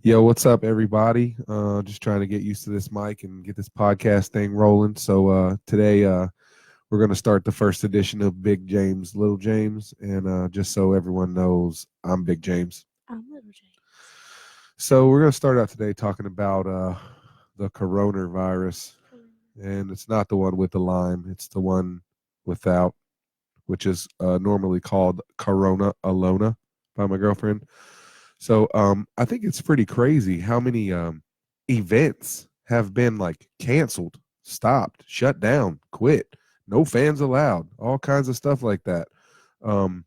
Yo, what's up, everybody? Just trying to get used to this mic and get this podcast thing rolling. So today we're going to start the first edition of Big James, Little James, and just so everyone knows, I'm Big James. I'm Little James. So we're going to start out today talking about the coronavirus, and it's not the one with the lime; it's the one without, which is normally called Corona Alona by my girlfriend. So I think it's pretty crazy how many events have been like canceled, stopped, shut down, quit, no fans allowed, all kinds of stuff like that. Um,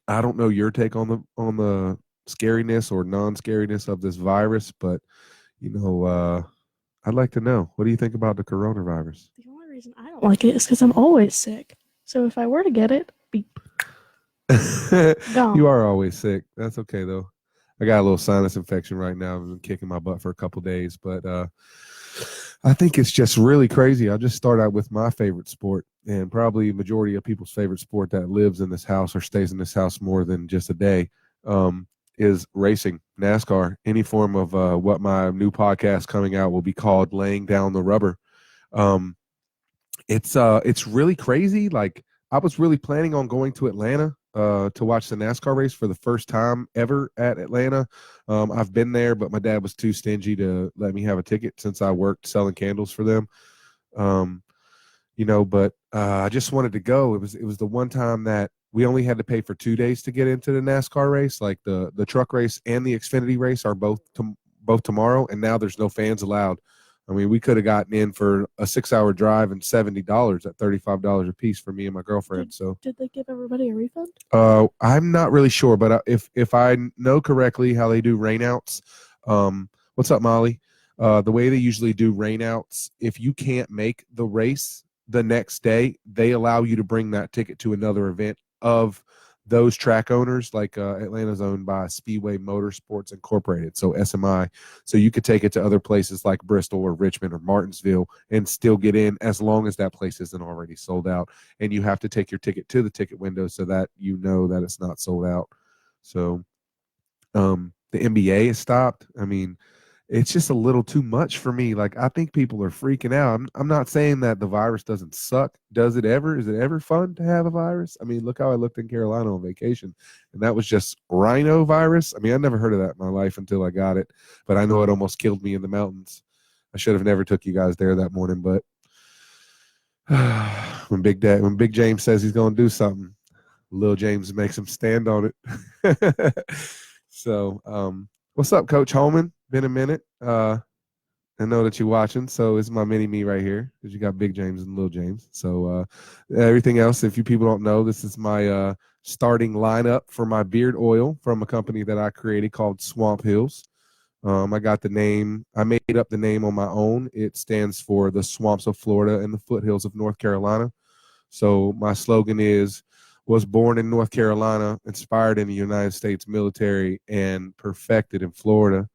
I don't know your take on the scariness or non-scariness of this virus, but you know, I'd like to know, what do you think about the coronavirus? The only reason I don't like it is because I'm always sick. So if I were to get it, be You gone. are always sick. That's okay though. I got a little sinus infection right now. I've been kicking my butt for a couple days, but I think it's just really crazy. I'll just start out with my favorite sport, and probably majority of people's favorite sport that lives in this house or stays in this house more than just a day, is racing, NASCAR. Any form of what my new podcast coming out will be called "Laying Down the Rubber." Um, it's really crazy. Like, I was really planning on going to Atlanta to watch the NASCAR race for the first time ever at Atlanta. I've been there, but my dad was too stingy to let me have a ticket since I worked selling candles for them. Um, but I just wanted to go. It was the one time that we only had to pay for 2 days to get into the NASCAR race. Like the truck race and the Xfinity race are both tomorrow, and now there's no fans allowed. I mean, we could have gotten in for a 6 hour drive and $70 at $35 a piece for me and my girlfriend. Did, So did they give everybody a refund? I'm not really sure, but if I know correctly how they do rainouts, what's up, Molly? The way they usually do rainouts, if you can't make the race the next day, they allow you to bring that ticket to another event of those track owners. Like Atlanta's owned by Speedway Motorsports Incorporated, so SMI. So you could take it to other places like Bristol or Richmond or Martinsville and still get in as long as that place isn't already sold out. And you have to take your ticket to the ticket window so that you know that it's not sold out. So the NBA is stopped. I mean, it's just a little too much for me. Like, I think people are freaking out. I'm not saying that the virus doesn't suck. Does it ever? Is it ever fun to have a virus? I mean, look how I looked in Carolina on vacation, and that was just rhino virus. I mean, I never heard of that in my life until I got it, but I know it almost killed me in the mountains. I should have never took you guys there that morning, but when Big James says he's going to do something, Lil James makes him stand on it. So, what's up, Coach Holman? Been a minute. I know that you're watching, so it's my mini me right here because you got Big James and Lil James. So, everything else, if you people don't know, this is my starting lineup for my beard oil from a company that I created called Swamp Hills. I got the name. I made up the name on my own. It stands for the swamps of Florida and the foothills of North Carolina. So my slogan is, was born in North Carolina, inspired in the United States military, and perfected in Florida.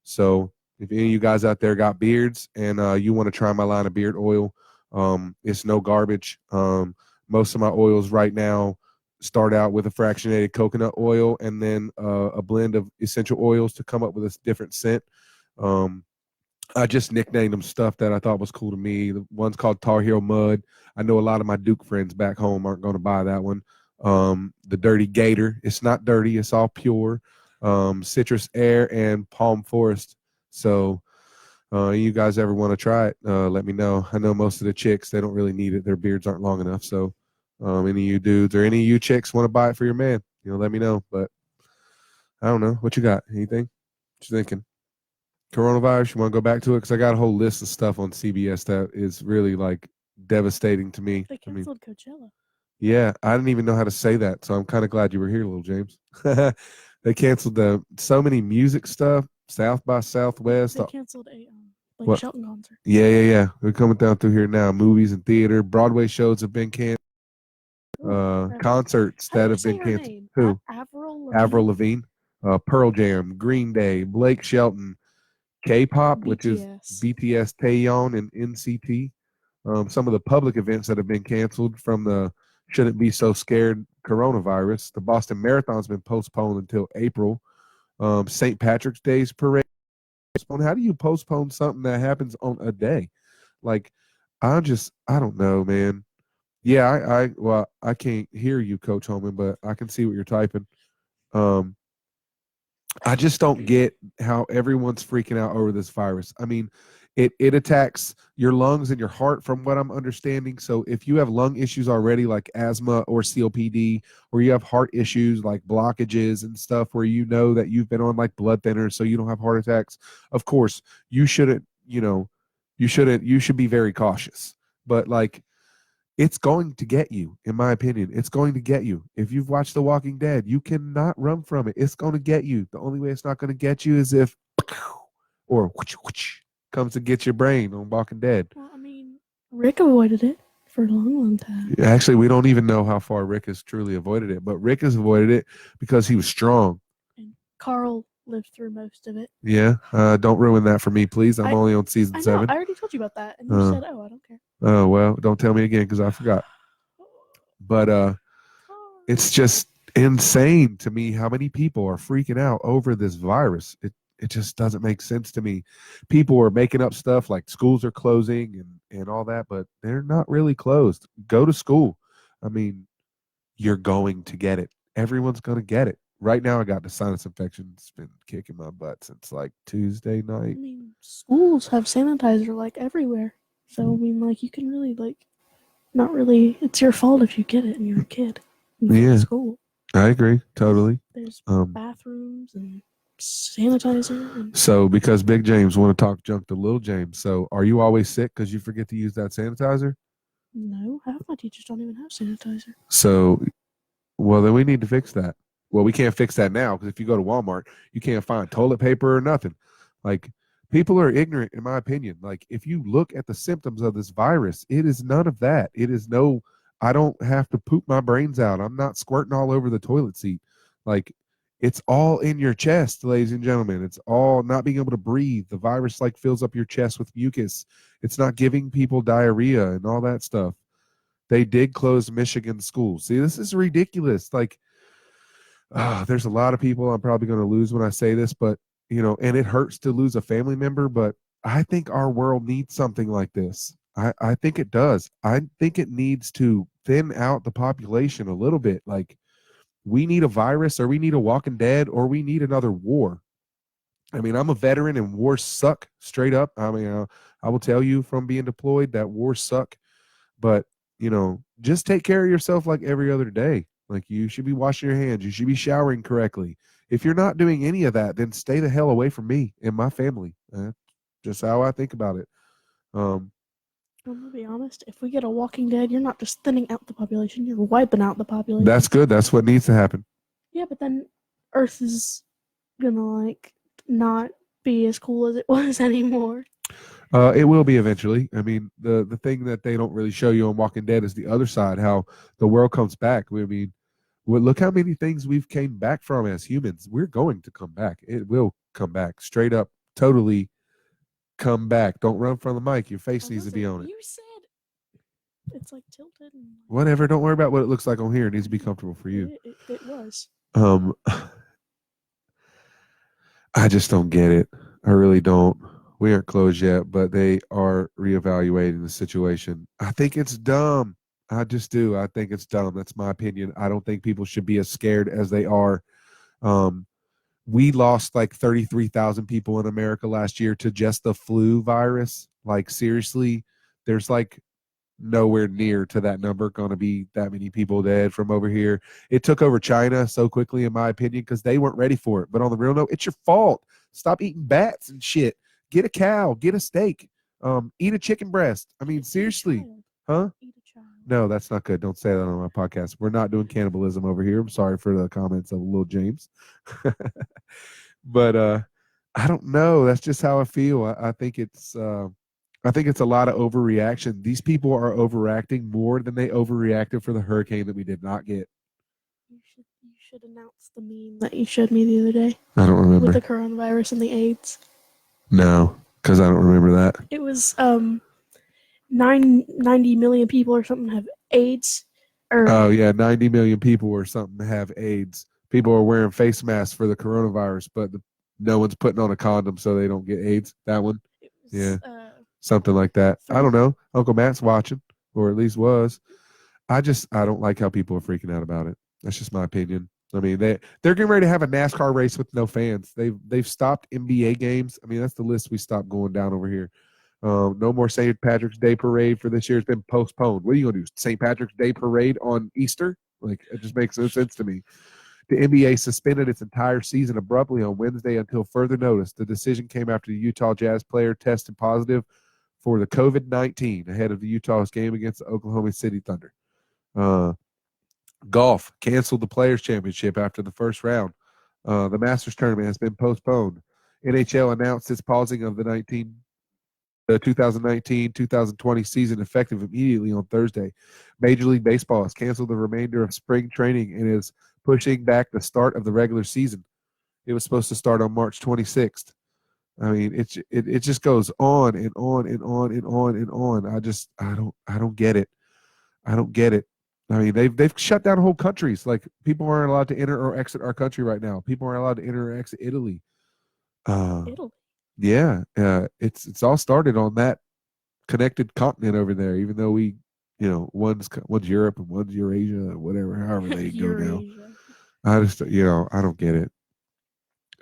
So if any of you guys out there got beards and you want to try my line of beard oil, it's no garbage. Most of my oils right now start out with a fractionated coconut oil and then a blend of essential oils to come up with a different scent. Um, I just nicknamed them stuff that I thought was cool to me. The one's called Tar Heel Mud. I know a lot of my Duke friends back home aren't going to buy that one. The Dirty Gator. It's not dirty. It's all pure. Citrus Air and Palm Forest. So you guys ever want to try it, let me know. I know most of the chicks, they don't really need it. Their beards aren't long enough. So any of you dudes or any of you chicks want to buy it for your man, let me know. But I don't know. What you got? Anything? What you thinking? Coronavirus, you want to go back to it? Because I got a whole list of stuff on CBS that is really like devastating to me. They I mean, canceled Coachella. yeah, I didn't even know how to say that, so I'm kind of glad you were here, little James. They canceled so many music stuff, South by Southwest. They canceled a Blake What? Shelton concert. Yeah. They're coming down through here now. Movies and theater, Broadway shows have been canceled. Concerts How do that you have say been her canceled. name? Who? Avril Avril Lavigne. Lavigne, Pearl Jam, Green Day, Blake Shelton, K-pop, which is BTS. BTS, Taeyeon, and NCT. Some of the public events that have been canceled from the shouldn't be so scared coronavirus. The Boston Marathon's been postponed until April. St. Patrick's Day's parade. How do you postpone something that happens on a day? Like, I don't know, man. Yeah, well, I can't hear you, Coach Holman, but I can see what you're typing. Um, I just don't get how everyone's freaking out over this virus. I mean, it attacks your lungs and your heart from what I'm understanding. So if you have lung issues already like asthma or COPD, or you have heart issues like blockages and stuff where you know that you've been on like blood thinners so you don't have heart attacks, of course, you shouldn't, you should be very cautious. But like, it's going to get you, in my opinion. It's going to get you. If you've watched The Walking Dead, you cannot run from it. It's going to get you. The only way it's not going to get you is if or comes to get your brain on Walking Dead. Well, I mean, Rick avoided it for a long, long time. Actually, we don't even know how far Rick has truly avoided it, but Rick has avoided it because he was strong. And Carl lived through most of it. Yeah. Don't ruin that for me, please. I'm only on season 7. I already told you about that, and you said, "Oh, I don't care." Oh, well, don't tell me again because I forgot. But it's just insane to me how many people are freaking out over this virus. It just doesn't make sense to me. People are making up stuff like schools are closing and all that, but they're not really closed. Go to school. I mean, you're going to get it. Everyone's going to get it. Right now, I got the sinus infection. It's been kicking my butt since like Tuesday night. I mean, schools have sanitizer like everywhere. So, I mean, like, you can really, like, not really, it's your fault if you get it and you're a kid. Yeah. School. I agree. Totally. There's bathrooms and sanitizer. And so, because Big James want to talk junk to Little James, so are you always sick because you forget to use that sanitizer? No, half my teachers don't even have sanitizer. So, well, then we need to fix that. Well, we can't fix that now because if you go to Walmart, you can't find toilet paper or nothing. Like, people are ignorant, in my opinion. Like, if you look at the symptoms of this virus, it is none of that. It is no, I don't have to poop my brains out. I'm not squirting all over the toilet seat. Like, it's all in your chest, ladies and gentlemen. It's all not being able to breathe. The virus like fills up your chest with mucus. It's not giving people diarrhea and all that stuff. They did close Michigan schools. See, this is ridiculous. Like, there's a lot of people I'm probably going to lose when I say this, but and it hurts to lose a family member, but I think our world needs something like this. I think it does. I think it needs to thin out the population a little bit. Like, we need a virus, or we need a Walking Dead, or we need another war. I mean, I'm a veteran and wars suck straight up. I mean, I will tell you from being deployed that wars suck, but just take care of yourself like every other day. Like, you should be washing your hands. You should be showering correctly. If you're not doing any of that, then stay the hell away from me and my family. That's just how I think about it. I'm gonna be honest. If we get a Walking Dead, you're not just thinning out the population; you're wiping out the population. That's good. That's what needs to happen. Yeah, but then Earth is gonna not be as cool as it was anymore. It will be eventually. I mean, the thing that they don't really show you on Walking Dead is the other side, how the world comes back. I mean, look how many things we've came back from as humans. We're going to come back. It will come back. Straight up, totally come back. Don't run from the mic. Your face needs to be on it. You said it's like tilted. Whatever. Don't worry about what it looks like on here. It needs to be comfortable for you. It was. I just don't get it. I really don't. We aren't closed yet, but they are reevaluating the situation. I think it's dumb. I just do. I think it's dumb. That's my opinion. I don't think people should be as scared as they are. We lost like 33,000 people in America last year to just the flu virus. Like, seriously, there's like nowhere near to that number going to be that many people dead from over here. It took over China so quickly, in my opinion, because they weren't ready for it. But on the real note, it's your fault. Stop eating bats and shit. Get a cow. Get a steak. Eat a chicken breast. I mean, seriously. Huh? Eat a child. No, that's not good. Don't say that on my podcast. We're not doing cannibalism over here. I'm sorry for the comments of Lil James. But I don't know. That's just how I feel. I think it's a lot of overreaction. These people are overreacting more than they overreacted for the hurricane that we did not get. You should announce the meme that you showed me the other day. I don't remember. With the coronavirus and the AIDS. No, because I don't remember that. It was 90 million people or something have AIDS. Oh, yeah, 90 million people or something have AIDS. people are wearing face masks for the coronavirus, but no one's putting on a condom so they don't get AIDS. That one, It was, yeah, something like that. I don't know. Uncle Matt's watching, or at least was. I don't like how people are freaking out about it. That's just my opinion. I mean, they're getting ready to have a NASCAR race with no fans. They've stopped NBA games. I mean, that's the list we stopped going down over here. No more St. Patrick's Day parade for this year. It's been postponed. What are you gonna do? St. Patrick's Day parade on Easter? Like, it just makes no sense to me. The NBA suspended its entire season abruptly on Wednesday until further notice. The decision came after the Utah Jazz player tested positive for the COVID-19 ahead of the Utah's game against the Oklahoma City Thunder. Golf canceled the Players Championship after the first round. The Masters tournament has been postponed. NHL announced its pausing of the 2019-2020 season effective immediately on Thursday. Major League Baseball has canceled the remainder of spring training and is pushing back the start of the regular season. It was supposed to start on March 26th. I mean, it just goes on and on and on and on and on. I don't get it. I don't get it. I mean, they've shut down whole countries. Like, people aren't allowed to enter or exit our country right now. People aren't allowed to enter or exit Italy. Italy. Yeah, it's all started on that connected continent over there. Even though we, one's Europe and one's Eurasia and whatever, however they go now. I just, I don't get it.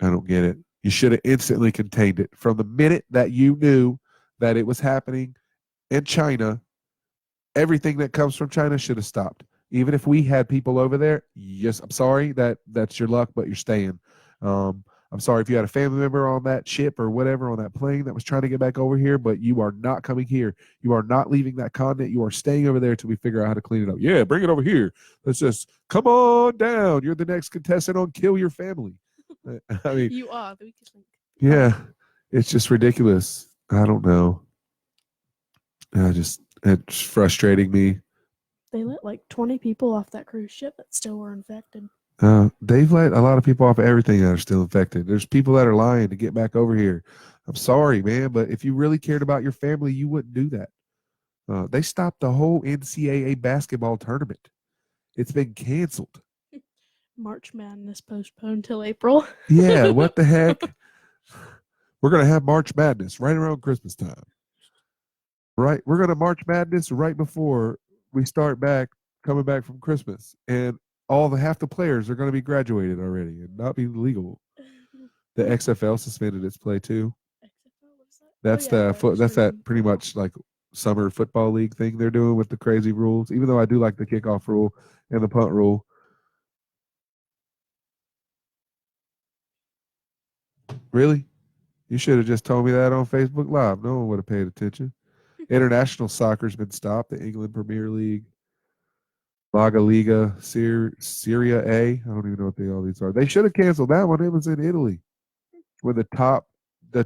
I don't get it. You should have instantly contained it from the minute that you knew that it was happening in China. Everything that comes from China should have stopped. Even if we had people over there, yes, I'm sorry that's your luck, but you're staying. I'm sorry if you had a family member on that ship or whatever on that plane that was trying to get back over here, but you are not coming here. You are not leaving that continent. You are staying over there till we figure out how to clean it up. Yeah, bring it over here. Let's just come on down. You're the next contestant on Kill Your Family. I mean, you are the weakest link. Yeah, it's just ridiculous. I don't know. It's frustrating me. They let like 20 people off that cruise ship that still were infected. They've let a lot of people off everything that are still infected. There's people that are lying to get back over here. I'm sorry, man, but if you really cared about your family, you wouldn't do that. They stopped the whole NCAA basketball tournament. It's been canceled. March Madness postponed till April. Yeah, what the heck? We're going to have March Madness right around Christmas time. Right? We're going to March Madness right before we start coming back from Christmas. And half the players are going to be graduated already and not be legal. The XFL suspended its play too. That's that's that pretty much like summer football league thing they're doing with the crazy rules. Even though I do like the kickoff rule and the punt rule. Really? You should have just told me that on Facebook Live. No one would have paid attention. International soccer's been stopped. The England Premier League, Laga Liga, Serie A. I don't even know what all these are. They should have canceled that one. It was in Italy, where the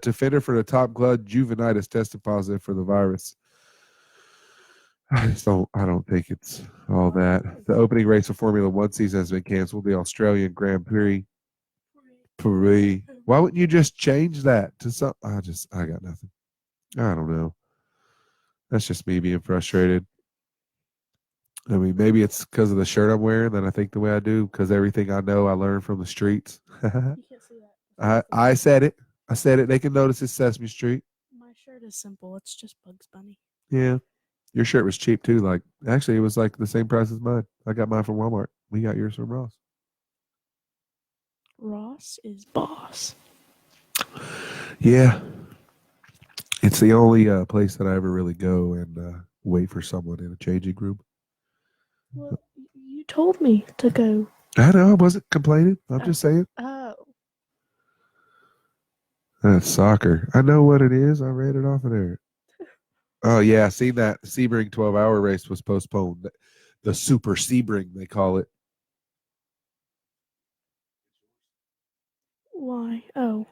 defender for the top club, Juvenitus, tested positive for the virus. I don't think it's all that. The opening race of Formula One season has been canceled. The Australian Grand Prix. Why wouldn't you just change that to some? I got nothing. I don't know. That's just me being frustrated. I mean, maybe it's because of the shirt I'm wearing that I think the way I do, because everything I know I learned from the streets. You can't see that. I said it. I said it. They can notice it's Sesame Street. My shirt is simple. It's just Bugs Bunny. Yeah. Your shirt was cheap too. Like, actually, it was like the same price as mine. I got mine from Walmart. We got yours from Ross. Ross is boss. Yeah. It's the only place that I ever really go and wait for someone in a changing room. Well, you told me to go. I know. I wasn't complaining. I'm just saying. Oh. That's soccer. I know what it is. I read it off of there. Oh, yeah. I seen that. The Sebring 12-hour race was postponed. The Super Sebring, they call it. Why? Oh.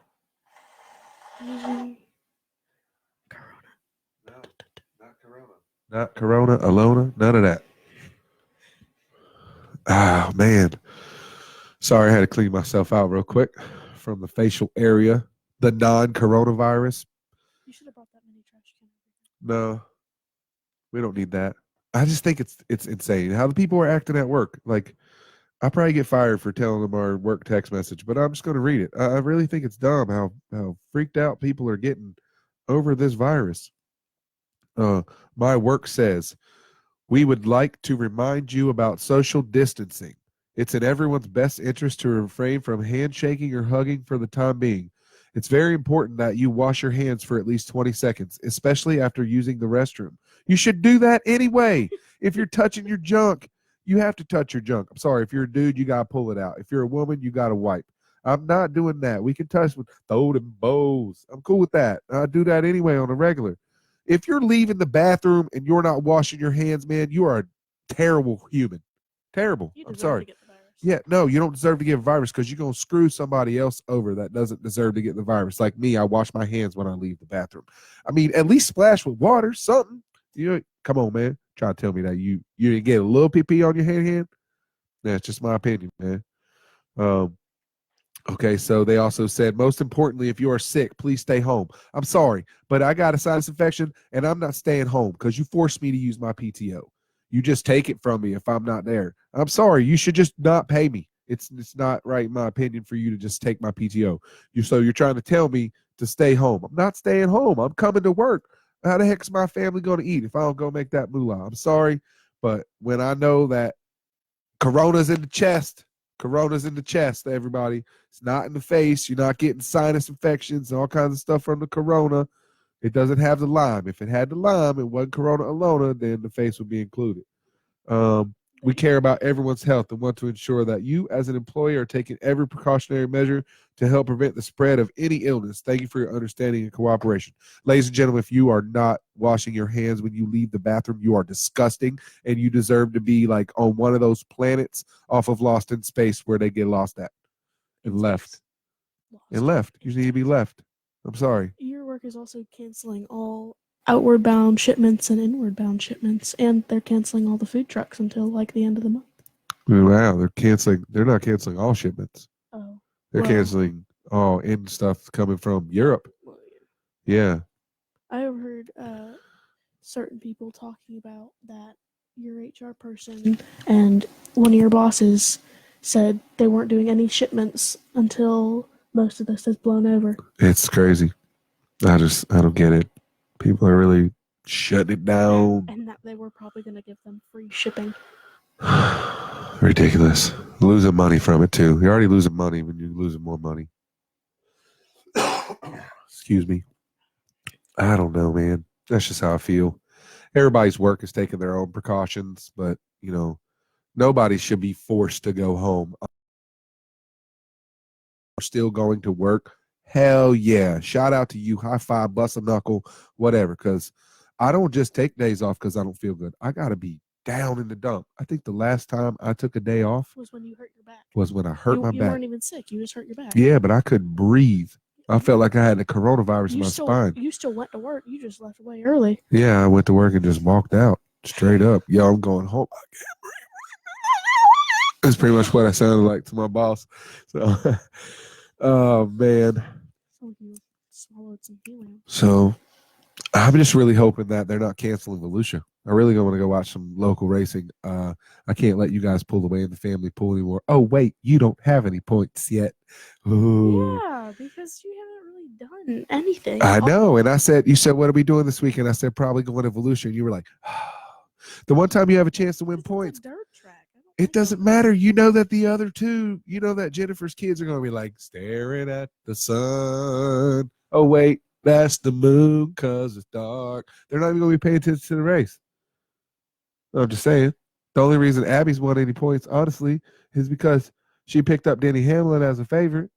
Corona. No, not Corona. Not Corona, Alona, none of that. Oh, man. Sorry, I had to clean myself out real quick from the facial area. The non-coronavirus. You should have brought that mini trash can. No, we don't need that. I just think it's insane how the people are acting at work. Like, I probably get fired for telling them our work text message, but I'm just going to read it. I really think it's dumb how freaked out people are getting over this virus. My work says, we would like to remind you about social distancing. It's in everyone's best interest to refrain from handshaking or hugging for the time being. It's very important that you wash your hands for at least 20 seconds, especially after using the restroom. You should do that anyway. If you're touching your junk, you have to touch your junk. I'm sorry. If you're a dude, you got to pull it out. If you're a woman, you got to wipe. I'm not doing that. We can touch with throw them bows. I'm cool with that. I do that anyway on a regular. If you're leaving the bathroom and you're not washing your hands, man, you are a terrible human. Terrible. You I'm deserve sorry. to get the virus. Yeah, no, you don't deserve to get a virus because you're going to screw somebody else over that doesn't deserve to get the virus. Like me, I wash my hands when I leave the bathroom. I mean, at least splash with water, something. You know, come on, man. Try to tell me that you didn't get a little pee on your hand. That's just my opinion, man. Okay, so they also said, most importantly, if you are sick, please stay home. I'm sorry, but I got a sinus infection, and I'm not staying home because you forced me to use my PTO. You just take it from me if I'm not there. I'm sorry. You should just not pay me. It's not right, in my opinion, for you to just take my PTO. So you're trying to tell me to stay home. I'm not staying home. I'm coming to work. How the heck is my family going to eat if I don't go make that moolah? I'm sorry, but when I know that Corona's in the chest, everybody. It's not in the face. You're not getting sinus infections and all kinds of stuff from the corona. It doesn't have the Lyme. If it had the Lyme, it wasn't corona alone, then the face would be included. We care about everyone's health and want to ensure that you as an employer are taking every precautionary measure to help prevent the spread of any illness. Thank you for your understanding and cooperation. Ladies and gentlemen, if you are not washing your hands when you leave the bathroom, you are disgusting, and you deserve to be like on one of those planets off of Lost in Space where they get lost at and left. And left. You need to be left. I'm sorry. Your work is also canceling all outward bound shipments and inward bound shipments, and they're canceling all the food trucks until like the end of the month. Wow, they're canceling. They're not canceling all shipments. Oh, They're well, canceling all in stuff coming from Europe. well, Yeah. I have heard certain people talking about that your HR person and one of your bosses said they weren't doing any shipments until most of this has blown over. It's crazy. I don't get it. People are really shutting it down. And that they were probably going to give them free shipping. Ridiculous. Losing money from it too. You're already losing money when you're losing more money. Excuse me. I don't know, man. That's just how I feel. Everybody's work is taking their own precautions, but nobody should be forced to go home. Still going to work. Hell yeah. Shout out to you. High five, bust a knuckle, whatever. Because I don't just take days off because I don't feel good. I got to be down in the dump. I think the last time I took a day off was when you hurt your back. Was when I hurt my You back. weren't even sick. You just hurt your back. Yeah, but I couldn't breathe. I felt like I had the coronavirus in my spine. You still went to work. You just left way early. Yeah, I went to work and just walked out straight up. Yo, I'm going home. I can't breathe. That's pretty much what I sounded like to my boss. So, oh, man. So you swallowed some helium. So I'm just really hoping that they're not canceling Volusia. I really want to go watch some local racing. I can't let you guys pull away in the family pool anymore. Oh, wait, you don't have any points yet. Ooh. Yeah, because you haven't really done anything. I know. And you said, what are we doing this weekend? I said, probably going to Volusia. And you were like, oh. The one time you have a chance to win points. It's a dirt track. It doesn't matter. You know that the other two, you know that Jennifer's kids are going to be like staring at the sun. Oh, wait, that's the moon because it's dark. They're not even going to be paying attention to the race. I'm just saying. The only reason Abby's won any points, honestly, is because she picked up Denny Hamlin as a favorite.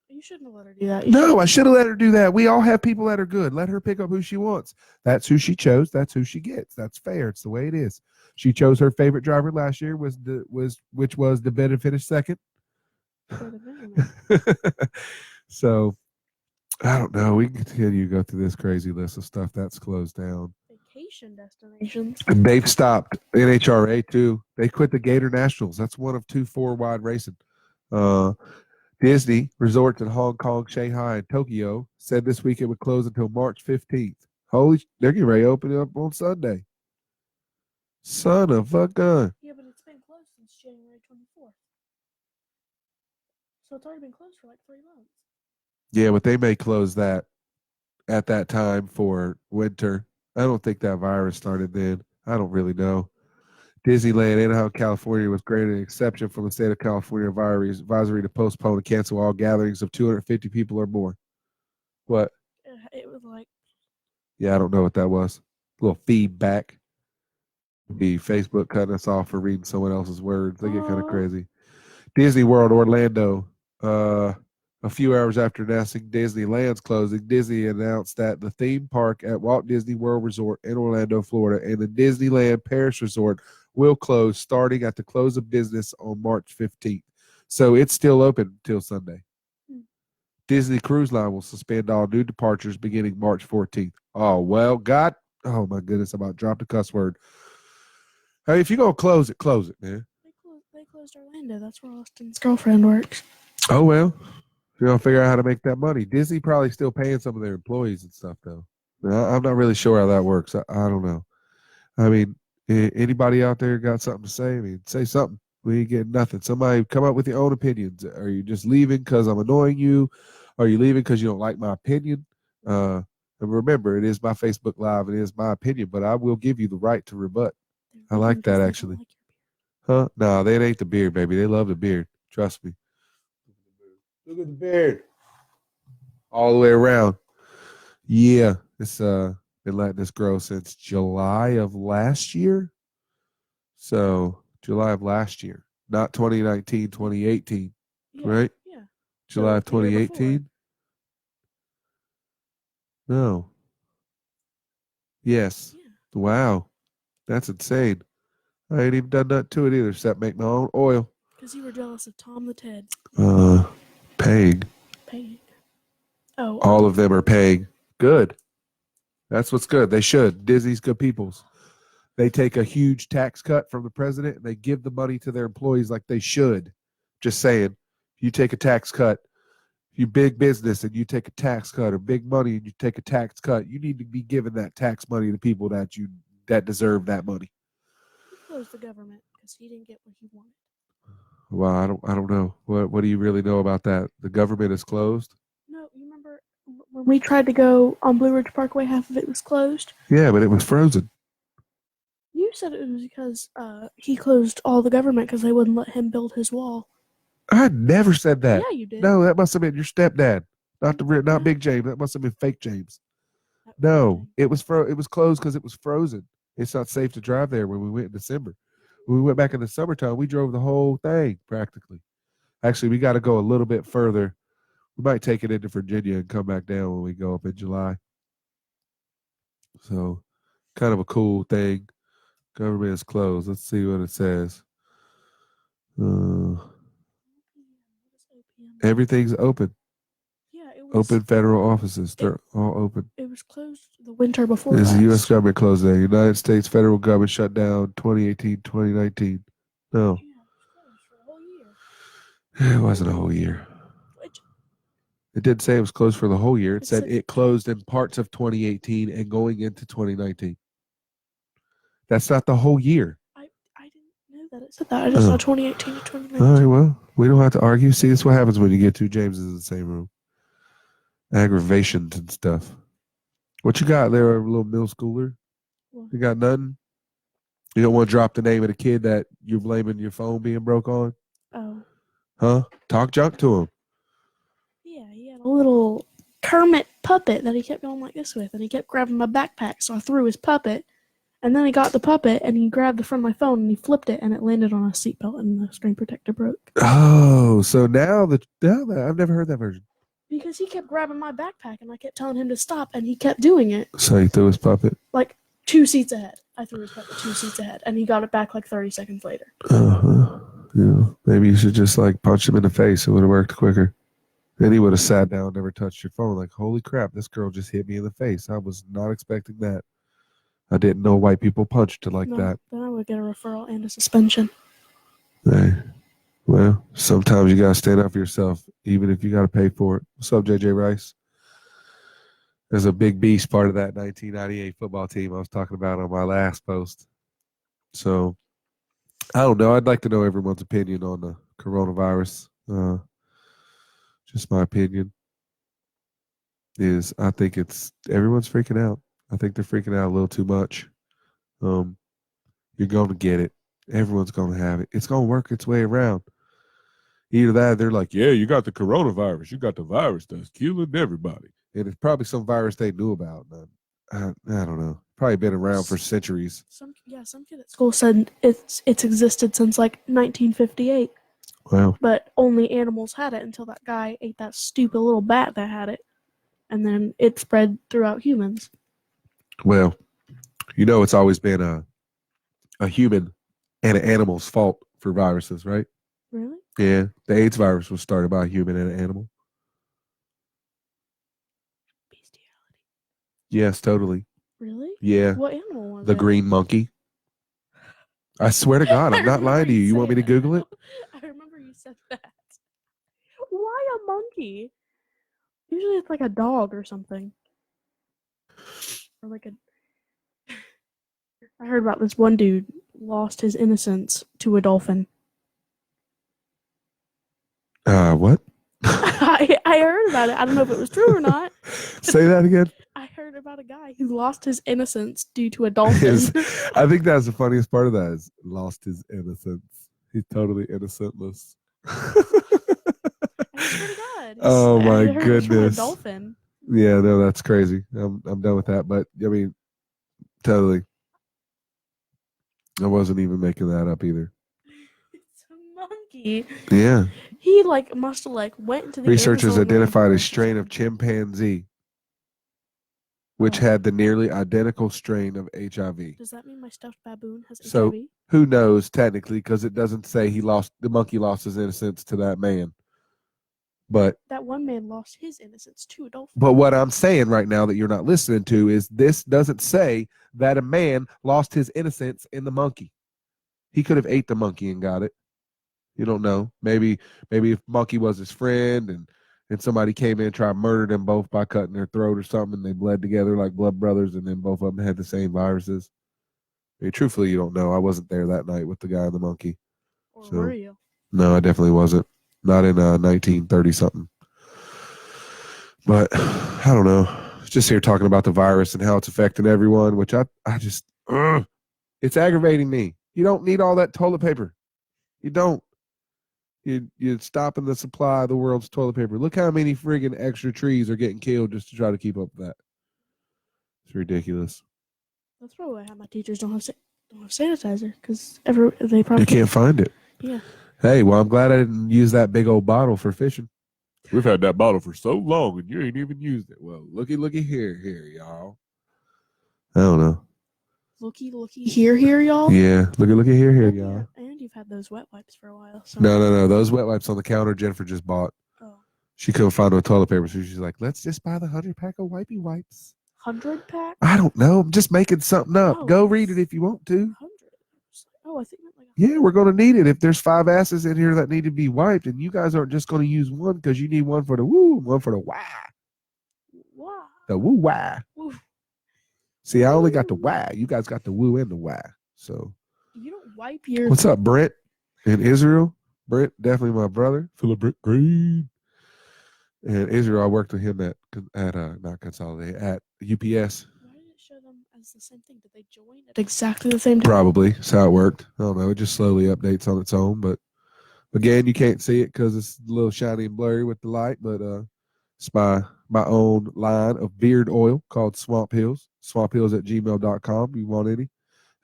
You shouldn't have let her do that. I should have let her do that. We all have people that are good. Let her pick up who she wants. That's who she chose. That's who she gets. That's fair. It's the way it is. She chose her favorite driver last year, which was the better finish second. So I don't know. We can continue to go through this crazy list of stuff that's closed down. Vacation destinations. And they've stopped NHRA too. They quit the Gator Nationals. That's one of 2 4-wide racing. Disney resorts in Hong Kong, Shanghai, and Tokyo said this week it would close until March 15th. They're getting ready to open it up on Sunday. Son of a gun. Yeah, but it's been closed since January 24th. So it's already been closed for like 3 months. Yeah, but they may close that at that time for winter. I don't think that virus started then. I don't really know. Disneyland, Anaheim, California was granted an exception from the state of California advisory to postpone and cancel all gatherings of 250 people or more. What? It was like, Yeah, I don't know what that was. A little feedback. Be Facebook cutting us off for reading someone else's words. They get kind of crazy. Disney World Orlando. A few hours after announcing Disneyland's closing, Disney announced that the theme park at Walt Disney World Resort in Orlando, Florida, and the Disneyland Paris Resort will close starting at the close of business on March 15th. So it's still open until Sunday. Disney Cruise Line will suspend all new departures beginning March 14th. Oh, well, God. Oh, my goodness. I'm about to drop the cuss word. Hey, if you're going to close it, man. they closed Orlando. That's where Austin's girlfriend works. Oh, well. You're going to figure out how to make that money. Disney probably still paying some of their employees and stuff, though. I'm not really sure how that works. I don't know. I mean, anybody out there got something to say? I mean, say something. We ain't getting nothing. Somebody come up with your own opinions. Are you just leaving because I'm annoying you? Are you leaving because you don't like my opinion? And remember, it is my Facebook Live. It is my opinion, but I will give you the right to rebut. I like that, actually. Huh? No, that ain't the beard, baby. They love the beard. Trust me. Look at the beard. All the way around. Yeah. It's been letting this grow since July of last year. So July of last year. Not 2019, 2018. Yeah, right? Yeah. July So of the year before. 2018? No. Yes. Yeah. Wow. That's insane. I ain't even done nothing to it either except make my own oil. Because you were jealous of Tom the Ted. Paying. Paying. Oh. All of them are paying. Good. That's what's good. They should. Disney's good peoples. They take a huge tax cut from the president and they give the money to their employees like they should. Just saying. You take a tax cut, you big business and you take a tax cut, or big money and you take a tax cut, you need to be giving that tax money to people that deserve that money. He closed the government because he didn't get what he wanted. Well, I don't know. What do you really know about that? The government is closed? No, you remember when we tried to go on Blue Ridge Parkway, half of it was closed? Yeah, but it was frozen. You said it was because he closed all the government because they wouldn't let him build his wall. I never said that. Yeah, you did. No, that must have been your stepdad. Not Big James. That must have been fake James. No, it was closed because it was frozen. It's not safe to drive there when we went in December. When we went back in the summertime, we drove the whole thing practically. Actually, we got to go a little bit further. We might take it into Virginia and come back down when we go up in July. So, kind of a cool thing. Government is closed. Let's see what it says. Everything's open. Yeah, it was open federal offices. They're all open. It was closed the winter before. Is the U.S. government closed there? United States federal government shut down 2018, 2019. No. Yeah, it was closed for a whole year. It wasn't a whole year. Which, It didn't say it was closed for the whole year. It It said said- it closed in parts of 2018 and going into 2019. That's not the whole year. I didn't know that it said that. I just Oh. saw 2018 to 2019. All right, well, we don't have to argue. See, that's what happens when you get two Jameses in the same room. Aggravations and stuff. What you got there, a little middle schooler? What? You got nothing? You don't want to drop the name of the kid that you're blaming your phone being broke on? Oh. Huh? Talk junk to him. Yeah, he had a little Kermit puppet that he kept going like this with, and he kept grabbing my backpack, so I threw his puppet, and then he got the puppet, and he grabbed the front of my phone, and he flipped it, and it landed on a seatbelt, and the screen protector broke. Oh, so now I've never heard that version. Because he kept grabbing my backpack, and I kept telling him to stop, and he kept doing it. So he threw his puppet. Like 2 seats ahead. I threw his puppet 2 seats ahead, and he got it back like 30 seconds later. Uh-huh. Yeah. Maybe you should just like punch him in the face. It would have worked quicker. Then he would have sat down, never touched your phone. Like, holy crap, this girl just hit me in the face. I was not expecting that. I didn't know white people punched like that. Then I would get a referral and a suspension. Hey. Well, sometimes you gotta stand up for yourself, even if you gotta pay for it. What's up, JJ Rice? There's a big beast part of that 1998 football team I was talking about on my last post. So, I don't know. I'd like to know everyone's opinion on the coronavirus. Just my opinion is I think it's everyone's freaking out. I think they're freaking out a little too much. You're going to get it. Everyone's going to have it. It's going to work its way around. Either that, they're like, yeah, you got the coronavirus. You got the virus that's killing everybody. And it's probably some virus they knew about. I don't know. Probably been around for centuries. Some kid at school said it's existed since like 1958, Wow. but only animals had it until that guy ate that stupid little bat that had it, and then it spread throughout humans. Well, it's always been a human and an animal's fault for viruses, right? Really? Yeah. The AIDS virus was started by a human and an animal. Bestiality. Yes, totally. Really? Yeah. What animal was The it? green monkey. I swear to God, I'm not lying to you. You want me to Google it? I remember you said that. Why a monkey? Usually it's like a dog or something. Or like a... I heard about this one dude lost his innocence to a dolphin. What? I heard about it. I don't know if it was true or not. Say that again. I heard about a guy who lost his innocence due to a dolphin. I think that's the funniest part of that is lost his innocence. He's totally innocentless. I swear to God. Oh my I heard it from a goodness. dolphin. Yeah, no, that's crazy. I'm done with that. But I mean, totally. I wasn't even making that up either. It's a monkey. Yeah. He must have went into the Researchers Amazon identified a rainforest or strain of something. chimpanzee which Oh. had the nearly identical strain of HIV. Does that mean my stuffed baboon has So- HIV? Who knows technically because it doesn't say the monkey lost his innocence to that man. But That one man lost his innocence to a dolphin. what I'm saying right now that you're not listening to is this doesn't say that a man lost his innocence in the monkey. He could have ate the monkey and got it. You don't know. Maybe if monkey was his friend and somebody came in and tried to murder them both by cutting their throat or something, and they bled together like blood brothers, and then both of them had the same viruses. I mean, truthfully, you don't know. I wasn't there that night with the guy and the monkey. Or So- were you? No, I definitely wasn't. Not in 1930 something. But I don't know. Just here talking about the virus and how it's affecting everyone, which I just it's aggravating me. You don't need all that toilet paper. You don't. You're stopping the supply of the world's toilet paper. Look how many friggin' extra trees are getting killed just to try to keep up with that. It's ridiculous. That's probably why my teachers don't have sanitizer because they probably You can't find it. Yeah. Hey, well, I'm glad I didn't use that big old bottle for fishing. We've had that bottle for so long and you ain't even used it. Well, looky here, y'all. I don't know. Looky here, y'all. Yeah, looky here, And y'all. and you've had those wet wipes for a while. So. No. Those wet wipes on the counter Jennifer just bought. Oh. She couldn't find no toilet paper, so she's like, let's just buy the 100-pack of wipey wipes. 100-pack? I don't know. I'm just making something up. Oh. Go read it if you want to. 100. Oh, I think meant like. Yeah, we're going to need it. If there's 5 asses in here that need to be wiped, and you guys aren't just going to use one because you need one for the woo, one for the wah. Wow. The woo wah. Woo. See, I only got the wah. You guys got the woo and the wah. So, You don't wipe your. what's up, Brent in Israel? Brent, definitely my brother. Philip Brent Green. And Israel, I worked with him at not Consolidated, at UPS. Why did it show them as the same thing? Did they join at exactly the same time? Probably. That's how it worked. I don't know. It just slowly updates on its own. But again, you can't see it because it's a little shiny and blurry with the light. But it's my own line of beard oil called Swamp Hills. SwampHills@gmail.com. You want any?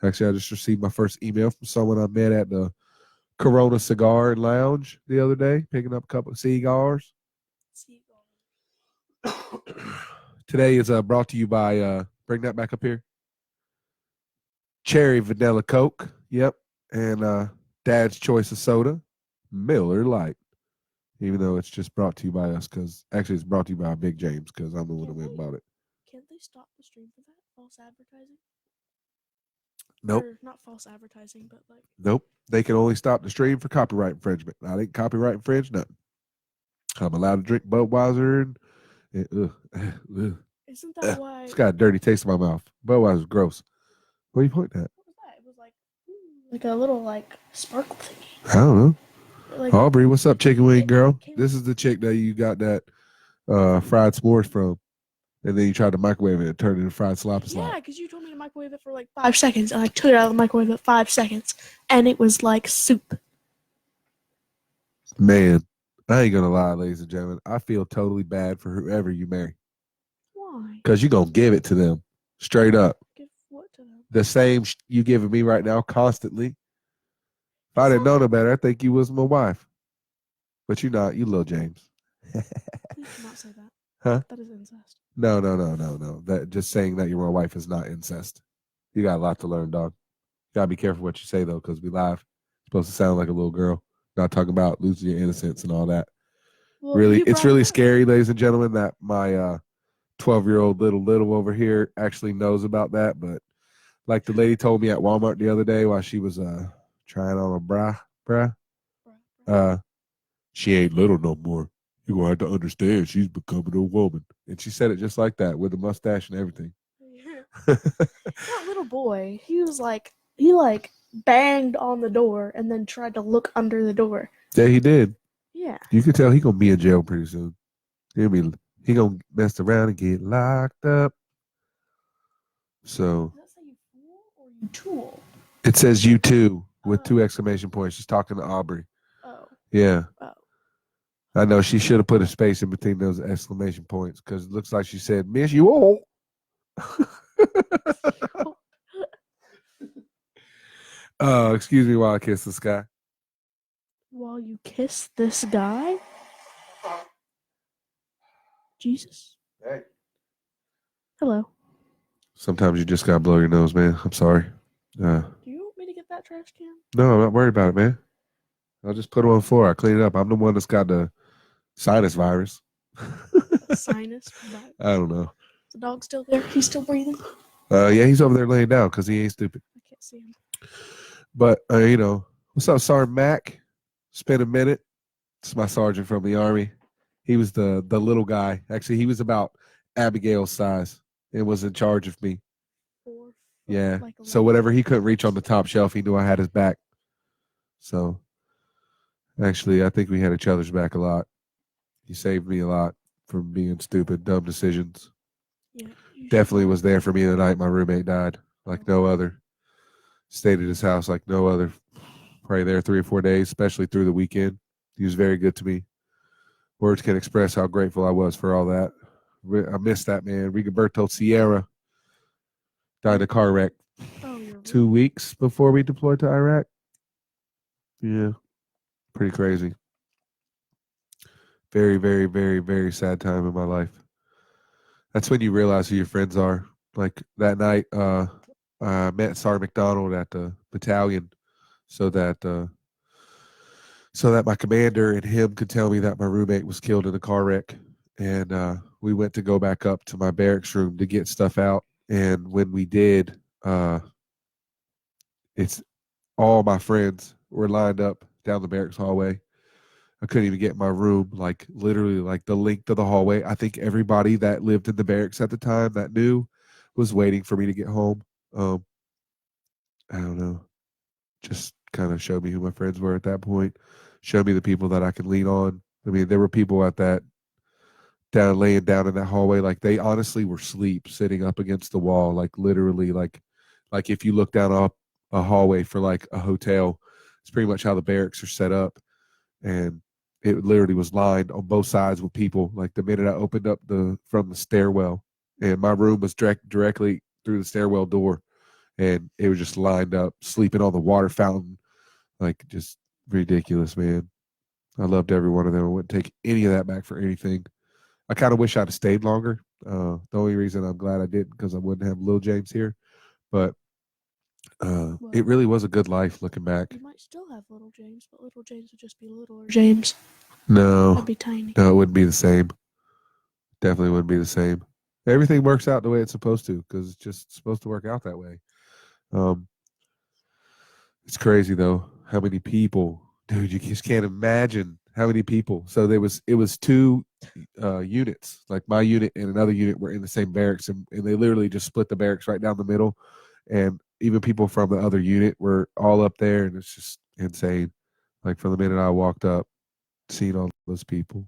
Actually, I just received my first email from someone I met at the Corona Cigar and Lounge the other day, picking up a couple of cigars. Today is brought to you by, bring that back up here. Cherry Vanilla Coke. Yep. And Dad's Choice of Soda, Miller Lite. Even though it's just brought to you by us because actually it's brought to you by Big James because I'm the one who went and bought it. Can't they stop the stream for that? False advertising? Nope. Or not false advertising, but like. Nope. They can only stop the stream for copyright infringement. I didn't copyright infringe nothing. I'm allowed to drink Budweiser and Isn't that why? it's got a dirty taste in my mouth. Budweiser's gross. What are you pointing at? What was that? It was like a little sparkle thingy. I don't know. like Aubrey, what's up, chicken wing it girl? came This is the chick that you got that fried s'mores from, and then you tried to microwave it and turned it into fried sloppy yeah, slop. because you told me to microwave it for like 5 seconds, and I took it out of the microwave at 5 seconds, and it was like soup. Man, I ain't gonna lie, ladies and gentlemen. I feel totally bad for whoever you marry, Why? because you're gonna give it to them straight up. Give what to them? The same you giving me right now constantly. If I didn't know no better, I think you was my wife. But you're not. You little James. Please do not say that. Huh? That is incest. No. That just saying that you're my wife is not incest. You got a lot to learn, dog. You gotta be careful what you say though, because we live. You're supposed to sound like a little girl. Not talking about losing your innocence and all that. Well, Really, you it's brought really it up. scary, ladies and gentlemen, that my 12-year-old little over here actually knows about that. But like the lady told me at Walmart the other day while she was trying on a bra, she ain't little no more. You're gonna have to understand she's becoming a woman. And she said it just like that, with a mustache and everything. That little boy, he banged on the door and then tried to look under the door. Yeah, he did. Yeah. You can tell he gonna be in jail pretty soon. He gonna mess around and get locked up. So Does that say you fool or you tool? it says you too with Oh. 2 exclamation points. She's talking to Aubrey. Oh. Yeah. Oh. I know she should have put a space in between those exclamation points because it looks like she said, "Miss you all." Excuse me while I kiss the sky. While you kiss this guy? Jesus. Hey. Hello. Sometimes you just gotta blow your nose, man. I'm sorry. Do you want me to get that trash can? No, I'm not worried about it, man. I'll just put it on the floor. I clean it up. I'm the one that's got the sinus virus. Sinus. I don't know. Is the dog still there? He's still breathing? Yeah, he's over there laying down because he ain't stupid. I can't see him. But what's up, Sergeant Mac? Spent a minute. It's my sergeant from the Army. He was the little guy. Actually, he was about Abigail's size and was in charge of me. 4 foot, Yeah. like So 11. whatever he couldn't reach on the top shelf, he knew I had his back. So actually, I think we had each other's back a lot. He saved me a lot from being stupid, dumb decisions. Yeah, you Definitely should- was there for me the night my roommate died, like no other. Stayed at his house like no other. Probably there 3 or 4 days, especially through the weekend. He was very good to me. Words can't express how grateful I was for all that. I miss that man. Rigoberto Sierra died in a car wreck Oh, you're 2 weeks before we deployed to Iraq. Yeah, pretty crazy. Very, very, very, very sad time in my life. That's when you realize who your friends are. Like that night, I met Sergeant McDonald at the battalion so that my commander and him could tell me that my roommate was killed in a car wreck. And we went to go back up to my barracks room to get stuff out. And when we did, it's all my friends were lined up down the barracks hallway. I couldn't even get in my room, like literally like the length of the hallway. I think everybody that lived in the barracks at the time that knew was waiting for me to get home. I don't know. Just kind of showed me who my friends were at that point. Showed me the people that I could lean on. I mean, there were people at that laying down in that hallway, like they honestly were asleep, sitting up against the wall, like literally, like if you look down a hallway for like a hotel, it's pretty much how the barracks are set up, and it literally was lined on both sides with people. Like the minute I opened up from the stairwell, and my room was directly through the stairwell door, and it was just lined up, sleeping on the water fountain, like just ridiculous, man. I loved every one of them. I wouldn't take any of that back for anything. I kind of wish I'd have stayed longer. The only reason I'm glad I didn't because I wouldn't have Lil James here, but it really was a good life looking back. You might still have little James, but little James would just be littler James. No, That'd be tiny. no, it wouldn't be the same. Definitely wouldn't be the same. Everything works out the way it's supposed to because it's just supposed to work out that way. It's crazy though how many people, dude. You just can't imagine how many people. So it was 2 units, like my unit and another unit were in the same barracks, and they literally just split the barracks right down the middle, and even people from the other unit were all up there, and it's just insane. Like from the minute I walked up, seeing all those people.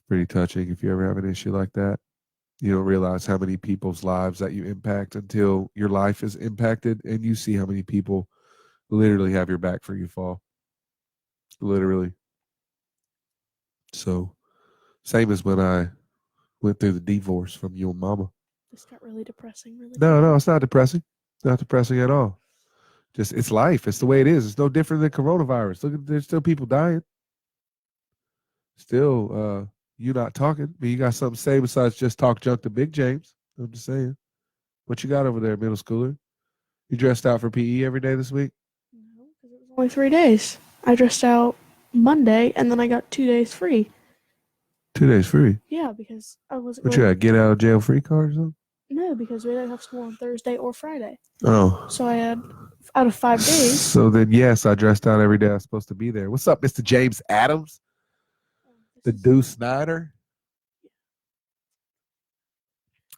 Pretty touching if you ever have an issue like that. You don't realize how many people's lives that you impact until your life is impacted and you see how many people literally have your back for you fall. Literally. So, same as when I went through the divorce from your mama. This got really depressing. Really. No, it's not depressing. Not depressing at all. Just it's life. It's the way it is. It's no different than coronavirus. Look, there's still people dying. Still, you not talking. I mean, you got something to say besides just talk junk to Big James. I'm just saying. What you got over there, middle schooler? You dressed out for PE every day this week? No, because it was only 3 days. I dressed out Monday, and then I got 2 days free. 2 days free. Yeah, because I wasn't. What you got? Get out of jail free card or something? No, because we didn't have school on Thursday or Friday. Oh. So I had, out of 5 days. So then, yes, I dressed out every day I was supposed to be there. What's up, Mr. James Adams? The Deuce Snyder?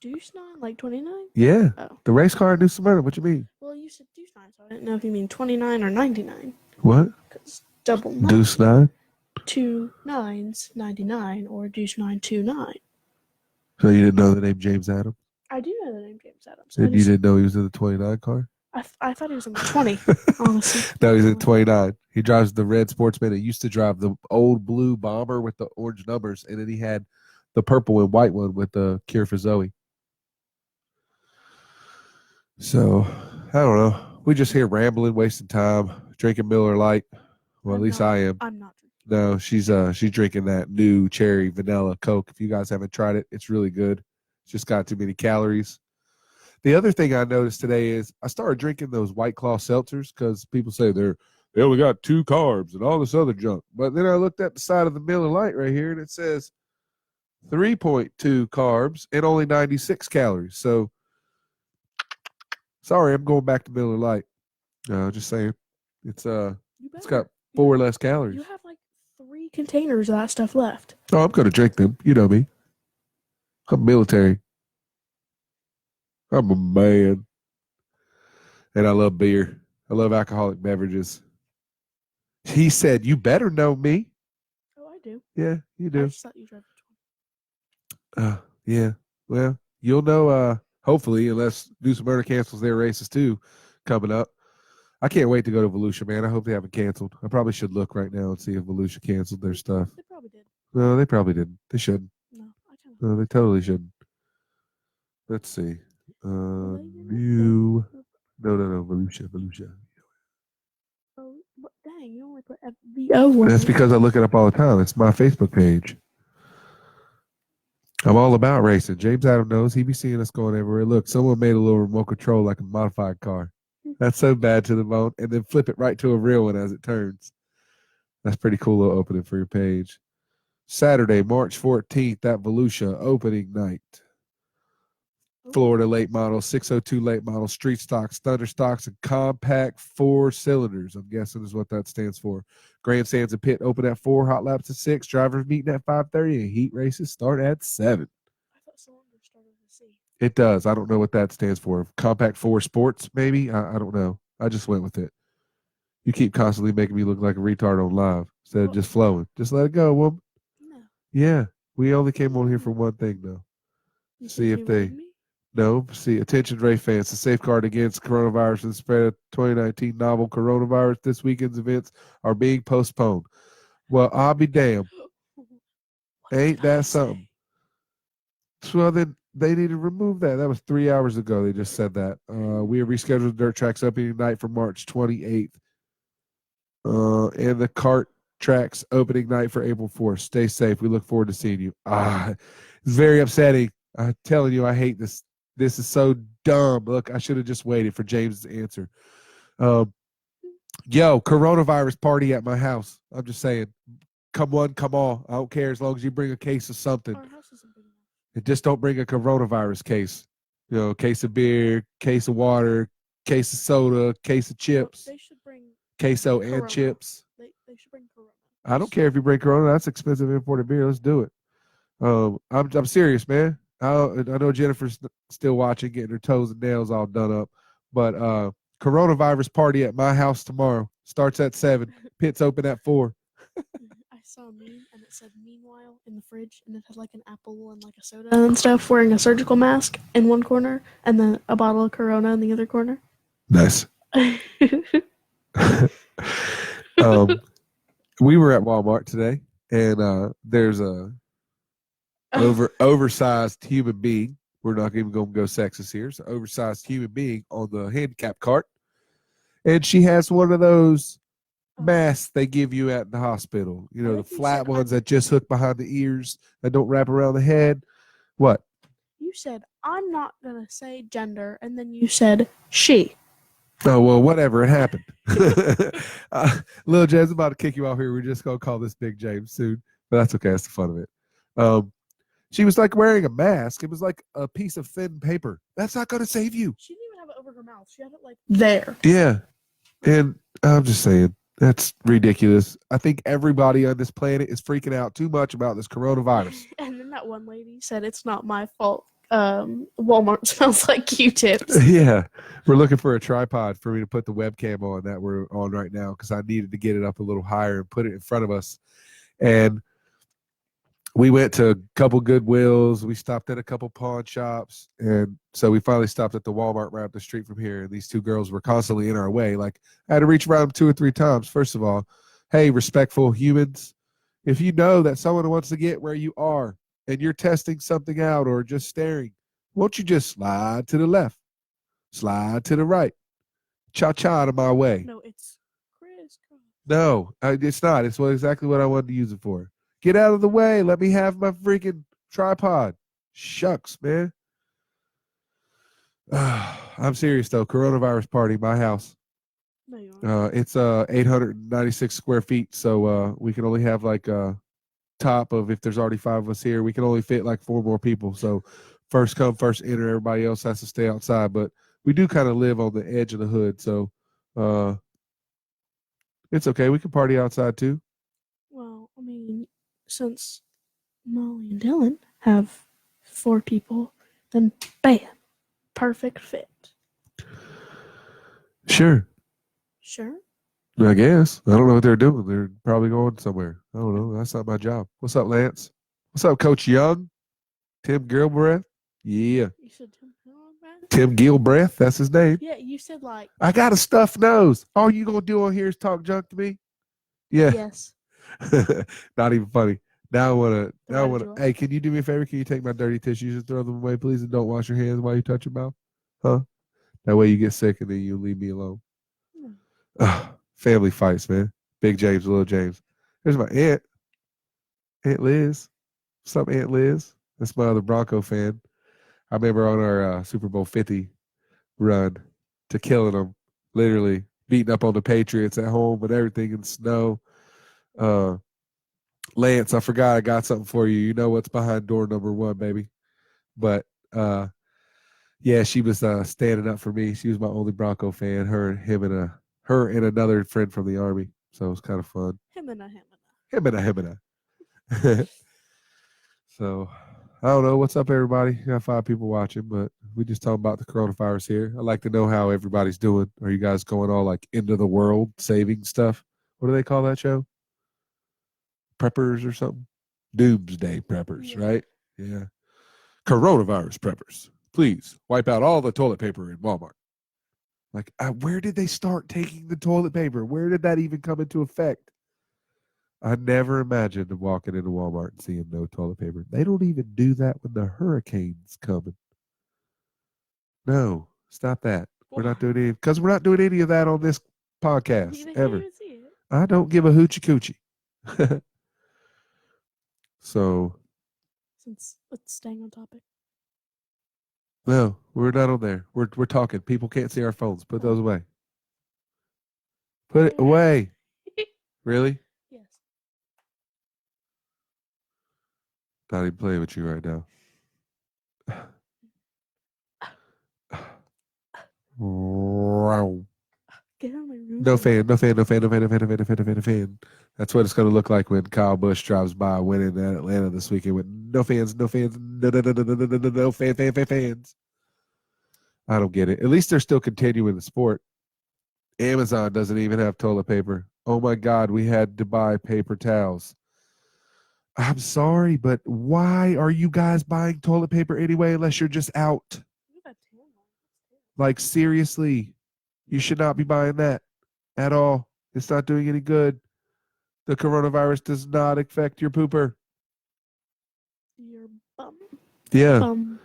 Deuce 9? Like 29? Yeah. Oh. The race car Deuce Snyder. What you mean? Well, you said Deuce 9, so I didn't know if you mean 29 or 99. What? Because double 9. Deuce 9? 2 9s, 99, or Deuce 9, 2 9. So you didn't know the name James Adams? I do know the name James Adams. And you didn't know he was in the 29 car? I thought he was in the 20, honestly. No, he's in 29. He drives the red Sportsman. It used to drive the old blue bomber with the orange numbers, and then he had the purple and white one with the Cure for Zoe. So, I don't know. We just here rambling, wasting time, drinking Miller Lite. Well, at least I am. I'm not drinking. No, she's drinking that new cherry vanilla Coke. If you guys haven't tried it, it's really good. It's just got too many calories. The other thing I noticed today is I started drinking those White Claw seltzers because people say they only got 2 carbs and all this other junk. But then I looked at the side of the Miller Lite right here and it says 3.2 carbs and only 96 calories. So sorry, I'm going back to Miller Lite. No, just saying. It's got 4 less calories. You have like 3 containers of that stuff left. Oh, I'm gonna drink them. You know me. I'm military. I'm a man. And I love beer. I love alcoholic beverages. He said, you better know me. Oh, I do. Yeah, you I do. just thought you drove the 20. Yeah. Well, you'll know, hopefully, unless Deuce Murder cancels their races too, coming up. I can't wait to go to Volusia, man. I hope they haven't canceled. I probably should look right now and see if Volusia canceled their stuff. They probably did. No, they probably didn't. They shouldn't. No, I kind of. No, they totally shouldn't. Let's see. New. No, Volusia. Oh, dang, you only put FVO. That's because I look it up all the time. It's my Facebook page. I'm all about racing. James Adams knows. He be seeing us going everywhere. Look, someone made a little remote control like a modified car. That's so bad to the bone. And then flip it right to a real one as it turns. That's pretty cool little opening for your page. Saturday, March 14th at Volusia, opening night. Florida late model, 602 late model, street stocks, thunder stocks, and compact 4 cylinders. I'm guessing is what that stands for. Grandstands and pit open at 4, hot laps at 6, drivers meeting at 5:30, and heat races start at 7. I thought cylinder started with a C. It does. I don't know what that stands for. Compact 4 sports, maybe? I don't know. I just went with it. You keep constantly making me look like a retard on live instead of just flowing. Just let it go, woman. No. Yeah. We only came on here for one thing, though. You See if think you they- wanted me? No, see, attention Ray fans, to safeguard against coronavirus and the spread of 2019 novel coronavirus, this weekend's events are being postponed. Well, I'll be damned. What did Ain't I that say? something? So then they need to remove that. That was 3 hours ago. They just said that. We have rescheduled the dirt tracks opening night for March 28th. And the kart tracks opening night for April 4th. Stay safe. We look forward to seeing you. It's very upsetting. I'm telling you, I hate this. This is so dumb. Look, I should have just waited for James' answer. Yo, coronavirus party at my house. I'm just saying, come one, come all. I don't care as long as you bring a case of something. Our house isn't big enough. And just don't bring a coronavirus case. You know, case of beer, case of water, case of soda, case of chips, They should bring. queso and Corona. chips. They should bring Corona. I don't care if you bring Corona. That's expensive imported beer. Let's do it. I'm serious, man. I know Jennifer's still watching, getting her toes and nails all done up. But coronavirus party at my house tomorrow. Starts at 7. Pits open at 4. I saw a meme and it said "Meanwhile" in the fridge, and it had like an apple and like a soda and stuff, wearing a surgical mask in one corner, and then a bottle of Corona in the other corner. Nice. We were at Walmart today, and there's a oversized human being. We're not even going to go sexist here. It's an oversized human being on the handicap cart, and she has one of those masks they give you at the hospital. You know, the flat ones that just hook behind the ears that don't wrap around the head. What? You said, "I'm not gonna say gender," and then you said "she." Oh, well, whatever. It happened. Little James, I'm about to kick you off here. We're just going to call this Big James soon, but that's okay. That's the fun of it. She was like wearing a mask. It was like a piece of thin paper. That's not going to save you. She didn't even have it over her mouth. She had it like there. Yeah. And I'm just saying, that's ridiculous. I think everybody on this planet is freaking out too much about this coronavirus. And then that one lady said, "It's not my fault. Walmart smells like Q-tips." Yeah. We're looking for a tripod for me to put the webcam on that we're on right now because I needed to get it up a little higher and put it in front of us. And we went to a couple Goodwills. We stopped at a couple pawn shops. And so we finally stopped at the Walmart right up the street from here. And these two girls were constantly in our way. Like, I had to reach around them 2 or 3 times. First of all, hey, respectful humans, if you know that someone wants to get where you are and you're testing something out or just staring, won't you just slide to the left, slide to the right, cha-cha out of my way? No, it's Chris. No, it's not. It's exactly what I wanted to use it for. Get out of the way. Let me have my freaking tripod. Shucks, man. I'm serious, though. Coronavirus party, my house. No, you aren't. It's 896 square feet, so we can only have like a top of, if there's already 5 of us here, we can only fit like 4 more people. So first come, first enter. Everybody else has to stay outside. But we do kind of live on the edge of the hood, so it's okay. We can party outside, too. Well, I mean, since Molly and Dylan have 4 people, then bam, perfect fit. Sure. Sure. I guess. I don't know what they're doing. They're probably going somewhere. I don't know. That's not my job. What's up, Lance? What's up, Coach Young? Tim Gilbreth? Yeah. You said Tim Gilbreth? Tim Gilbreth. That's his name. Yeah, you said like. I got a stuffed nose. All you going to do on here is talk junk to me? Yeah. Yes. Not even funny. Now I want Why to. did you Hey, can you do me a favor? Can you take my dirty tissues and throw them away, please? And don't wash your hands while you touch your mouth? Huh? That way you get sick and then you leave me alone. Family fights, man. Big James, Little James. There's my aunt. Aunt Liz. What's up, Aunt Liz? That's my other Bronco fan. I remember on our Super Bowl 50 run to killing them, literally beating up on the Patriots at home and everything in the snow. Lance, I forgot I got something for you. You know what's behind door number 1, baby. But yeah, she was standing up for me. She was my only Bronco fan. Her and another friend from the Army. So it was kind of fun. Him and a. So I don't know. What's up, everybody? Got 5 people watching, but we just talking about the coronavirus here. I'd like to know how everybody's doing. Are you guys going all like into the world saving stuff? What do they call that show? Preppers or something? Doomsday preppers, right? Yeah. Coronavirus preppers. Please wipe out all the toilet paper in Walmart. Like, where did they start taking the toilet paper? Where did that even come into effect? I never imagined walking into Walmart and seeing no toilet paper. They don't even do that when the hurricane's coming. No, stop that. We're not doing any, because we're not doing any of that on this podcast ever. I don't give a hoochie coochie. So, Since let's staying on topic. no, we're not on there. We're talking. People can't see our phones. Put those away. Put it away. Really? Yes. Not even playing with you right now. Get out of my room. No fan. That's what it's going to look like when Kyle Busch drives by winning at Atlanta this weekend with no fans. No fans. I don't get it. At least they're still continuing the sport. Amazon doesn't even have toilet paper. Oh my God, we had to buy paper towels. I'm sorry, but why are you guys buying toilet paper anyway unless you're just out? You got tan line. Like, seriously, you should not be buying that at all. It's not doing any good. The coronavirus does not affect your pooper. Your bum. Yeah. Bum.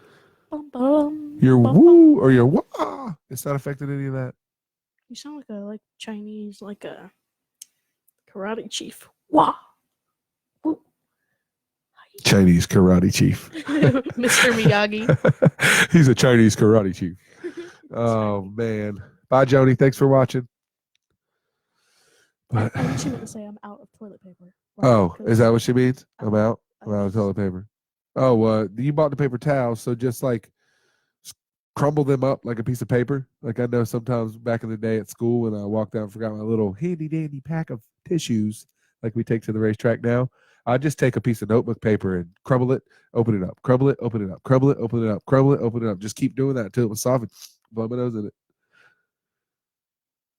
Bum bum. Your bum, woo bum. or your wah. It's not affecting any of that. You sound like Chinese, like a karate chief. Wah. Woo. Chinese karate chief. Mr. Miyagi. He's a Chinese karate chief. Oh, man. Bye, Joni. Thanks for watching. But, I actually meant to say I'm out of toilet paper. oh, is that what she means? I'm out. I'm out of just- toilet paper. Oh, you bought the paper towels, so just like crumble them up like a piece of paper. Like I know sometimes back in the day at school when I walked out and forgot my little handy dandy pack of tissues like we take to the racetrack now, I just take a piece of notebook paper and crumble it, open it up, crumble it, open it up, crumble it, open it up, crumble it, open it up. Just keep doing that until it was soft and blow my nose in it.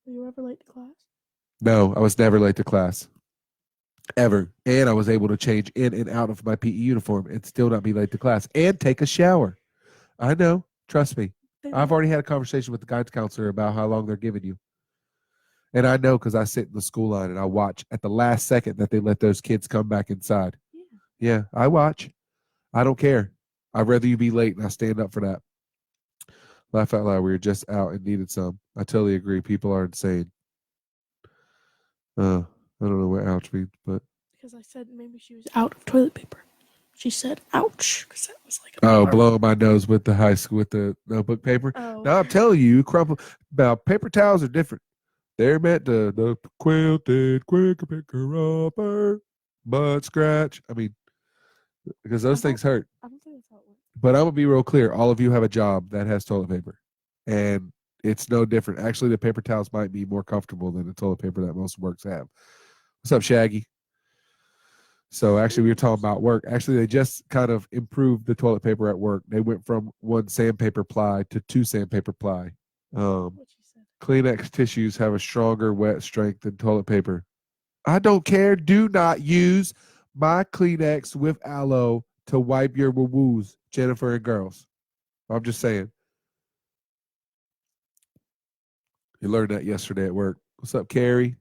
Were you ever late to class? No, I was never late to class. Ever. And I was able to change in and out of my PE uniform and still not be late to class and take a shower. I know. Trust me. I've already had a conversation with the guidance counselor about how long they're giving you. And I know because I sit in the school line and I watch at the last second that they let those kids come back inside. Yeah, I watch. I don't care. I'd rather you be late and I stand up for that. Laugh out loud. We were just out and needed some. I totally agree. People are insane. I don't know what ouch means, but. Because I said maybe she was out of toilet paper. She said, ouch. Because that was like blowing my nose with the high school with the notebook paper. Oh. Now I'm telling you, crumple. Now paper towels are different. They're meant to the quilted quick picker upper butt scratch. I mean, because those things hurt. I don't think that's how it works. But I'm gonna be real clear. All of you have a job that has toilet paper, and it's no different. Actually, the paper towels might be more comfortable than the toilet paper that most works have. What's up, Shaggy? So actually, we were talking about work. Actually, they just kind of improved the toilet paper at work. They went from 1 sandpaper ply to 2 sandpaper ply. What you said. Kleenex tissues have a stronger wet strength than toilet paper. I don't care. Do not use my Kleenex with aloe to wipe your woo-woos, Jennifer and girls. I'm just saying. You learned that yesterday at work. What's up, Carrie?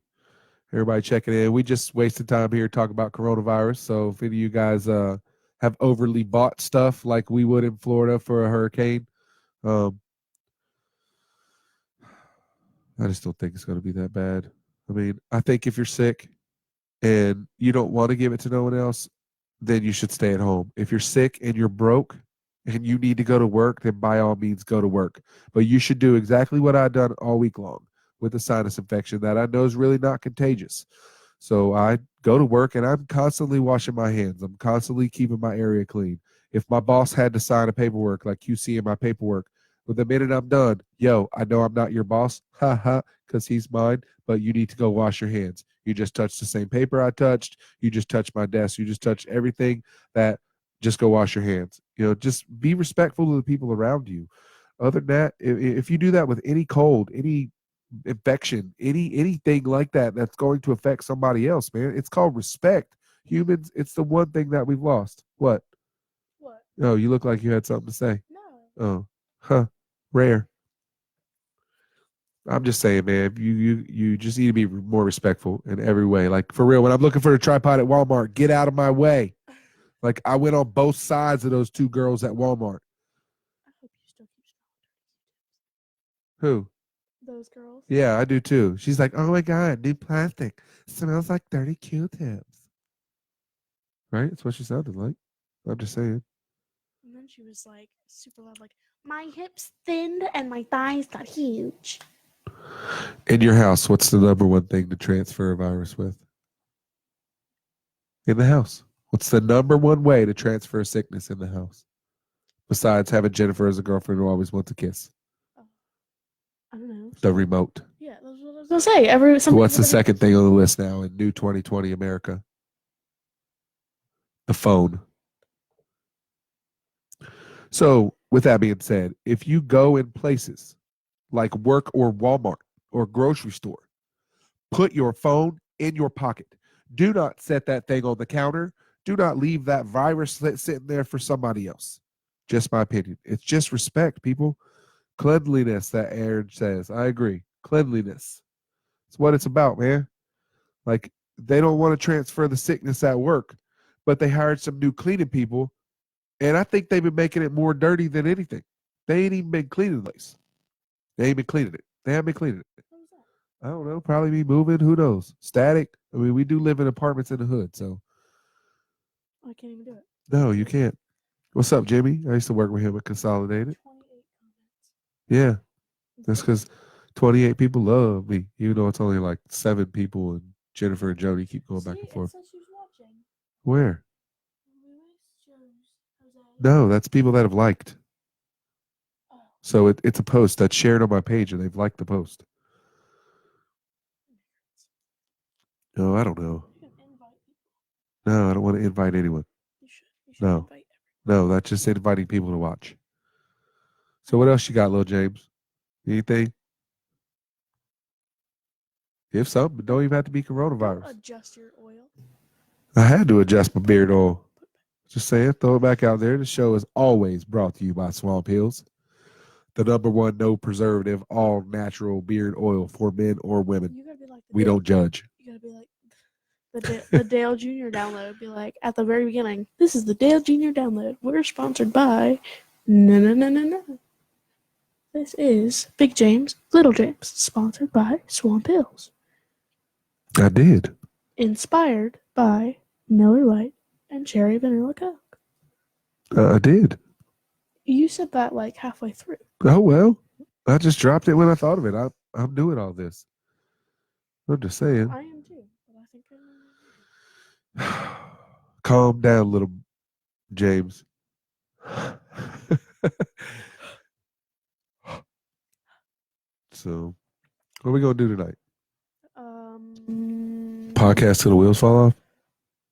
Everybody checking in. We just wasted time here talking about coronavirus. So if any of you guys have overly bought stuff like we would in Florida for a hurricane, I just don't think it's going to be that bad. I mean, I think if you're sick and you don't want to give it to no one else, then you should stay at home. If you're sick and you're broke and you need to go to work, then by all means go to work. But you should do exactly what I've done all week long with a sinus infection that I know is really not contagious. So I go to work and I'm constantly washing my hands. I'm constantly keeping my area clean. If my boss had to sign a paperwork like you see in my paperwork, well, the minute I'm done, I know I'm not your boss, because he's mine, but you need to go wash your hands. You just touched the same paper I touched. You just touched my desk. You just touched everything that, just go wash your hands. Just be respectful to the people around you. Other than that, if you do that with any cold, any infection, anything like that that's going to affect somebody else, man, it's called respect. Humans, it's the one thing that we've lost. What? Oh, you look like you had something to say. No. Oh, rare. I'm just saying, man, you just need to be more respectful in every way. Like, for real, when I'm looking for a tripod at Walmart, get out of my way. Like, I went on both sides of those 2 girls at Walmart. I hope you still keep Who? those girls. Yeah, I do too. She's like, oh my God, new plastic. Smells like dirty Q-tips. Right? That's what she sounded like. I'm just saying. And then she was like super loud, like, my hips thinned and my thighs got huge. In your house, what's the number one thing to transfer a virus with? In the house. What's the number one way to transfer a sickness in the house? Besides having Jennifer as a girlfriend who always wants to kiss. I don't know. The remote. Yeah, that's what I was going to say. What's the second thing on the list now in new 2020 America? The phone. So, with that being said, if you go in places like work or Walmart, or grocery store. Put your phone in your pocket. Do not set that thing on the counter. Do not leave that virus sitting there for somebody else. Just my opinion. It's just respect, people. Cleanliness, that Aaron says. I agree. Cleanliness. It's what it's about, man. Like, they don't want to transfer the sickness at work, but they hired some new cleaning people, and I think they've been making it more dirty than anything. They ain't even been cleaning the place. They ain't been cleaning it. They haven't been cleaning it. What was that? I don't know. Probably be moving. Who knows? Static. I mean, we do live in apartments in the hood, so I can't even do it. no, you can't. What's up, Jimmy? I used to work with him at Consolidated. 28 comments. Yeah, that's because 28 people love me, even though it's only like 7 people, and Jennifer and Jody keep going back and See, it forth. says who's watching. Where? Luis, Jones, Jose. No, that's people that have liked. Oh, So it's a post that's shared on my page, and they've liked the post. No, I don't know. you can invite people. No, I don't want to invite anyone. You should No. invite No, that's just inviting people to watch. So what else you got, Lil James? Anything? If so, but don't even have to be everyone. coronavirus. Adjust your oil. I had to adjust my beard oil. Just saying, throw it back out there. The show is always brought to you by Swamp Hills, the #1 no preservative, all natural beard oil for men or women. You gotta be like the We Dale, don't judge. You gotta be like the Dale Jr. download. Be like at the very beginning. This is the Dale Jr. download. We're sponsored by no. This is Big James, Little James, sponsored by Swamp Hills. I did. Inspired by Miller Lite and Cherry Vanilla Coke. I did. You said that like halfway through. Oh, well. I just dropped it when I thought of it. I'm doing all this. I'm just saying. I am too, but I think I Calm down, little James. So, what are we going to do tonight? Podcast till the wheels fall off?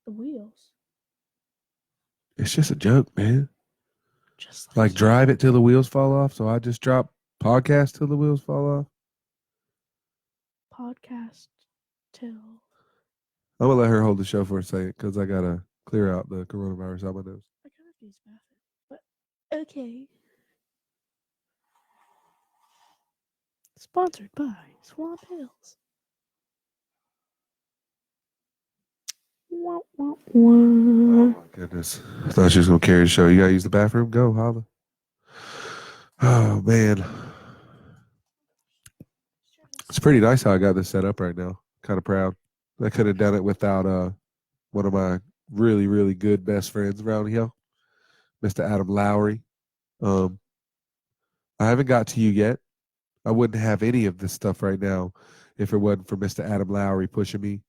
The wheels. It's just a joke, man. Just Like drive it till the wheels fall off. So I just drop podcast till the wheels fall off. podcast till. I'm going to let her hold the show for a second because I got to clear out the coronavirus out my nose. I kind of use the bathroom, but okay. Sponsored by Swamp Hills. Wah, wah, wah. Oh my goodness. I thought she was going to carry the show. You got to use the bathroom? Go, holla. Oh, man. It's pretty nice how I got this set up right now. Kind of proud. I could have done it without one of my really, really good best friends around here, Mr. Adam Lowry. I haven't got to you yet. I wouldn't have any of this stuff right now if it wasn't for Mr. Adam Lowry pushing me.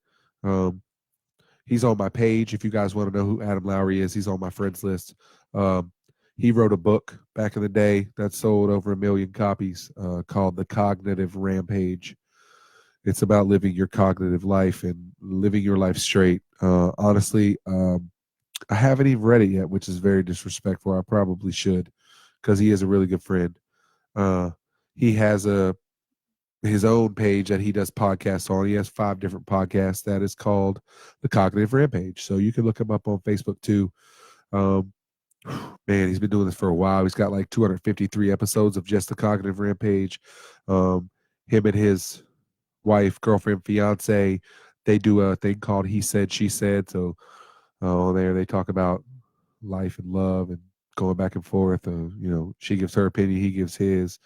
He's on my page. If you guys want to know who Adam Lowry is, he's on my friends list. He wrote a book back in the day that sold over 1 million copies called The Cognitive Rampage. It's about living your cognitive life and living your life straight. Honestly, I haven't even read it yet, which is very disrespectful. I probably should because he is a really good friend. He has his own page that he does podcasts on. He has 5 different podcasts that is called The Cognitive Rampage. So you can look him up on Facebook too. Man, he's been doing this for a while. He's got like 253 episodes of just The Cognitive Rampage. Him and his wife, girlfriend, fiance, they do a thing called He Said, She Said. So on there they talk about life and love and going back and forth. She gives her opinion, he gives his.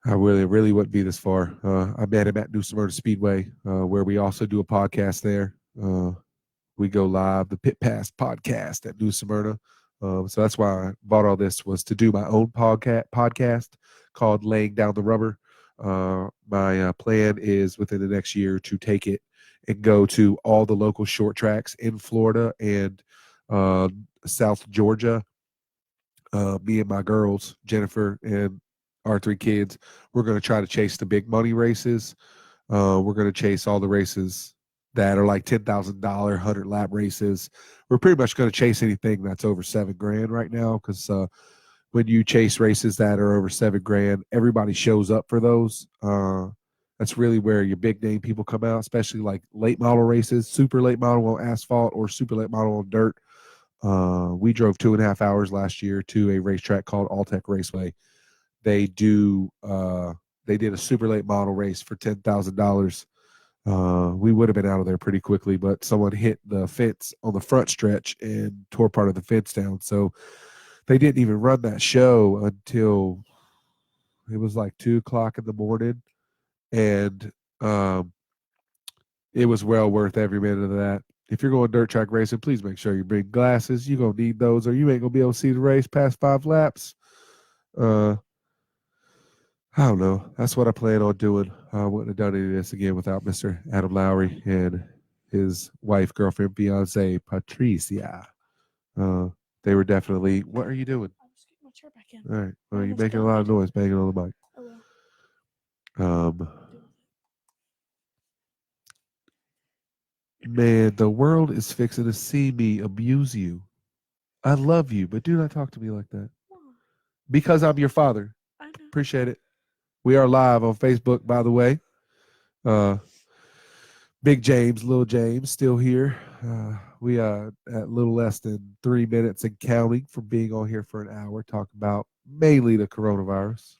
I really wouldn't be this far. I met him at New Smyrna Speedway, where we also do a podcast there. We go live, the Pit Pass podcast at New Smyrna. So that's why I bought all this, was to do my own podcast called Laying Down the Rubber. My plan is within the next year to take it and go to all the local short tracks in Florida and South Georgia. Me and my girls, Jennifer and our 3 kids, we're going to try to chase the big money races. We're going to chase all the races that are like $10,000 100-lap races. We're pretty much going to chase anything that's over $7,000 right now because when you chase races that are over $7,000, everybody shows up for those. That's really where your big name people come out, especially like late model races, super late model on asphalt or super late model on dirt. We drove 2.5 hours last year to a racetrack called Alltech Raceway. They did a super late model race for $10,000. We would have been out of there pretty quickly, but someone hit the fence on the front stretch and tore part of the fence down. So they didn't even run that show until it was like 2:00 in the morning. And it was well worth every minute of that. If you're going dirt track racing, please make sure you bring glasses. You're going to need those or you ain't going to be able to see the race past 5 laps. I don't know. That's what I plan on doing. I wouldn't have done any of this again without Mr. Adam Lowry and his wife, girlfriend, fiance, Patricia. They were definitely. What are you doing? I'm just getting my chair back in. All right. Well, you're Almost making a done. lot of noise banging on the mic. Oh well. Man, the world is fixing to see me abuse you. I love you, but do not talk to me like that. Why? Because I'm your father. I know. Appreciate it. We are live on Facebook, by the way. Big James, Little James, still here. We are at a little less than 3 minutes and counting from being on here for an hour, talking about mainly the coronavirus.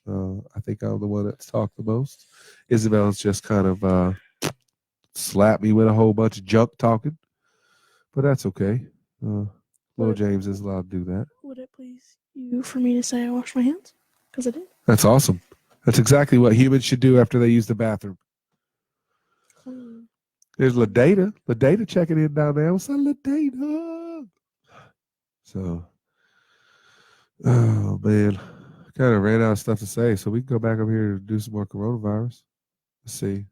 I think I'm the one that's talked the most. Isabel's just kind of slapped me with a whole bunch of junk talking, but that's okay. Little James is allowed to do that. Would it please you for me to say I washed my hands? Because I did. That's awesome. That's exactly what humans should do after they use the bathroom. Clean. There's LaData. LaData checking in down there. What's up, LaData? So, oh, man. Kind of ran out of stuff to say, so we can go back up here to do some more coronavirus. Let's see.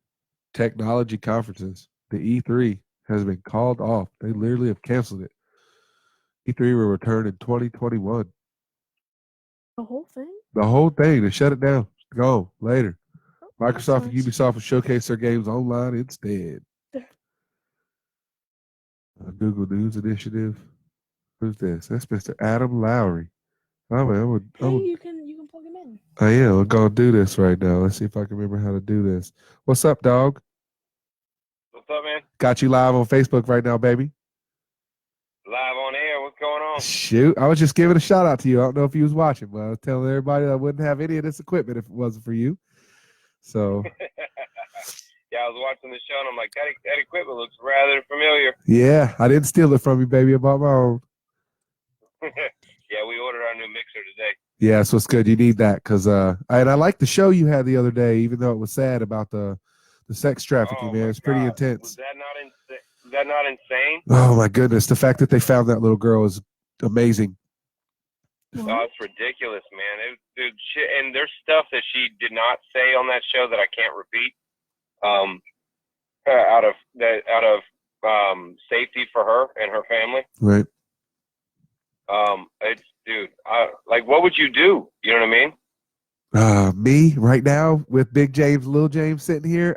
Technology conferences. The E3 has been called off. They literally have canceled it. E3 will return in 2021. The whole thing? The whole thing. They shut it down. Go later. Oh, Microsoft that's and nice. Ubisoft will showcase their games online instead. There. Google News Initiative. Who's this? That's Mr. Adam Lowry. Oh, man, Hey, you can plug him in. I am. I'm going to do this right now. Let's see if I can remember how to do this. What's up, dog? What's up, man? Got you live on Facebook right now, baby. Live on air. What's going on? Shoot. I was just giving a shout out to you. I don't know if you was watching, but I was telling everybody I wouldn't have any of this equipment if it wasn't for you. So, Yeah, I was watching the show and I'm like, that equipment looks rather familiar. yeah, I didn't steal it from you, baby. I bought my own. Yeah, we ordered our new mixer today. Yeah, so it's good. You need that because and I liked the show you had the other day, even though it was sad about the sex trafficking. Oh, Man, my it's pretty God. intense. Was that not insane? Oh my goodness, the fact that they found that little girl is amazing. What? Oh, it's ridiculous, man. Dude, and there's stuff that she did not say on that show that I can't repeat. Out of safety for her and her family. Right. It's dude. Like, what would you do? You know what I mean? Me right now with Big James, Little James sitting here.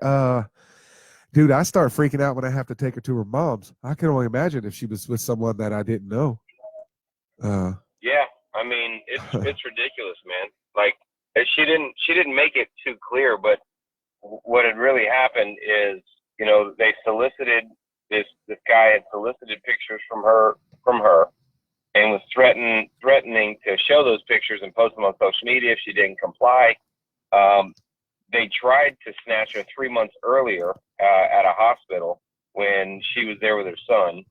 Dude, I start freaking out when I have to take her to her mom's. I can only imagine if she was with someone that I didn't know. Yeah, I mean, it's ridiculous, man. Like, she didn't make it too clear, but what had really happened is, you know, they solicited this guy had solicited pictures from her and was threatening to show those pictures and post them on social media if she didn't comply. They tried to snatch her 3 months earlier at a hospital when she was there with her son,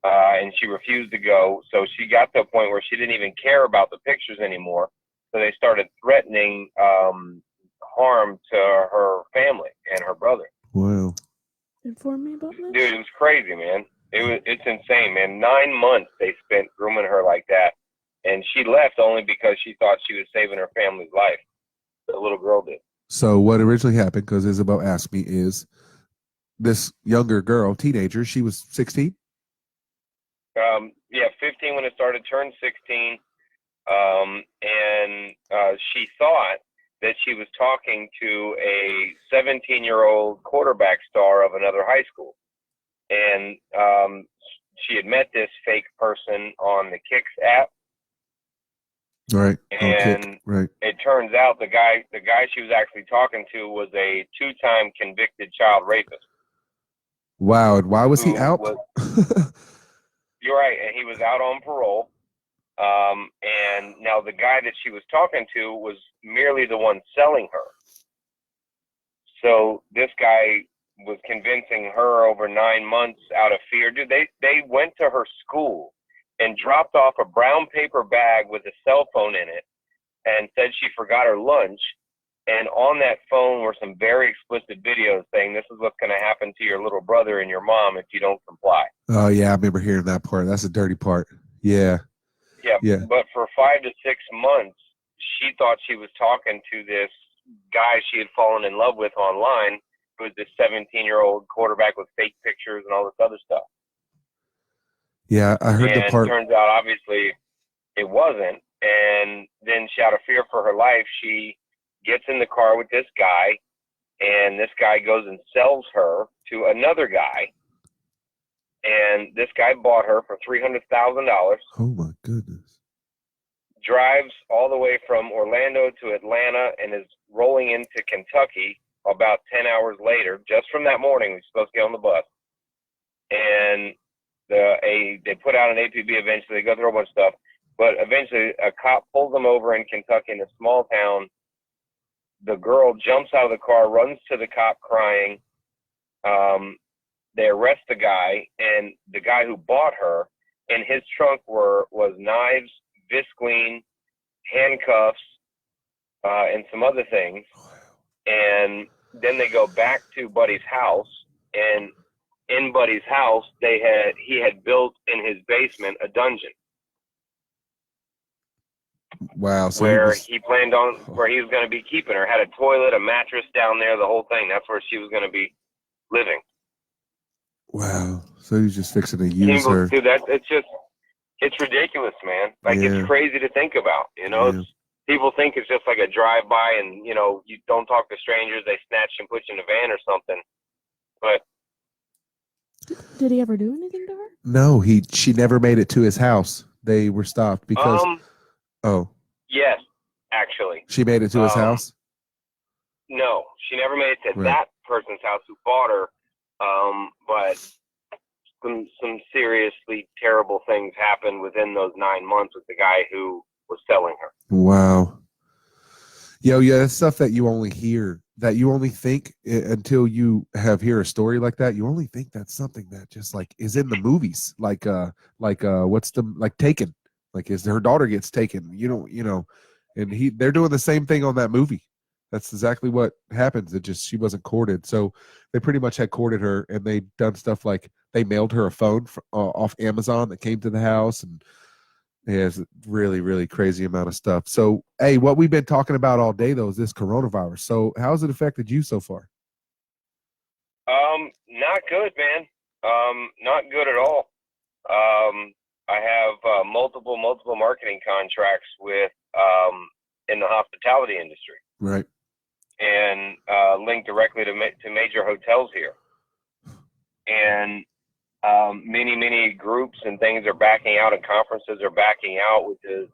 and she refused to go. So she got to a point where she didn't even care about the pictures anymore. So they started threatening harm to her family and her brother. Wow. Inform me about this. Dude, it was crazy, man. It's insane, man. 9 months they spent grooming her like that, and she left only because she thought she was saving her family's life. The little girl did. So what originally happened, because Isabel asked me, is this younger girl, teenager, she was 16? Yeah, 15 when it started, turned 16, and she thought that she was talking to a 17-year-old quarterback star of another high school. And she had met this fake person on the Kicks app. Right. And Right. it turns out the guy she was actually talking to was a 2-time convicted child rapist. Wow. And why was he out? You're right. And he was out on parole. And now the guy that she was talking to was merely the one selling her. So this guy was convincing her over 9 months out of fear. Dude, they went to her school and dropped off a brown paper bag with a cell phone in it and said she forgot her lunch. And on that phone were some very explicit videos saying this is what's going to happen to your little brother and your mom if you don't comply. Oh, yeah. I remember hearing that part. That's a dirty part. Yeah. Yeah. But for 5 to 6 months, she thought she was talking to this guy she had fallen in love with online, who was this 17-year-old quarterback with fake pictures and all this other stuff. Yeah, I heard the part. And turns out, obviously, it wasn't. And then she, out of fear for her life, she gets in the car with this guy, and this guy goes and sells her to another guy. And this guy bought her for $300,000. Oh, my goodness. Drives all the way from Orlando to Atlanta and is rolling into Kentucky about 10 hours later. Just from that morning, we were supposed to get on the bus. And they put out an APB eventually. They go through a bunch of stuff. But eventually, a cop pulls them over in Kentucky in a small town. The girl jumps out of the car, runs to the cop crying. They arrest the guy, and the guy who bought her, in his trunk was knives, Visqueen, handcuffs, and some other things. And then they go back to Buddy's house, and in Buddy's house, he had built in his basement a dungeon. Wow. So where he was going to be keeping her. Had a toilet, a mattress down there, the whole thing. That's where she was going to be living. Wow. So he's just fixing to use her. Dude, it's ridiculous, man. Like, it's crazy to think about, you know? People think it's just like a drive-by and, you know, you don't talk to strangers. They snatch and put you in a van or something. But did he ever do anything to her? No, she never made it to his house. They were stopped because... Yes, actually. She made it to his house? No, she never made it to that person's house who bought her. But some seriously terrible things happened within those 9 months with the guy who was selling her. Wow. Yeah, that's stuff that you only hear, that you only think until you hear a story like that. You only think that's something that just like is in the movies, like Taken. Like, her daughter gets taken, and they're doing the same thing on that movie. That's exactly what happens. It just, she wasn't courted. So they pretty much had courted her, and they done stuff like they mailed her a phone off Amazon that came to the house, and it's a really, really crazy amount of stuff. So, hey, what we've been talking about all day though is this coronavirus. So how's it affected you so far? Not good, man. Not good at all. I have multiple marketing contracts with in the hospitality industry, right? And linked directly to major hotels here. And many groups and things are backing out, and conferences are backing out, which is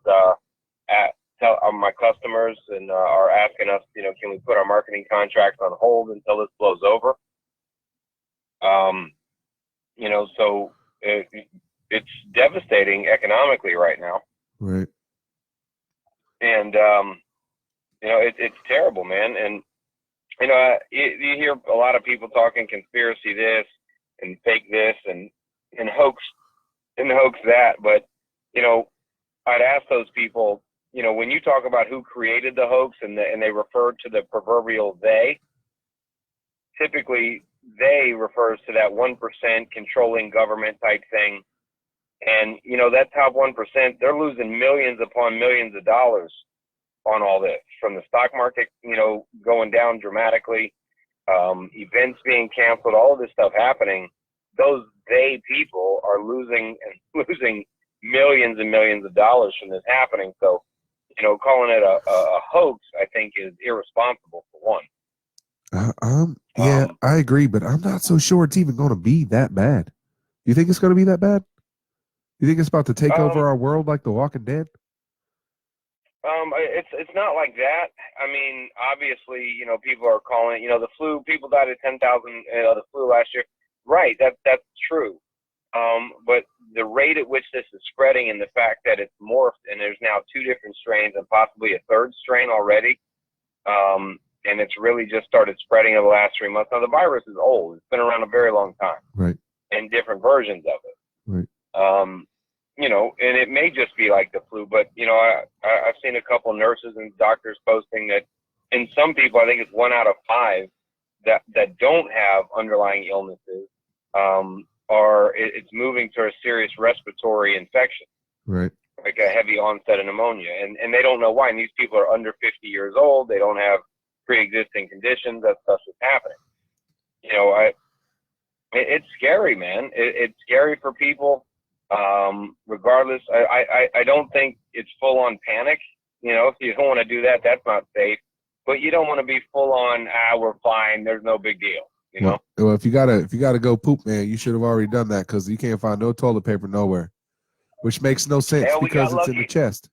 my customers and are asking us, can we put our marketing contracts on hold until this blows over? So it's devastating economically right now. Right. And, it's terrible, man. And, you hear a lot of people talking conspiracy this and fake this and hoax that. But, I'd ask those people, when you talk about who created the hoax and they refer to the proverbial they, typically they refers to that 1% controlling government type thing. And, that top 1%, they're losing millions upon millions of dollars on all this, from the stock market, going down dramatically, events being canceled, all of this stuff happening. Those they people are losing millions and millions of dollars from this happening. So, calling it a hoax, I think, is irresponsible for one. I agree, but I'm not so sure it's even going to be that bad. You think it's going to be that bad? You think it's about to take over our world like The Walking Dead? It's not like that. I mean, obviously, you know, people are calling it, you know, the flu. People died at 10,000 the flu last year. Right, that's true. But the rate at which this is spreading and the fact that it's morphed and there's now 2 different strains and possibly a 3rd strain already, and it's really just started spreading in the last 3 months. Now the virus is old; it's been around a very long time, Right. and different versions of it. Right. You know, and it may just be like the flu, but you know, I've seen a couple nurses and doctors posting that in some people, I think it's 1 out of 5 that don't have underlying illnesses, it's moving to a serious respiratory infection, Right. like a heavy onset of pneumonia, and they don't know why. And these people are under 50 years old; they don't have pre-existing conditions. That stuff's just happening. You know, it's scary, man. It's scary for people. Regardless, I don't think it's full on panic. You know, if you don't want to do that, that's not safe. But you don't want to be full on, we're fine, there's no big deal. You know? Well, if you gotta go poop, man, you should have already done that because you can't find no toilet paper nowhere, which makes no sense because it's in the chest.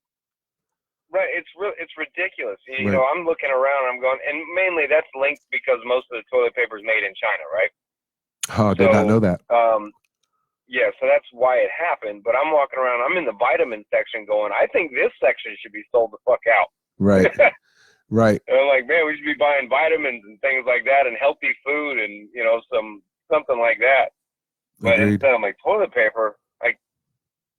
Right, it's ridiculous. You Right. know, I'm looking around, I'm going, and mainly that's linked because most of the toilet paper is made in China, right? Oh, I did not know that. Yeah, so that's why it happened. But I'm walking around, I'm in the vitamin section going, I think this section should be sold the fuck out. Right. Right. And I'm like, man, we should be buying vitamins and things like that and healthy food and, you know, something like that. But Agreed. instead of like toilet paper, like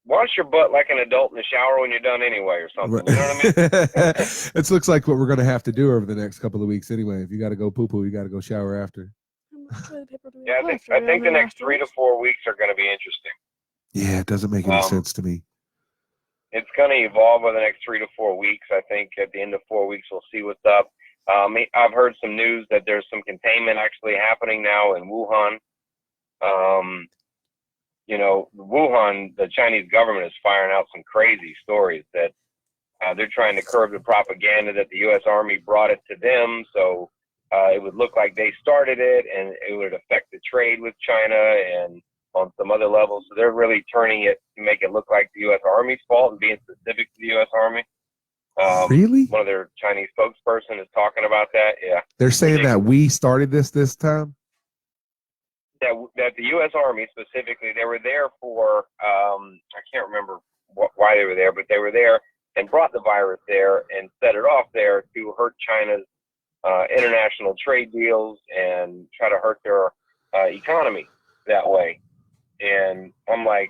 wash your butt like an adult in the shower when you're done anyway or something. You know what I mean? It looks like what we're going to have to do over the next couple of weeks anyway. If you got to go poo-poo, you got to go shower after. Yeah, I think the next 3 to 4 weeks are going to be interesting. Yeah, it doesn't make any sense to me. It's going to evolve over the next 3 to 4 weeks. I think at the end of 4 weeks, we'll see what's up. I've heard some news that there's some containment actually happening now in Wuhan. You know, Wuhan, the Chinese government is firing out some crazy stories that they're trying to curb the propaganda that the U.S. Army brought it to them. So it would look like they started it and it would affect the trade with China and on some other levels. So they're really turning it to make it look like the U.S. Army's fault and being specific to the U.S. Army. Really? One of their Chinese spokesperson is talking about that. Yeah. They're saying that we started this time? That the U.S. Army specifically, they were there for, I can't remember why they were there, but they were there and brought the virus there and set it off there to hurt China's international trade deals and try to hurt their economy that way. And I'm like,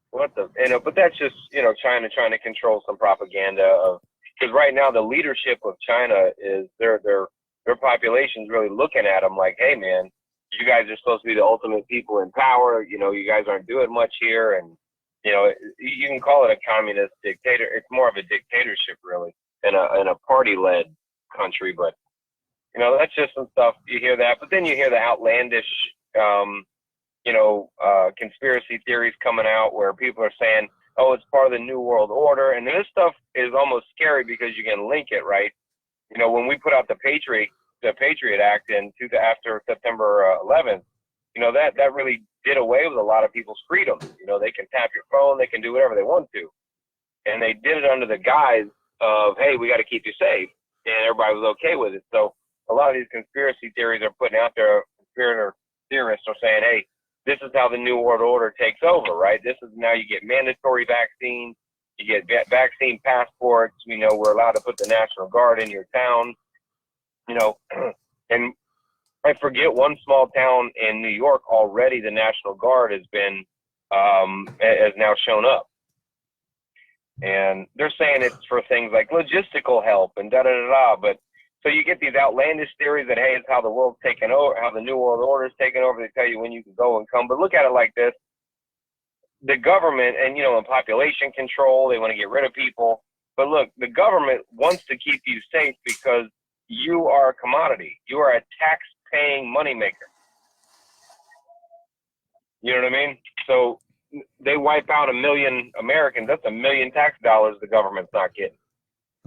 what the, you know, but that's just, you know, China trying to control some propaganda of, because right now the leadership of China is their population's really looking at them like, hey man, you guys are supposed to be the ultimate people in power. You know, you guys aren't doing much here. And, you know, you can call it a communist dictator. It's more of a dictatorship really in a party led country. But, you know, that's just some stuff. You hear that, but then you hear the outlandish, you know, conspiracy theories coming out where people are saying, oh, it's part of the New World Order. And this stuff is almost scary because you can link it, right? You know, when we put out the Patriot Act after September 11th, you know, that really did away with a lot of people's freedoms. You know, they can tap your phone, they can do whatever they want to. And they did it under the guise of, hey, we got to keep you safe. And everybody was okay with it. So a lot of these conspiracy theories are putting out there, conspirator theorists are saying, hey, this is how the New World Order takes over, right? This is now you get mandatory vaccines, you get vaccine passports, you know, we're allowed to put the National Guard in your town, you know, and I forget one small town in New York already the National Guard has now shown up. And they're saying it's for things like logistical help and da-da-da-da, but so you get these outlandish theories that, hey, it's how the world's taken over, how the New World Order is taken over. They tell you when you can go and come. But look at it like this. The government and, you know, and population control, they want to get rid of people. But look, the government wants to keep you safe because you are a commodity. You are a tax-paying moneymaker. You know what I mean? So they wipe out 1 million Americans. That's 1 million tax dollars the government's not getting.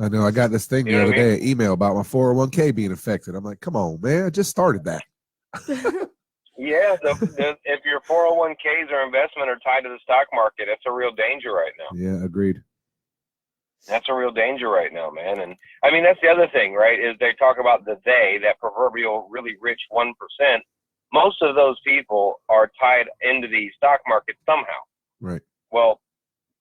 I know. I got this thing the other day, an email about my 401k being affected. I'm like, come on, man. I just started that. Yeah, if your 401ks or investment are tied to the stock market, that's a real danger right now. Yeah, agreed. That's a real danger right now, man. And I mean, that's the other thing, right? Is they talk about that proverbial really rich 1%. Most of those people are tied into the stock market somehow. Right. Well,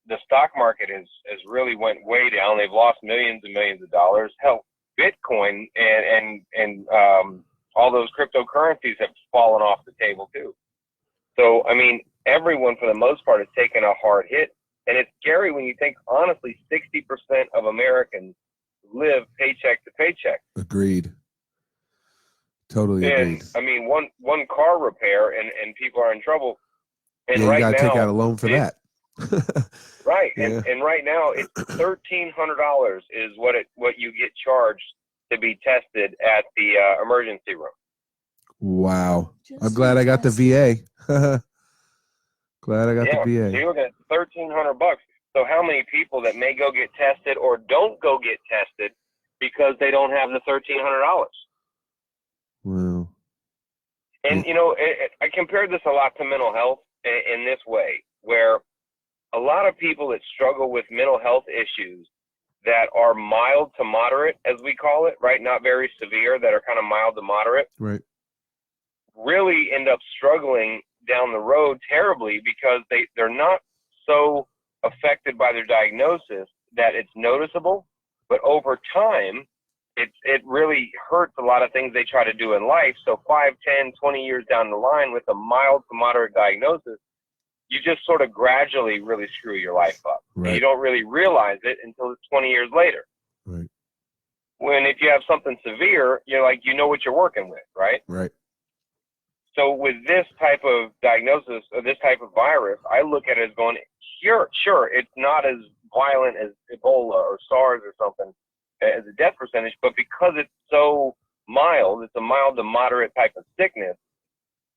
the stock market has really went way down. They've lost millions and millions of dollars. Hell, Bitcoin and all those cryptocurrencies have fallen off the table too. So, I mean, everyone for the most part has taken a hard hit. And it's scary when you think, honestly, 60% of Americans live paycheck to paycheck. Agreed. Totally and agreed. I mean, one car repair and people are in trouble. And yeah, right you got to now, take out a loan for that. Right. Yeah. And right now it's $1,300 is what you get charged to be tested at the emergency room. Wow. Just I'm glad I got the tested. VA. Glad I got Yeah. the So VA. you're looking at $1,300. So how many people that may go get tested or don't go get tested because they don't have the $1,300? Wow. And, you know, I compared this a lot to mental health in this way, where a lot of people that struggle with mental health issues that are mild to moderate, as we call it, right? Not very severe, that are kind of mild to moderate, Right. really end up struggling down the road terribly because they're not so affected by their diagnosis that it's noticeable. But over time, it really hurts a lot of things they try to do in life. So 5, 10, 20 years down the line with a mild to moderate diagnosis, you just sort of gradually really screw your life up. Right. You don't really realize it until it's 20 years later. Right. When if you have something severe, you're like, you know what you're working with, right? Right. So with this type of diagnosis or this type of virus, I look at it as going, sure, it's not as violent as Ebola or SARS or something as a death percentage, but because it's so mild, it's a mild to moderate type of sickness,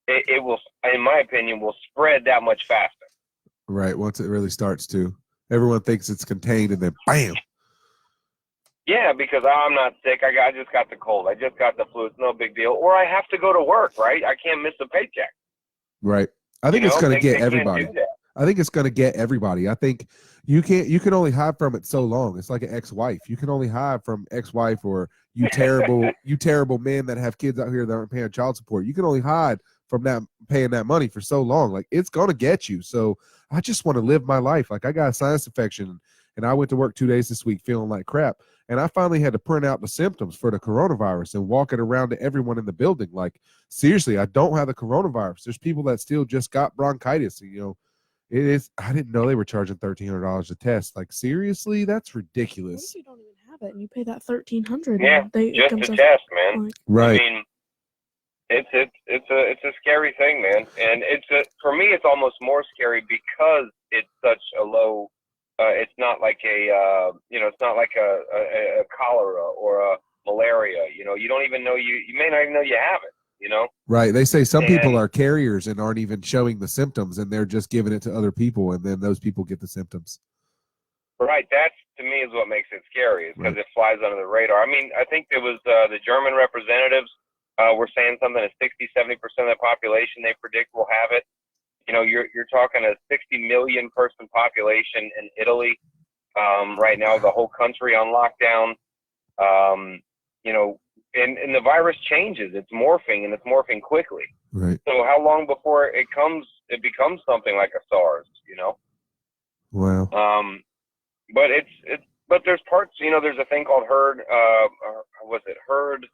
it will, in my opinion, will spread that much faster. Right. Once it really starts to, everyone thinks it's contained, and then bam. Yeah, because I'm not sick. I just got the cold. I just got the flu. It's no big deal. Or I have to go to work, right? I can't miss a paycheck. Right. I think it's going to get everybody. Can't do that. I think it's going to get everybody. I think you can only hide from it so long. It's like an ex-wife. You can only hide from ex-wife or you terrible men that have kids out here that aren't paying child support. You can only hide from that paying that money for so long. Like, it's going to get you. So I just want to live my life. Like, I got a sinus infection and I went to work 2 days this week feeling like crap. And I finally had to print out the symptoms for the coronavirus and walk it around to everyone in the building. Like, seriously, I don't have the coronavirus. There's people that still just got bronchitis. And, you know, it is. I didn't know they were charging $1,300 a test. Like, seriously, that's What ridiculous. if you don't even have it and you pay that $1,300? Yeah, just a test, man. Like, Right. I mean, it's a scary thing, man. And for me, it's almost more scary because it's such a low. It's not like it's not like a cholera or a malaria. You know, you don't even know you may not even know you have it. You know. Right. They say some people are carriers and aren't even showing the symptoms, and they're just giving it to other people, and then those people get the symptoms. Right. That, to me, is what makes it scary, is because it flies under the radar. I mean, I think there was the German representatives were saying something that 60-70% of the population they predict will have it. You know, you're talking a 60 million person population in Italy right now, the whole country on lockdown. You know, and the virus changes. It's morphing, and it's morphing quickly. Right. So how long before it becomes something like a SARS? You know. Wow. But there's parts. You know, there's a thing called herd. Was it herd?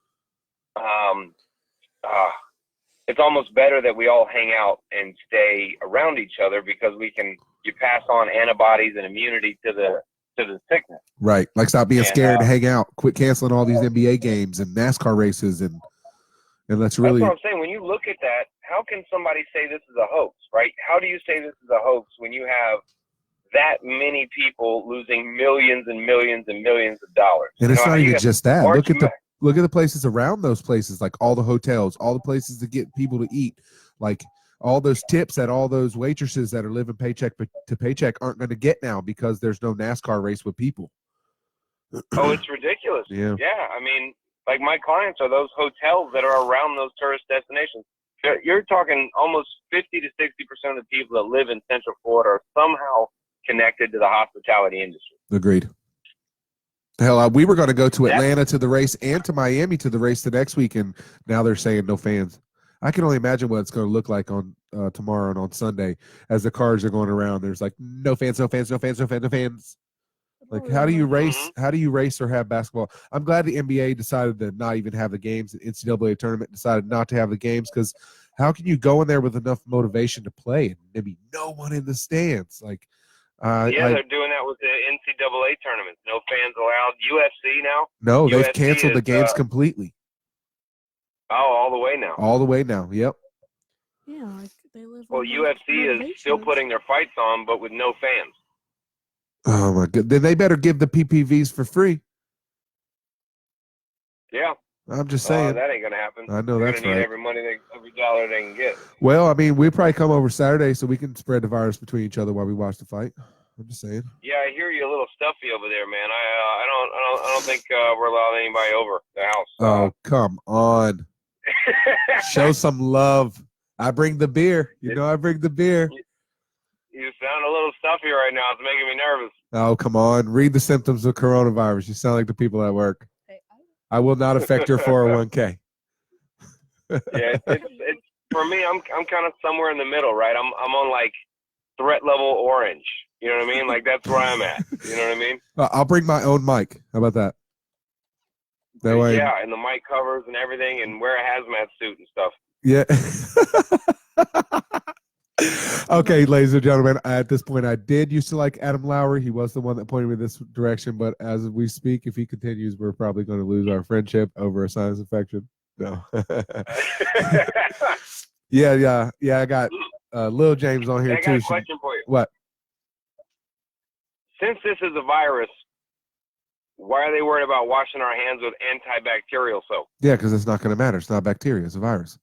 It's almost better that we all hang out and stay around each other because you pass on antibodies and immunity to the sickness. Right. Like, stop being scared to hang out. Quit canceling all these NBA games and NASCAR races and let's really. That's what I'm saying. When you look at that, how can somebody say this is a hoax, right? How do you say this is a hoax when you have that many people losing millions and millions and millions of dollars? And it's not even just that. Look at the places around those places, like all the hotels, all the places to get people to eat, like all those tips that all those waitresses that are living paycheck to paycheck aren't going to get now because there's no NASCAR race with people. Oh, it's ridiculous. Yeah. Yeah. I mean, like, my clients are those hotels that are around those tourist destinations. You're talking almost 50 to 60% of the people that live in Central Florida are somehow connected to the hospitality industry. Agreed. Hell, we were going to go to That- Atlanta to the race and to Miami to the race the next week, and now they're saying no fans. I can only imagine what it's going to look like on tomorrow and on Sunday as the cars are going around. There's like no fans, no fans, no fans, no fans, no fans. Like, how do you race? Mhm. How do you race or have basketball? I'm glad the NBA decided to not even have the games. The NCAA tournament decided not to have the games because how can you go in there with enough motivation to play and there be no one in the stands? Like, they're doing that with the NCAA tournaments. No fans allowed. UFC now. no, they've UFC canceled the is, games completely. All the way now. All the way now. Yep. Yeah, like they live. Well, on UFC is still putting their fights on, but with no fans. Oh my god! Then they better give the PPVs for free. Yeah. I'm just saying. That ain't gonna happen. I know They're that's gonna need right. every dollar they can get. Well, I mean, we probably come over Saturday so we can spread the virus between each other while we watch the fight. I'm just saying. Yeah, I hear you a little stuffy over there, man. I don't think we're allowing anybody over the house. Oh, come on! Show some love. I bring the beer. You know, I bring the beer. You sound a little stuffy right now. It's making me nervous. Oh, come on! Read the symptoms of coronavirus. You sound like the people at work. I will not affect your 401k. Yeah, it's for me. I'm kind of somewhere in the middle, right? I'm on like threat level orange. You know what I mean? Like that's where I'm at. You know what I mean? I'll bring my own mic. How about that? That way. Yeah, and the mic covers and everything, and wear a hazmat suit and stuff. Yeah. Okay, ladies and gentlemen, at this point, I did used to like Adam Lowry. He was the one that pointed me this direction, but as we speak, if he continues, we're probably going to lose our friendship over a sinus infection. No. Yeah. I got Lil James on here I got too. a question for you. What? Since this is a virus, why are they worried about washing our hands with antibacterial soap? Yeah, because it's not going to matter. It's not bacteria. It's a virus.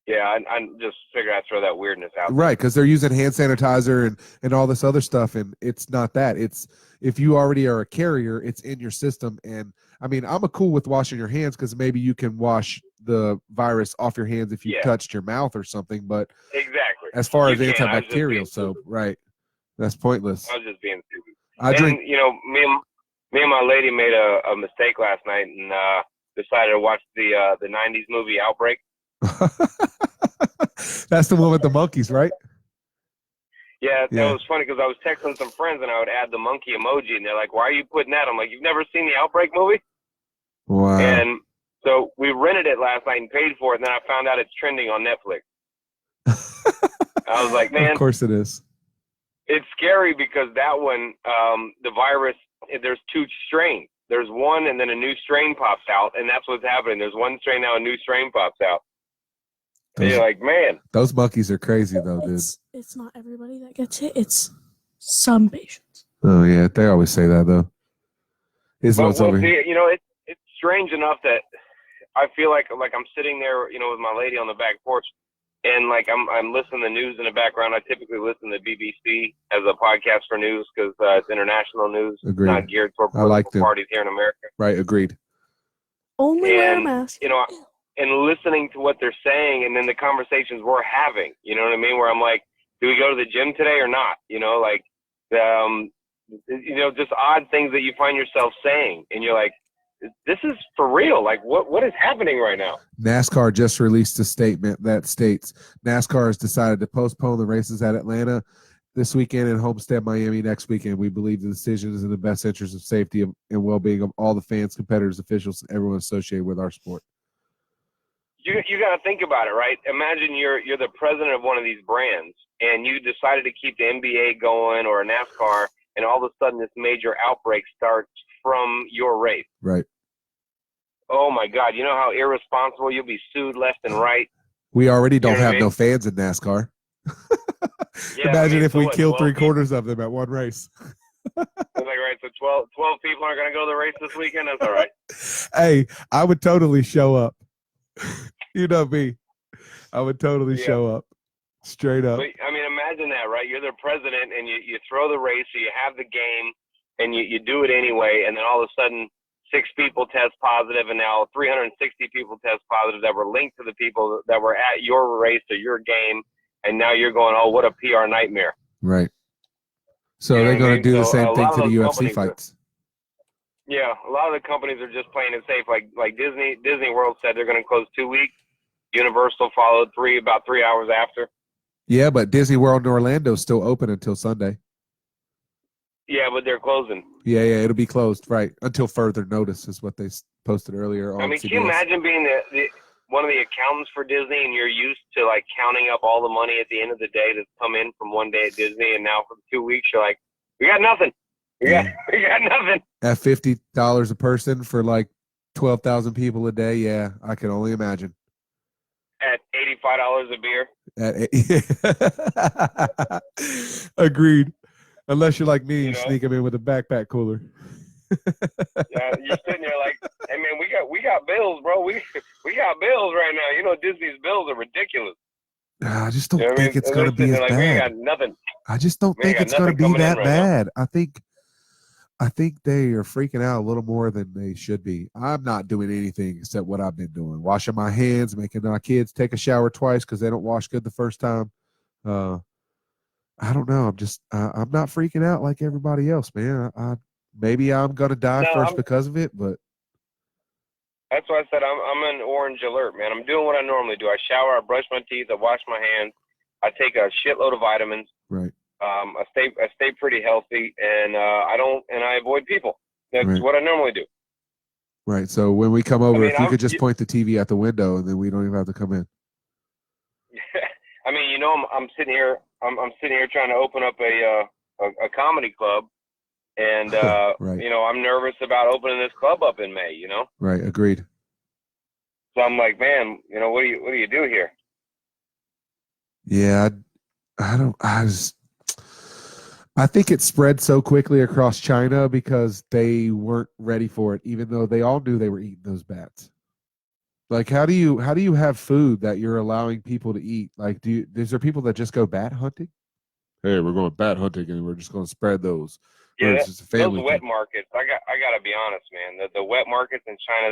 Yeah, I just figured I'd throw that weirdness out. Right, because they're using hand sanitizer and all this other stuff, and it's not that. It's if you already are a carrier, it's in your system. And I mean, I'm cool with washing your hands because maybe you can wash the virus off your hands if you touched your mouth or something. But Exactly. as far as You can. I was just antibacterial being soap, stupid. right? That's pointless. I was just being stupid. I drink. You know, me and my lady made a mistake last night and decided to watch the '90s movie Outbreak. That's the one with the monkeys, right? Yeah, Yeah. It was funny because I was texting some friends and I would add the monkey emoji, and they're like, "Why are you putting that?" I'm like, "You've never seen the Outbreak movie?" Wow. And so we rented it last night and paid for it, and then I found out it's trending on Netflix. I was like, man, Of course it is. it's scary because that one, the virus, there's two strains. There's one, and then a new strain pops out, and that's what's happening. There's one strain now, a new strain pops out. And Those, you're like, man, those monkeys are crazy, though, dude. It's not everybody that gets it. It's some patients. Oh yeah, they always say that though. Is but what's over see, here. you know, it's strange enough that I feel like I'm sitting there, you know, with my lady on the back porch, and like I'm listening to news in the background. I typically listen to BBC as a podcast for news because it's international news, Agreed. not geared toward I like political them. parties here in America. Right, agreed. Only wear a And, mask. you know, and listening to what they're saying, and then the conversations we're having, you know what I mean? Where I'm like, do we go to the gym today or not? You know, like, you know, just odd things that you find yourself saying, and you're like, this is for real. Like, what is happening right now? NASCAR just released a statement that states NASCAR has decided to postpone the races at Atlanta this weekend and Homestead, Miami next weekend. We believe the decision is in the best interest of safety and well-being of all the fans, competitors, officials, and everyone associated with our sport. You got to think about it, right? Imagine you're the president of one of these brands, and you decided to keep the NBA going or a NASCAR, and all of a sudden this major outbreak starts from your race. Right. Oh my God! You know how irresponsible you'll be sued left and right. We already don't You know what have I no mean? fans in NASCAR. Yeah, Imagine I mean, if so we what, killed 12 3/4 of them at one race. It's like, right, so 12 people aren't going to go to the race this weekend. That's all right. Hey, I would totally show up. You know me. I would totally Yeah. show up. Straight up. But, I mean, imagine that, right? You're the president, and you throw the race, so you have the game, and you do it anyway, and then all of a sudden 6 people test positive, and now 360 people test positive that were linked to the people that were at your race or your game, and now you're going, oh, what a PR nightmare. Right. So You know they're what I going to mean? do the So same a thing lot to of the those UFC companies are- fights. Yeah, a lot of the companies are just playing it safe. Like Disney World said they're going to close 2 weeks. Universal followed about 3 hours after. Yeah, but Disney World in Orlando is still open until Sunday. Yeah, but they're closing. Yeah, it'll be closed, right, until further notice is what they posted earlier on CBS. Can you imagine being one of the accountants for Disney and you're used to like counting up all the money at the end of the day that's come in from one day at Disney, and now for 2 weeks you're like, we got nothing. We got nothing. At $50 a person for like 12,000 people a day, yeah, I can only imagine. At $85 a beer. Agreed. Unless you're like me, you sneak them in with a backpack cooler. Yeah, you're sitting there like, hey man, we got bills, bro. We got bills right now. You know, Disney's bills are ridiculous. I just don't think it's going to be as bad. We ain't got nothing. I just don't think it's going to be that bad. I think they are freaking out a little more than they should be. I'm not doing anything except what I've been doing. Washing my hands, making my kids take a shower twice because they don't wash good the first time. I don't know. I'm not freaking out like everybody else, man. Maybe I'm going to die first because of it, but. That's why I said I'm an orange alert, man. I'm doing what I normally do. I shower, I brush my teeth, I wash my hands, I take a shitload of vitamins. Right. I stay pretty healthy, and I avoid people. That's what I normally do. Right. So when we come over, if you could just point the TV out the window, and then we don't even have to come in. I mean, you know, I'm sitting here. I'm sitting here trying to open up a comedy club, and right. You know, I'm nervous about opening this club up in May. You know. Right. Agreed. So I'm like, man, you know, what do you do here? Yeah, I think it spread so quickly across China because they weren't ready for it, even though they all knew they were eating those bats. Like, how do you have food that you're allowing people to eat? Like, is there people that just go bat hunting? Hey, we're going bat hunting and we're just going to spread those. Yeah, those wet markets. I got to be honest, man. The wet markets in China,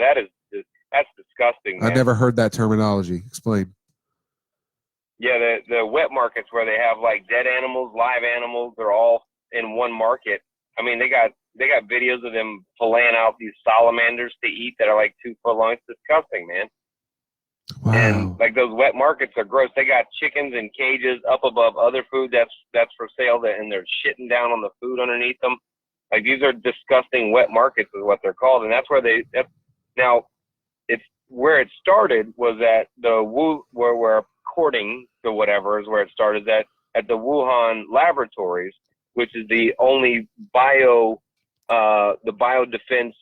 that's disgusting. Man. I never heard that terminology. Explain. Yeah, the wet markets where they have like dead animals, live animals, they're all in one market. I mean, they got videos of them filleting out these salamanders to eat that are like 2 foot long. It's disgusting, man. Wow. And like those wet markets are gross. They got chickens in cages up above other food that's for sale, and they're shitting down on the food underneath them. Like, these are disgusting wet markets is what they're called, and that's where where it started was at where according to whatever is where it started, at the Wuhan laboratories, which is the only biodefense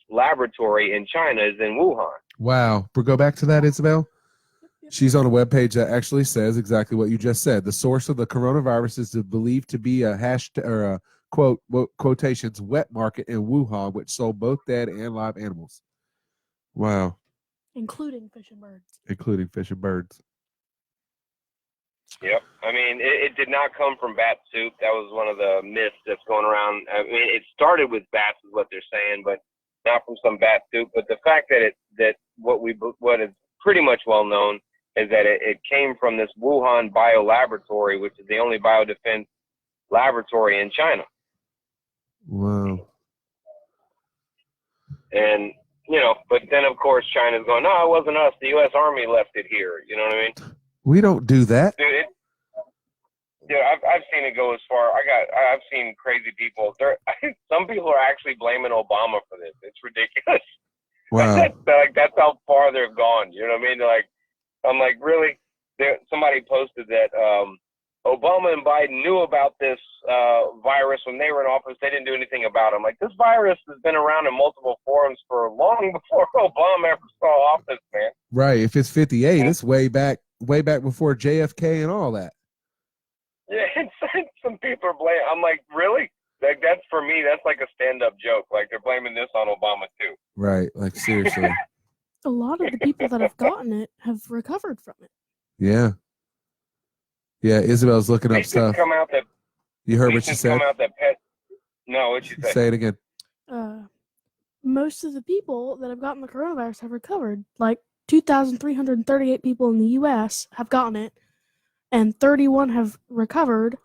laboratory in China is in Wuhan. Wow. We'll go back to that, Isabel. She's on a webpage that actually says exactly what you just said. The source of the coronavirus is believed to be a hashtag or a quotations wet market in Wuhan, which sold both dead and live animals. Wow. Including fish and birds. Yep. I mean, it did not come from bat soup. That was one of the myths that's going around. I mean, it started with bats is what they're saying, but not from some bat soup. But the fact that what is pretty much well known is that it came from this Wuhan biolaboratory, which is the only biodefense laboratory in China. Wow. And, you know, but then of course China's going, no, it wasn't us. The U.S. Army left it here. You know what I mean? We don't do that. Dude, I've seen it go as far. I've seen crazy people. Some people are actually blaming Obama for this. It's ridiculous. Wow. That's how far they've gone. You know what I mean? I'm like, really? Somebody posted that Obama and Biden knew about this virus when they were in office. They didn't do anything about it. I'm like, this virus has been around in multiple forms for long before Obama ever saw office, man. Right. If it's 58, it's way back before JFK and all that. Yeah, some people are blaming. I'm like, really? Like, that's for me. That's like a stand-up joke. Like, they're blaming this on Obama too. Right. Like, seriously. A lot of the people that have gotten it have recovered from it. Yeah. Yeah. Isabel's looking up stuff. Come out that, you heard what she said? No, what'd you say? Say it again. Most of the people that have gotten the coronavirus have recovered. Like 2,338 people in the U.S. have gotten it, and 31 have recovered,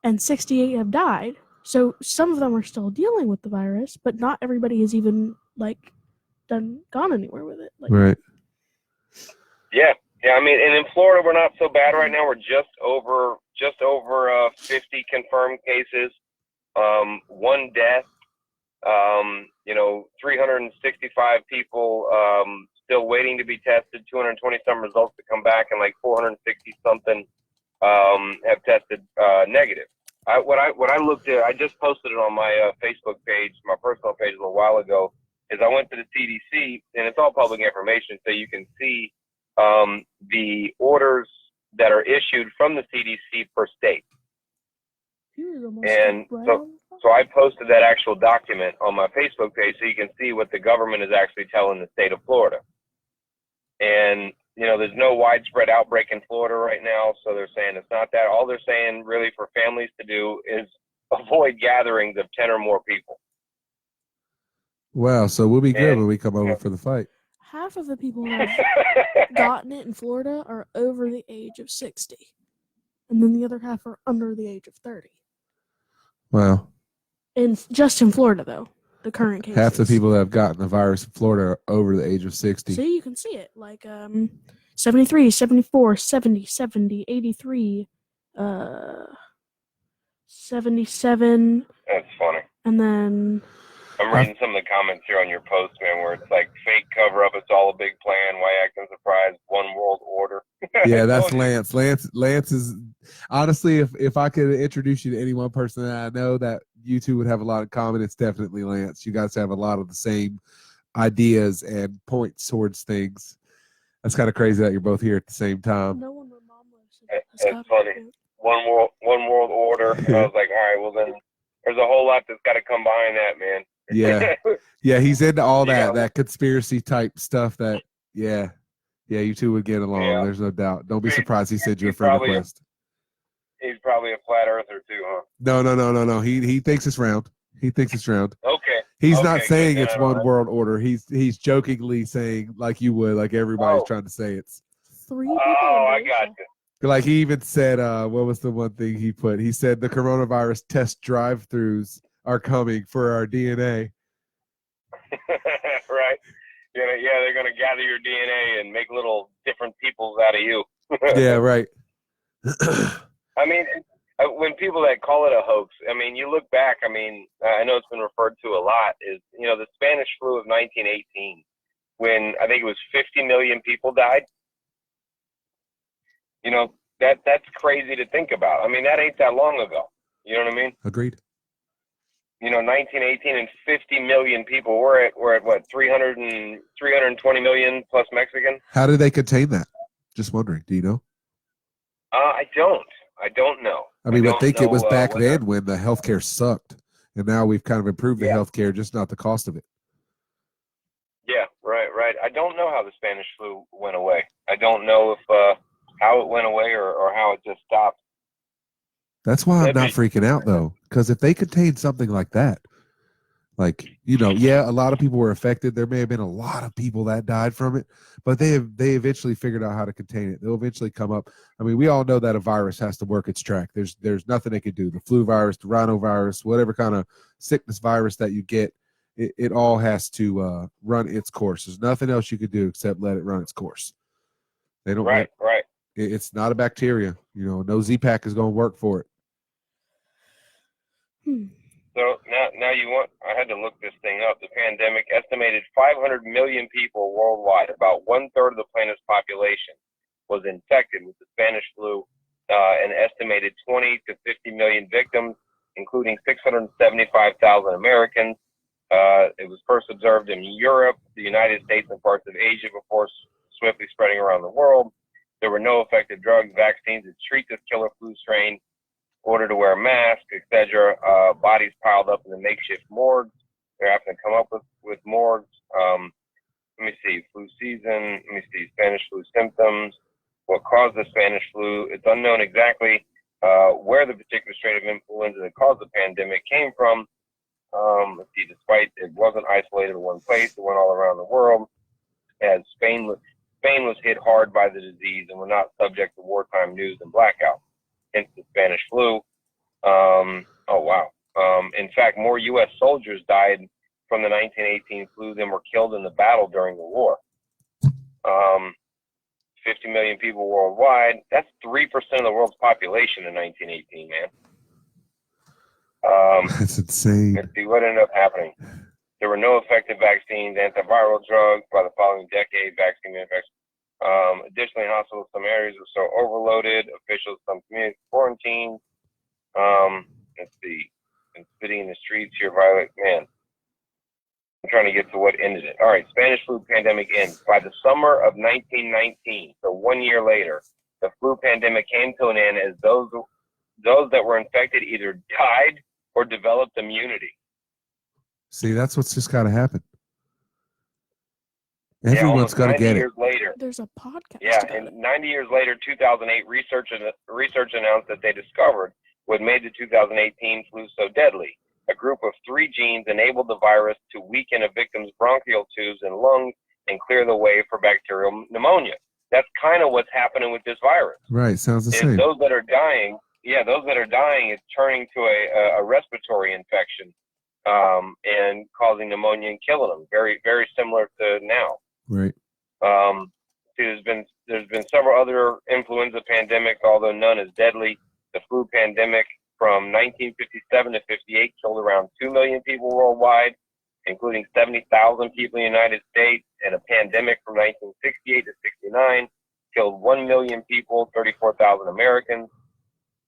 and 68 have died. So some of them are still dealing with the virus, but not everybody has even like gone anywhere with it. Like, Right. Yeah. I mean, and in Florida, we're not so bad right now. We're just over 50 confirmed cases, 1 death. 365 people still waiting to be tested. 220 some results to come back, and like 460 something have tested negative. What I looked at, I just posted it on my Facebook page, my personal page a little while ago. Is I went to the CDC, and it's all public information, so you can see the orders that are issued from the CDC per state. And so I posted that actual document on my Facebook page so you can see what the government is actually telling the state of Florida. And, there's no widespread outbreak in Florida right now, so they're saying it's not that. All they're saying really for families to do is avoid gatherings of 10 or more people. Wow, so we'll be good when we come over for the fight. Half of the people who have gotten it in Florida are over the age of 60. And then the other half are under the age of 30. Wow. Just in Florida, though, the current cases. Half the people that have gotten the virus in Florida are over the age of 60. See, you can see it. Like 73, 74, 70, 70, 83, 77. That's funny. And then... I'm reading some of the comments here on your post, man, where it's like fake cover-up, it's all a big plan, why acting surprised, one world order. Yeah, that's Lance. Lance is, honestly, if I could introduce you to any one person that I know that you two would have a lot in common, it's definitely Lance. You guys have a lot of the same ideas and points towards things. That's kind of crazy that you're both here at the same time. No one where mom lives. It's funny. One world order. And I was like, all right, well then, there's a whole lot that's got to come behind that, man. Yeah. Yeah, he's into all that conspiracy type stuff that, yeah, you two would get along. Yeah. There's no doubt. Don't be surprised he sent you a friend request. He's probably a flat earther too, huh? No. He thinks it's round. Okay. He's not saying it's one world order. He's jokingly saying like you would, like everybody's trying to say it's. 3 people. I got you. Like he even said, what was the one thing he put? He said the coronavirus test drive-thrus are coming for our DNA. Right. Yeah, they're going to gather your DNA and make little different peoples out of you. Yeah, right. I mean, when people that call it a hoax, I mean, you look back, I mean, I know it's been referred to a lot, is, the Spanish flu of 1918, when I think it was 50 million people died. That's crazy to think about. I mean, that ain't that long ago. You know what I mean? Agreed. 1918 and 50 million people. We're at what, 320 million plus Mexican? How did they contain that? Just wondering. Do you know? I don't know. I mean, I think it was back then when the healthcare sucked, and now we've kind of improved the healthcare, just not the cost of it. Yeah, right. I don't know how the Spanish flu went away. I don't know if how it went away or how it just stopped. That's why I'm not freaking out, though, because if they contained something like that, like, a lot of people were affected. There may have been a lot of people that died from it, but they eventually figured out how to contain it. They'll eventually come up. I mean, we all know that a virus has to work its track. There's nothing they can do. The flu virus, the rhinovirus, whatever kind of sickness virus that you get, it all has to run its course. There's nothing else you could do except let it run its course. They don't. Right. It's not a bacteria. No Z-Pack is going to work for it. So now I had to look this thing up. The pandemic estimated 500 million people worldwide, about 1/3 of the planet's population, was infected with the Spanish flu, an estimated 20 to 50 million victims, including 675,000 Americans. It was first observed in Europe, the United States, and parts of Asia before swiftly spreading around the world. There were no effective drugs, vaccines to treat this killer flu strain, order to wear masks, etc. Bodies piled up in the makeshift morgues. They're having to come up with morgues. Let me see, flu season. Let me see, Spanish flu symptoms. What caused the Spanish flu? It's unknown exactly where the particular strain of influenza that caused the pandemic came from. Let's see, despite it wasn't isolated in one place, it went all around the world. As Spain was hit hard by the disease and were not subject to wartime news and blackouts. Hence the Spanish flu. In fact, more U.S. soldiers died from the 1918 flu than were killed in the battle during the war. 50 million people worldwide. That's 3% of the world's population in 1918, man. That's insane. Let's see what ended up happening. There were no effective vaccines, antiviral drugs by the following decade, vaccine manufacturers. Additionally, in hospitals, some areas were so overloaded, officials, some communities quarantined. Let's see. And spitting in the streets here, violent. Man, I'm trying to get to what ended it. All right, Spanish flu pandemic ends. By the summer of 1919, so 1 year later, the flu pandemic came to an end as those that were infected either died or developed immunity. See, that's what's just got to happen. Yeah, Everyone's almost got to 90 get it. years later. There's a podcast. Yeah, about and it. 90 years later, 2008, research announced that they discovered what made the 2018 flu so deadly. A group of 3 genes enabled the virus to weaken a victim's bronchial tubes and lungs and clear the way for bacterial pneumonia. That's kind of what's happening with this virus. Right, sounds the Is same. those that are dying, it's turning to a respiratory infection and causing pneumonia and killing them. Very, very similar to now. Right. There's been several other influenza pandemics, although none as deadly. The flu pandemic from 1957 to 58 killed around 2 million people worldwide, including 70,000 people in the United States, and a pandemic from 1968 to 69 killed 1 million people, 34,000 Americans.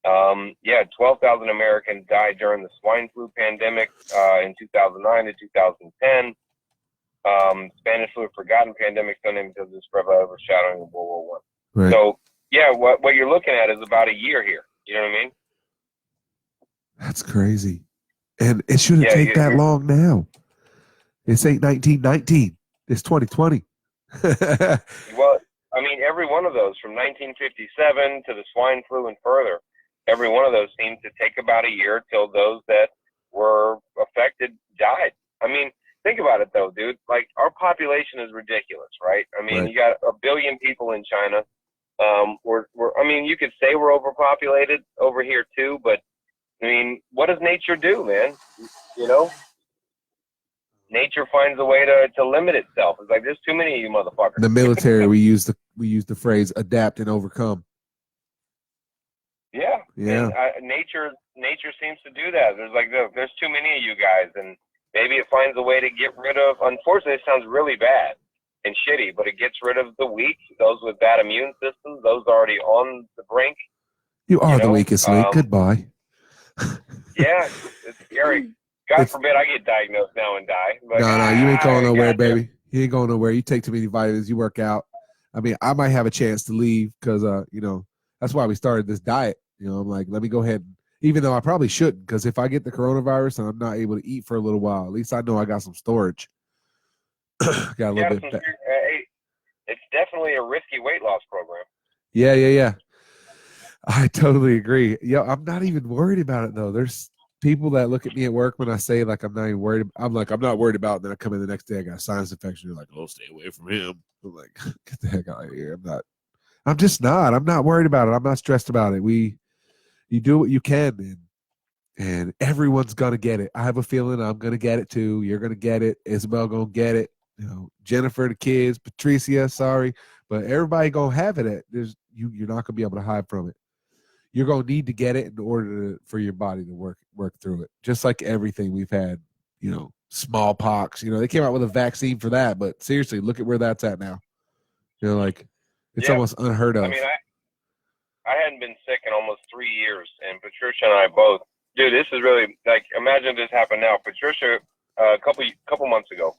12,000 Americans died during the swine flu pandemic in 2009 to 2010. Spanish flu, a forgotten pandemic, so named because of the spread by overshadowing of World War I. Right. So, yeah, what you're looking at is about a year here. You know what I mean? That's crazy. And it shouldn't take that long now. It's ain't 1919. It's 2020. Well, I mean, every one of those from 1957 to the swine flu and further, every one of those seemed to take about a year till those that were affected died. I mean, think about it though, dude. Like, our population is ridiculous, right? I mean, You got 1 billion people in China. You could say we're overpopulated over here too, but I mean, what does nature do, man? You know, nature finds a way to limit itself. It's like, there's too many of you motherfuckers. The military, we use the phrase adapt and overcome. Yeah. Yeah. And, nature seems to do that. There's too many of you guys, and maybe it finds a way to get rid of. Unfortunately, it sounds really bad and shitty, but it gets rid of the weak, those with bad immune systems, those already on the brink. You are the weakest link. Goodbye. Yeah, it's scary. God forbid I get diagnosed now and die. Like, no, you ain't going nowhere, baby. You ain't going nowhere. You take too many vitamins. You work out. I mean, I might have a chance to leave because, that's why we started this diet. I'm like, let me go ahead. Even though I probably shouldn't, because if I get the coronavirus and I'm not able to eat for a little while, at least I know I got some storage. Got a little bit. It's definitely a risky weight loss program. Yeah. I totally agree. Yeah, I'm not even worried about it though. There's people that look at me at work when I say like I'm not even worried. I'm like, I'm not worried about it. And then I come in the next day, I got a sinus infection. You're like, oh, stay away from him. I'm like, get the heck out of here. I'm just not. I'm not worried about it. I'm not stressed about it. You do what you can, and everyone's gonna get it. I have a feeling I'm gonna get it too. You're gonna get it. Isabel gonna get it. Jennifer, the kids, Patricia, sorry, but everybody gonna have it. You're not gonna be able to hide from it. You're gonna need to get it in order for your body to work through it. Just like everything we've had, smallpox. They came out with a vaccine for that, but seriously, look at where that's at now. It's almost unheard of. I mean, I hadn't been sick in almost 3 years, and Patricia and I both. Dude, this is really like, imagine this happened now. Patricia, a couple months ago,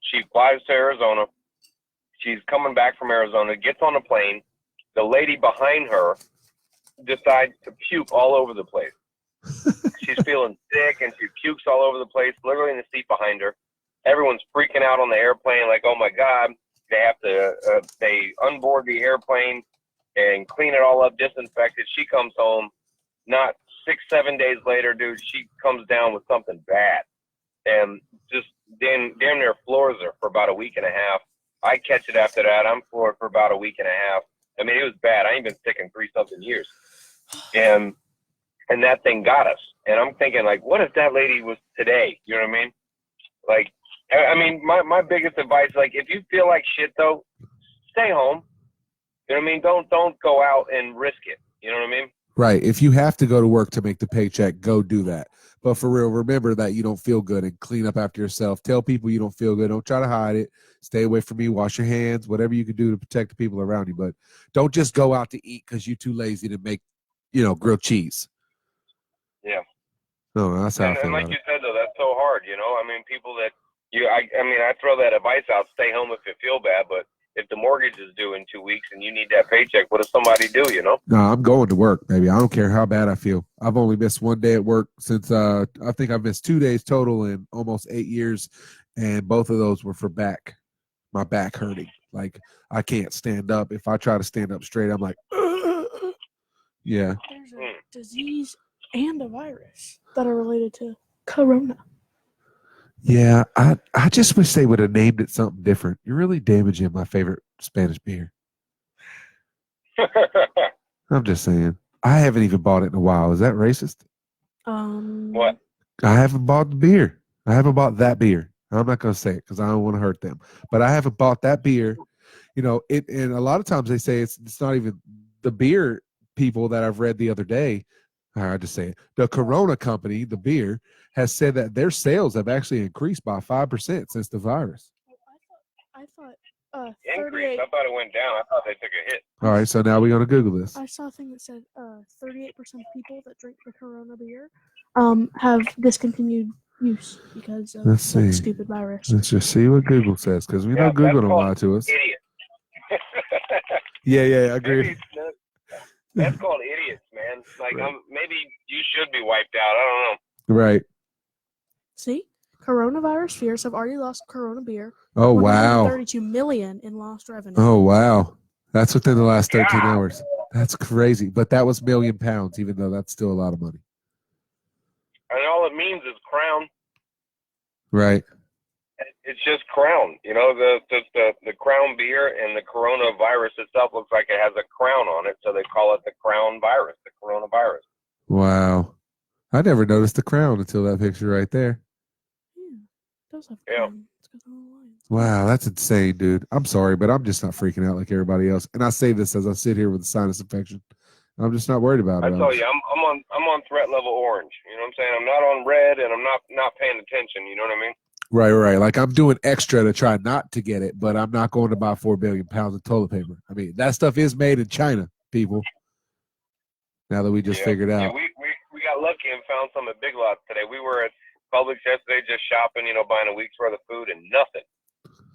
she flies to Arizona. She's coming back from Arizona, gets on a plane. The lady behind her decides to puke all over the place. She's feeling sick, and she pukes all over the place, literally in the seat behind her. Everyone's freaking out on the airplane, like, oh my God. They have to, they unboard the airplane and clean it all up, disinfect it. She comes home, not 6-7 days later, dude, she comes down with something bad. And just damn near floors her for about a week and a half. I catch it after that. I'm floored for about a week and a half. I mean, it was bad. I ain't been sick in 3-something years. And that thing got us. And I'm thinking, like, what if that lady was today? You know what I mean? Like, I mean, my biggest advice, like, if you feel like shit though, stay home. You know what I mean? Don't go out and risk it. You know what I mean? Right. If you have to go to work to make the paycheck, go do that. But for real, remember that you don't feel good and clean up after yourself. Tell people you don't feel good. Don't try to hide it. Stay away from me. Wash your hands. Whatever you can do to protect the people around you. But don't just go out to eat because you're too lazy to make, grilled cheese. Yeah. No, that's how I feel and like about you it. said though, that's so hard. I mean, people that I throw that advice out: stay home if you feel bad. But if the mortgage is due in 2 weeks and you need that paycheck, what does somebody do? No, I'm going to work, baby. I don't care how bad I feel. I've only missed one day at work since I think I've missed 2 days total in almost 8 years, and both of those were for my back hurting. Like I can't stand up. If I try to stand up straight, I'm like, yeah. There's a disease and a virus that are related to corona. Yeah, I just wish they would have named it something different. You're really damaging my favorite Spanish beer. I'm just saying. I haven't even bought it in a while. Is that racist? What? I haven't bought the beer. I haven't bought that beer. I'm not going to say it because I don't want to hurt them. But I haven't bought that beer. And a lot of times they say it's not even the beer people that I've read the other day. I just say it. The Corona company, the beer, has said that their sales have actually increased by 5% since the virus. I thought Increase. I thought it went down. I thought they took a hit. All right, so now we're going to Google this. I saw a thing that said 38% of people that drink the Corona beer have discontinued use because of Let's the see. stupid virus. Let's just see what Google says because we know Google don't lie to us. Idiot. Yeah, I agree. That's called idiots, man. Like, right. Maybe you should be wiped out. I don't know. Right. See? Coronavirus fears have already lost Corona beer. Oh, wow. 32 million in lost revenue. Oh, wow. That's within the last 13 hours. That's crazy. But that was £1 million, even though that's still a lot of money. And all it means is crown. Right. It's just crown. The crown beer and the coronavirus itself looks like it has a crown on it, so they call it the crown virus, the coronavirus. Wow. I never noticed the crown until that picture right there. Yeah. Those have crown. Wow, that's insane, dude. I'm sorry, but I'm just not freaking out like everybody else. And I say this as I sit here with a sinus infection. I'm just not worried about it. I tell you, I'm on threat level orange. You know what I'm saying? I'm not on red, and I'm not paying attention. You know what I mean? Right. Like I'm doing extra to try not to get it, but I'm not going to buy 4 billion pounds of toilet paper. I mean, that stuff is made in China, people. Now that we just figured out. Yeah, we got lucky and found some at Big Lots today. We were at Publix yesterday just shopping, buying a week's worth of food and nothing.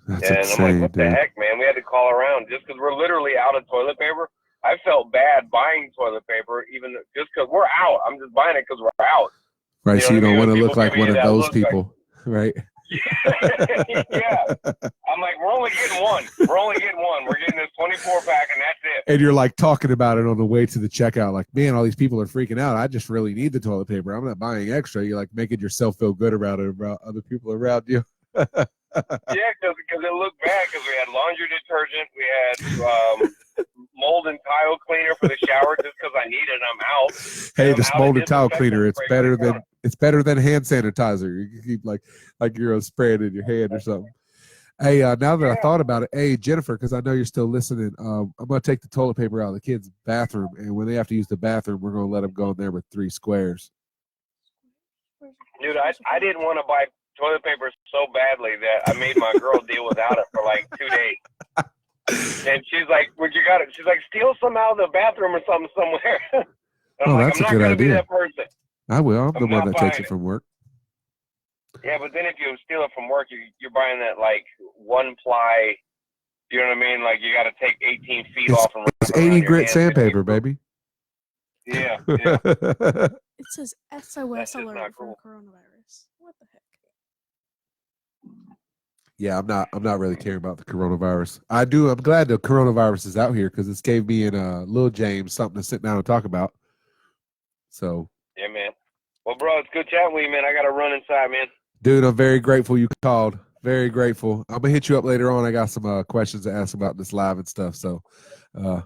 That's and insane, I'm like, what dude. the heck, man? We had to call around just because we're literally out of toilet paper. I felt bad buying toilet paper, even just because we're out. I'm just buying it because we're out. Right, so you don't want to look like one of those look people, right? Yeah. I'm like, we're only getting one. We're getting this 24-pack, and that's it. And you're like talking about it on the way to the checkout, like, man, all these people are freaking out. I just really need the toilet paper. I'm not buying extra. You're like making yourself feel good about other people around you. Yeah, because it looked bad because we had laundry detergent, we had mold and tile cleaner for the shower just because I need it. I'm out. Hey, this mold and tile cleaner, it's better than hand sanitizer. You can keep like you're spraying it in your hand or something. Hey, now that I thought about it, hey Jennifer, because I know you're still listening, I'm gonna take the toilet paper out of the kids' bathroom, and when they have to use the bathroom, we're gonna let them go in there with 3 squares. Dude, I didn't want to buy toilet paper so badly that I made my girl deal without it for like 2 days. And she's like, "What you got it?" She's like, "Steal some out of the bathroom or something somewhere." Oh, like, that's I'm a not good gonna idea. Be that person. I will. I'm the I'm one not that takes buying it from work. Yeah, but then if you steal it from work, you're buying that like 1-ply. You know what I mean? Like you got to take 18 feet off and it's 80 grit sandpaper, baby. Yeah. It says SOS alert for coronavirus. What the heck? Yeah, I'm not really caring about the coronavirus. I'm glad the coronavirus is out here because it's gave me and Lil James something to sit down and talk about. So. Yeah, man. Well, bro, it's good chatting with you, man. I got to run inside, man. Dude, I'm very grateful you called. Very grateful. I'm gonna hit you up later on. I got some questions to ask about this live and stuff. So, okay.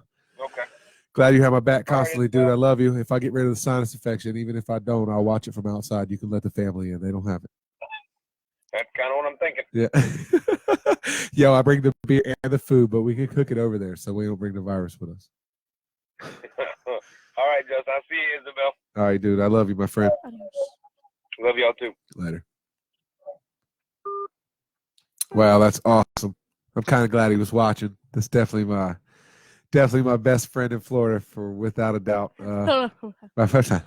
Glad you have my back constantly, dude. I love you. If I get rid of the sinus infection, even if I don't, I'll watch it from outside. You can let the family in. They don't have it. That's kind of what I'm thinking. Yeah. Yo, I bring the beer and the food, but we can cook it over there so we don't bring the virus with us. All right, Justin. I'll see you, Isabel. All right, dude. I love you, my friend. Adios. Love y'all too. Later. Wow, that's awesome. I'm kind of glad he was watching. That's definitely my best friend in Florida, for without a doubt. My first time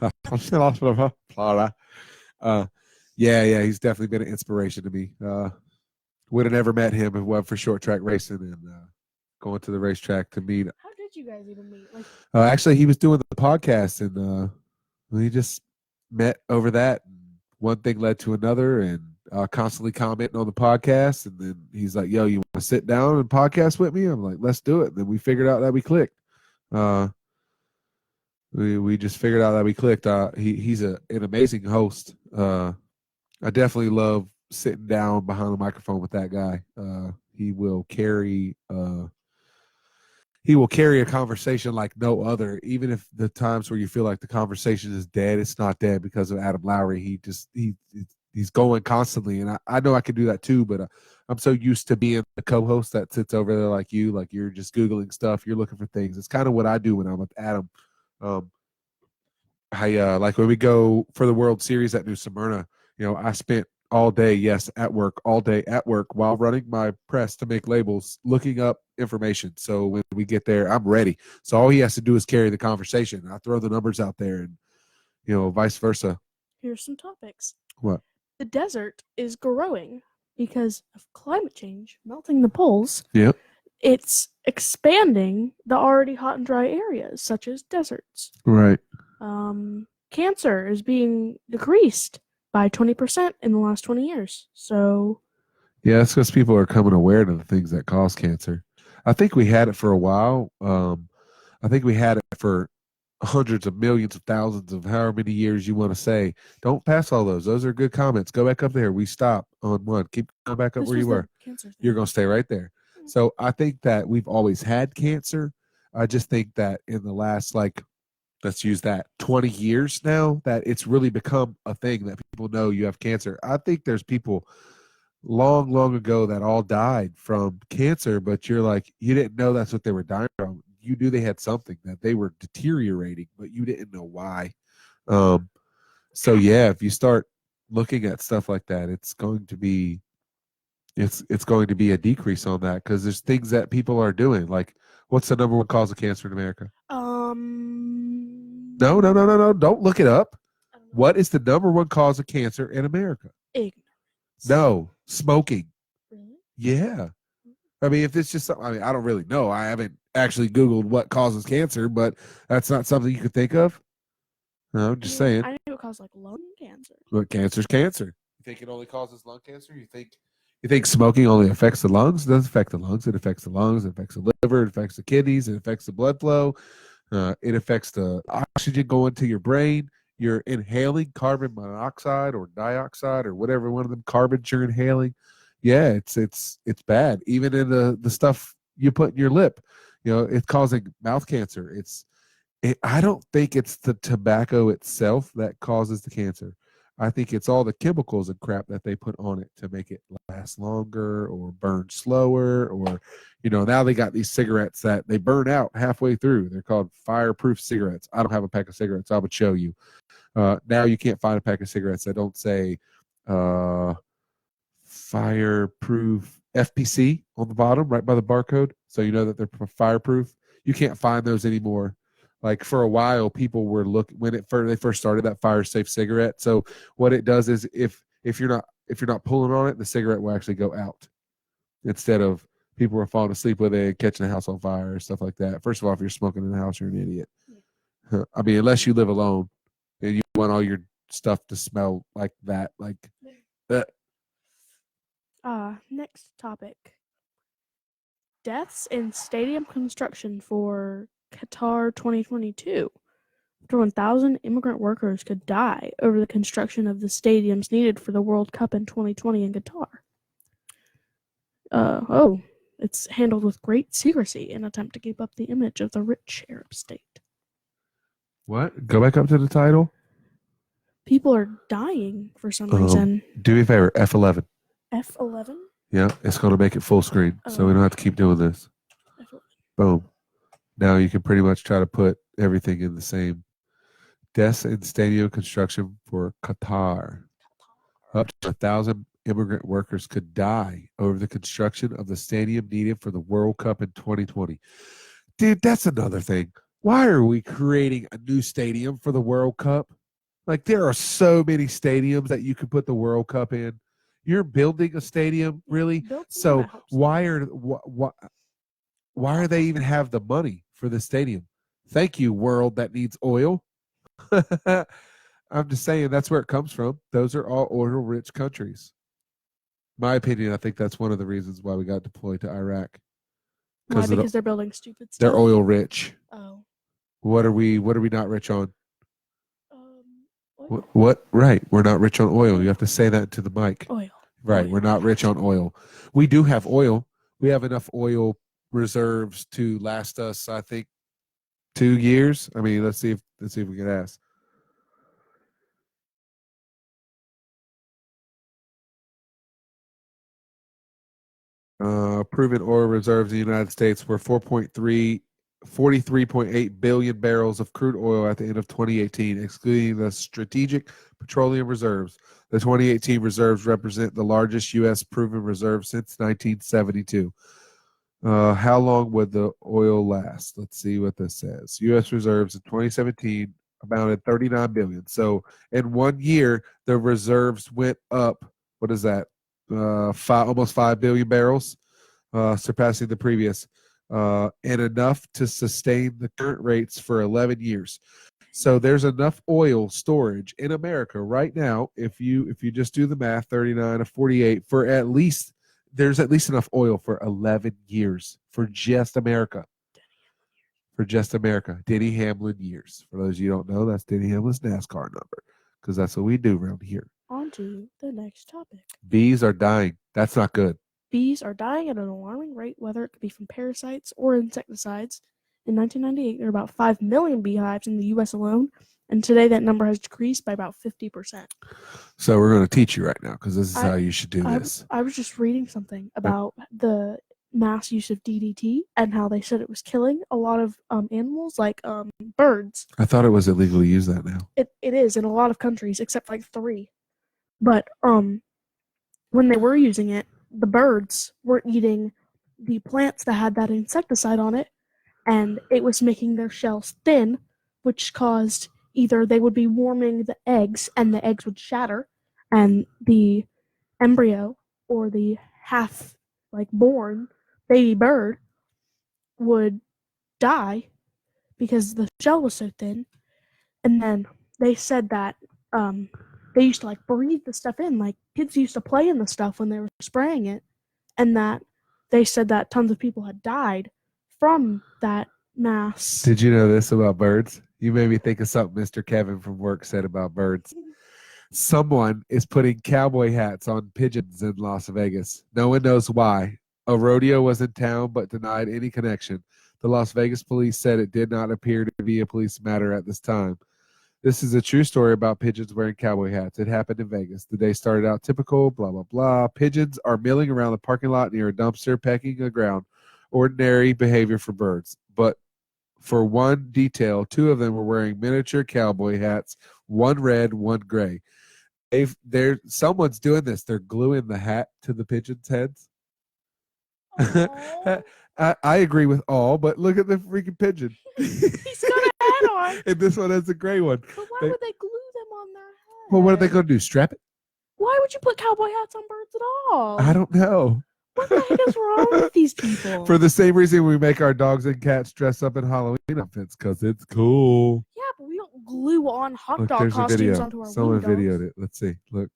Florida. Yeah, he's definitely been an inspiration to me. Would have never met him if it wasn't for short track racing and going to the racetrack to meet. How did you guys even meet? Like, Actually, he was doing the podcast, and we just met over that. One thing led to another, and constantly commenting on the podcast. And then he's like, "Yo, you want to sit down and podcast with me?" I'm like, "Let's do it." And then we figured out that we clicked. We just figured out that we clicked. He's an amazing host. I definitely love sitting down behind the microphone with that guy. He will carry a conversation like no other. Even if the times where you feel like the conversation is dead, it's not dead because of Adam Lowry. He's going constantly, and I know I can do that too. But I'm so used to being the co-host that sits over there like you're just Googling stuff, you're looking for things. It's kind of what I do when I'm with Adam. I like when we go for the World Series at New Smyrna. I spent all day at work while running my press to make labels, looking up information. So when we get there, I'm ready. So all he has to do is carry the conversation. I throw the numbers out there, and vice versa. here's some topics. What? The desert is growing because of climate change, melting the poles. Yep. It's expanding the already hot and dry areas, such as deserts. Right. Cancer is being decreased by 20% in the last 20 years. So, yeah, it's because people are coming aware to the things that cause cancer. I think we had it for a while. I think we had it for hundreds of millions of thousands of however many years you want to say. Don't pass all those. Those are good comments. Go back up there. We stop on one. Keep going back up this where was you the were. cancer thing. You're going to stay right there. So I think that we've always had cancer. I just think that in the last, let's use that 20 years now, that it's really become a thing that people know you have cancer. I think there's people long ago that all died from cancer, but you're like, you didn't know that's what they were dying from. You knew they had something, that they were deteriorating, but you didn't know why. So yeah, if you start looking at stuff like that, it's going to be a decrease on that, because there's things that people are doing. Like, what's the number one cause of cancer in America? No. Don't look it up. I don't know. What is the number one cause of cancer in America? Ignorance. No, smoking. Really? Yeah. I mean, if it's just something, I don't really know. I haven't actually Googled what causes cancer, but that's not something you could think of. No, I'm just saying. I knew it caused lung cancer. But cancer's cancer. You think it only causes lung cancer? You think smoking only affects the lungs? It doesn't affect the lungs. It affects the lungs. It affects the liver. It affects the kidneys. It affects the blood flow. It affects the oxygen going to your brain. You're inhaling carbon monoxide or dioxide or whatever one of them carbons you're inhaling. Yeah, it's bad. Even in the stuff you put in your lip, it's causing mouth cancer. I don't think it's the tobacco itself that causes the cancer. I think it's all the chemicals and crap that they put on it to make it last longer or burn slower, or, now they got these cigarettes that they burn out halfway through. They're called fireproof cigarettes. I don't have a pack of cigarettes. I would show you. Now you can't find a pack of cigarettes that don't say fireproof FPC on the bottom, right by the barcode. So you know that they're fireproof. You can't find those anymore. Like, for a while, people were looking when they first started that fire safe cigarette. So what it does is if you're not pulling on it, the cigarette will actually go out, instead of people were falling asleep with it, catching the house on fire, or stuff like that. First of all, if you're smoking in the house, you're an idiot. I mean, unless you live alone and you want all your stuff to smell like that, Next topic. Deaths in stadium construction for Qatar 2022. Up to 1,000 immigrant workers could die over the construction of the stadiums needed for the World Cup in 2020 in Qatar. It's handled with great secrecy in an attempt to keep up the image of the rich Arab state. What? Go back up to the title. People are dying for some reason. Do me a favor, F11. F11. Yeah, it's going to make it full screen, so we don't have to keep doing this. F11. Boom. Now you can pretty much try to put everything in the same. Deaths in stadium construction for Qatar. Up to 1,000 immigrant workers could die over the construction of the stadium needed for the World Cup in 2020. Dude, that's another thing. Why are we creating a new stadium for the World Cup? Like, there are so many stadiums that you could put the World Cup in. You're building a stadium, really? Build one, I So hope so. why are they even have the money for the stadium? Thank you, world that needs oil. I'm just saying that's where it comes from. Those are all oil-rich countries. My opinion, I think that's one of the reasons why we got deployed to Iraq. Why? Because they're building stupid stuff. They're oil-rich. Oh. What are we not rich on? Oil. What? Right. We're not rich on oil. You have to say that to the mic. Oil. Right. Oil. We're not rich on oil. We do have oil. We have enough oil reserves to last us, I think, 2 years. I mean, let's see if we can ask. Proven oil reserves in the United States were 43.8 billion barrels of crude oil at the end of 2018, excluding the strategic petroleum reserves. The 2018 reserves represent the largest U.S. proven reserve since 1972. How long would the oil last? Let's see what this says. U.S. reserves in 2017 amounted 39 billion. So in 1 year, the reserves went up. What is that? Almost 5 billion barrels, surpassing the previous, and enough to sustain the current rates for 11 years. So there's enough oil storage in America right now. If you just do the math, 39 to 48 for there's at least enough oil for 11 years for just America. For just America. Denny Hamlin years. For those of you who don't know, that's Denny Hamlin's NASCAR number, because that's what we do around here. On to the next topic. Bees are dying. That's not good. Bees are dying at an alarming rate, whether it could be from parasites or insecticides. In 1998, there were about 5 million beehives in the U.S. alone, and today that number has decreased by about 50%. So we're going to teach you right now, because this is how you should do this. I was just reading something about the mass use of DDT and how they said it was killing a lot of animals, like birds. I thought it was illegal to use that now. It is in a lot of countries, except like 3. But when they were using it, the birds were eating the plants that had that insecticide on it, and it was making their shells thin, which caused either they would be warming the eggs and the eggs would shatter, and the embryo or the half born baby bird would die because the shell was so thin. And then they said that they used to breathe the stuff in, like kids used to play in the stuff when they were spraying it, and that they said that tons of people had died from that mass. Did you know this about birds? You made me think of something Mr. Kevin from work said about birds. Someone is putting cowboy hats on pigeons in Las Vegas. No one knows why. A rodeo was in town but denied any connection. The Las Vegas police said it did not appear to be a police matter at this time. This is a true story about pigeons wearing cowboy hats. It happened in Vegas. The day started out typical, blah, blah, blah. Pigeons are milling around the parking lot near a dumpster, pecking the ground. Ordinary behavior for birds. But for one detail, 2 of them were wearing miniature cowboy hats, one red, one gray. Someone's doing this. They're gluing the hat to the pigeons' heads. I agree with all, but look at the freaking pigeon. He's got a hat on. And this one has a gray one. But why would they glue them on their head? Well, what are they going to do? Strap it? Why would you put cowboy hats on birds at all? I don't know. What the heck is wrong with these people? For the same reason we make our dogs and cats dress up in Halloween outfits, because it's cool. Yeah, but we don't glue on hot Look, dog there's a costumes video. onto our Someone windows. videoed it. Let's see. Look.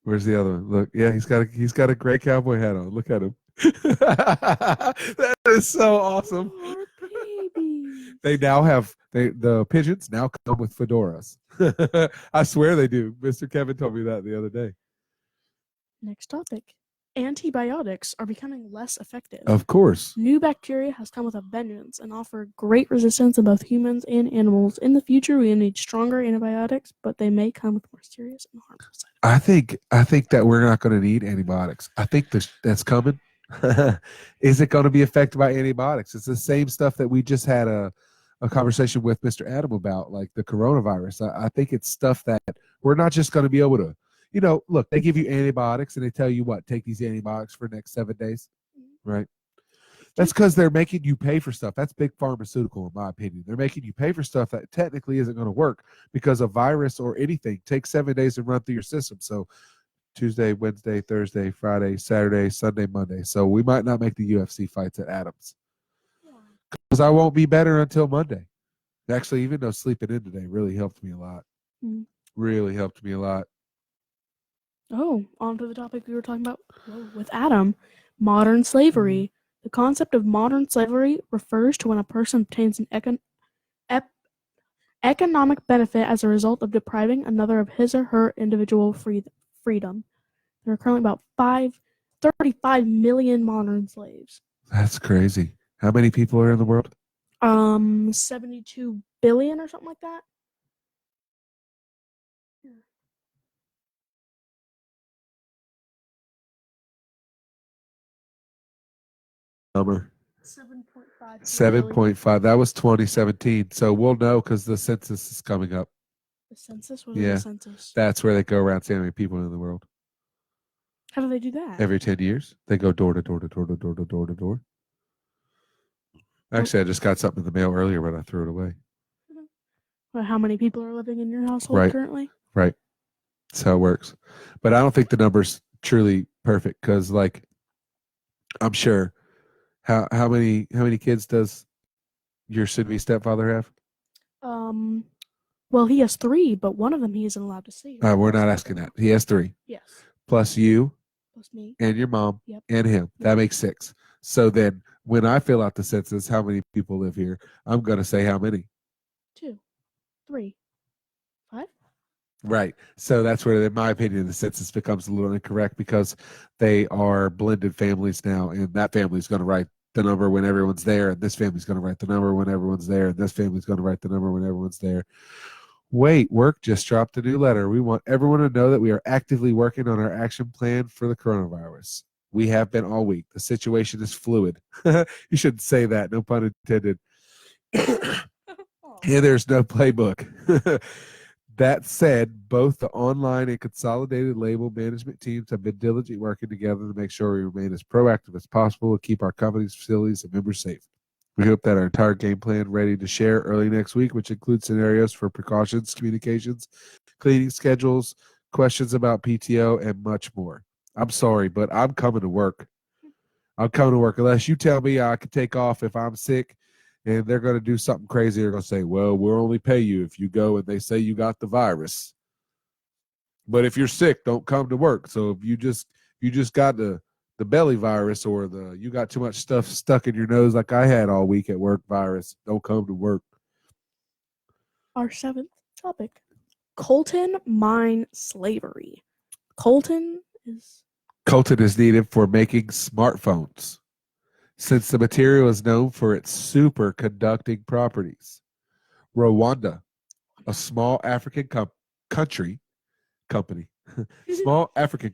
Where's the other one? Look, yeah, he's got a gray cowboy hat on. Look at him. That is so awesome. Poor babies. They now have the pigeons now come with fedoras. I swear they do. Mr. Kevin told me that the other day. Next topic. Antibiotics are becoming less effective. Of course. New bacteria has come with a vengeance and offer great resistance in both humans and animals. In the future, we need stronger antibiotics, but they may come with more serious and harmful side effects. I think that we're not going to need antibiotics. I think that's coming. Is it going to be affected by antibiotics? It's the same stuff that we just had a conversation with Mr. Adam about, like the coronavirus. I think it's stuff that we're not just going to be able to, look, they give you antibiotics and they tell you what, take these antibiotics for the next 7 days, right? That's because they're making you pay for stuff. That's big pharmaceutical, in my opinion. They're making you pay for stuff that technically isn't going to work because a virus or anything takes 7 days to run through your system. So Tuesday, Wednesday, Thursday, Friday, Saturday, Sunday, Monday. So we might not make the UFC fights at Adams because I won't be better until Monday. Actually, even though sleeping in today really helped me a lot. Really helped me a lot. Oh, on to the topic we were talking about with Adam, modern slavery. The concept of modern slavery refers to when a person obtains an economic benefit as a result of depriving another of his or her individual freedom. There are currently about 35 million modern slaves. That's crazy. How many people are in the world? 72 billion or something like that. Number 7.5. 7.5. That was 2017. So we'll know because the census is coming up. The census? What is Yeah. the census? That's where they go around saying how many people are in the world. How do they do that? Every 10 years, they go door to door to door to door to door to door. Actually, I just got something in the mail earlier, but I threw it away. Well, how many people are living in your household Right. currently? Right. That's how it works. But I don't think the number's truly perfect because, like, I'm sure. How many kids does your soon-to-be stepfather have? Well, he has 3, but one of them he isn't allowed to see. We're not asking that. He has 3. Yes. Plus you Plus me. and your mom Yep. and him. That makes 6. So then when I fill out the census, how many people live here? I'm going to say how many. 2, 3, 5. Right. So that's where, in my opinion, the census becomes a little incorrect because they are blended families now, and that family's going to write the number when everyone's there, and this family's going to write the number when everyone's there, and this family's going to write the number when everyone's there. Wait, work just dropped a new letter. We want everyone to know that we are actively working on our action plan for the coronavirus. We have been all week. The situation is fluid. You shouldn't say that. No pun intended. Yeah, there's no playbook. That said, both the online and consolidated label management teams have been diligently working together to make sure we remain as proactive as possible to keep our companies, facilities, and members safe. We hope that our entire game plan ready to share early next week, which includes scenarios for precautions, communications, cleaning schedules, questions about PTO, and much more. I'm sorry, but I'm coming to work. I'm coming to work unless you tell me I can take off if I'm sick. And they're going to do something crazy. They're going to say, well, we'll only pay you if you go and they say you got the virus. But if you're sick, don't come to work. So if you just got the belly virus or you got too much stuff stuck in your nose like I had all week at work virus, don't come to work. Our 7th topic, coltan mine slavery. Coltan is needed for making smartphones, since the material is known for its superconducting properties. Rwanda, a small African country, small African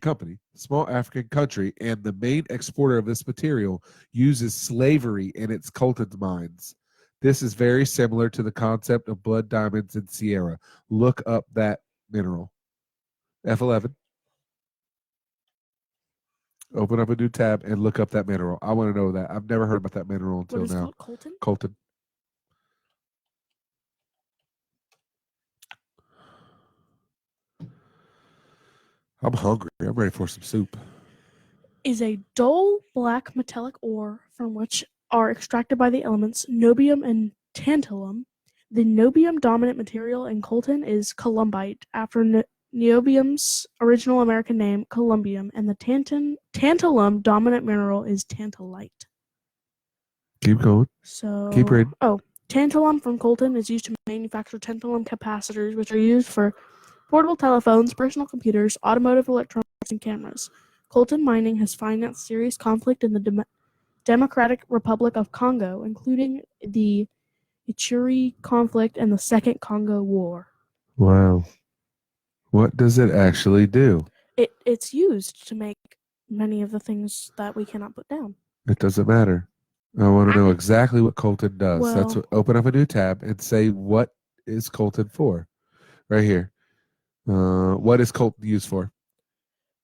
country, and the main exporter of this material, uses slavery in its coltan mines. This is very similar to the concept of blood diamonds in Sierra. Look up that mineral. F11. Open up a new tab and look up that mineral. I want to know that. I've never heard about that mineral until what is now. called coltan? Coltan. I'm hungry. I'm ready for some soup. Is a dull black metallic ore from which are extracted by the elements niobium and tantalum. The niobium dominant material in coltan is columbite, after niobium's original American name, columbium, and the tantalum dominant mineral is tantalite. Keep going. So Keep reading. Tantalum from coltan is used to manufacture tantalum capacitors, which are used for portable telephones, personal computers, automotive electronics, and cameras. Coltan mining has financed serious conflict in the Democratic Republic of Congo, including the Ituri conflict and the Second Congo War. Wow. What does it actually do? It's used to make many of the things that we cannot put down. It doesn't matter. I want to know exactly what Coltan does. That's Well- what, open up a new tab and say what is Coltan for. Right here. What is Coltan used for?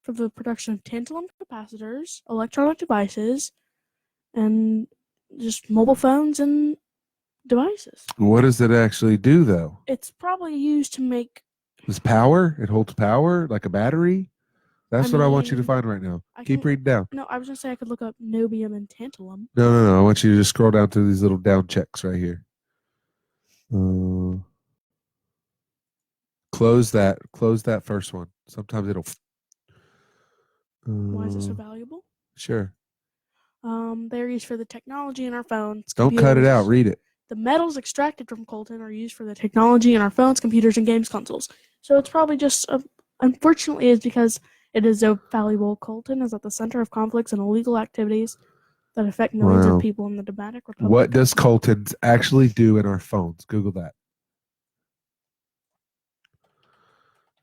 For the production of tantalum capacitors, electronic devices, and just mobile phones and devices. What does it actually do, though? It's probably used to make. Is power? It holds power like a battery? That's what I want you to mean, find right now. I Keep can- reading down. No, I was gonna say I could look up niobium and tantalum. No. I want you to just scroll down to these little down checks right here. Close that. Close that first one. Sometimes it'll. Why is it so valuable? Sure. They're used for the technology in our phones. Don't cut it out. computers. Read it. The metals extracted from coltan are used for the technology in our phones, computers, and games consoles. So it's probably just, unfortunately, it's because it is so valuable. Coltan is at the center of conflicts and illegal activities that affect millions Wow. of people in the Democratic Republic. What does of Congo. Colton actually do in our phones? Google that.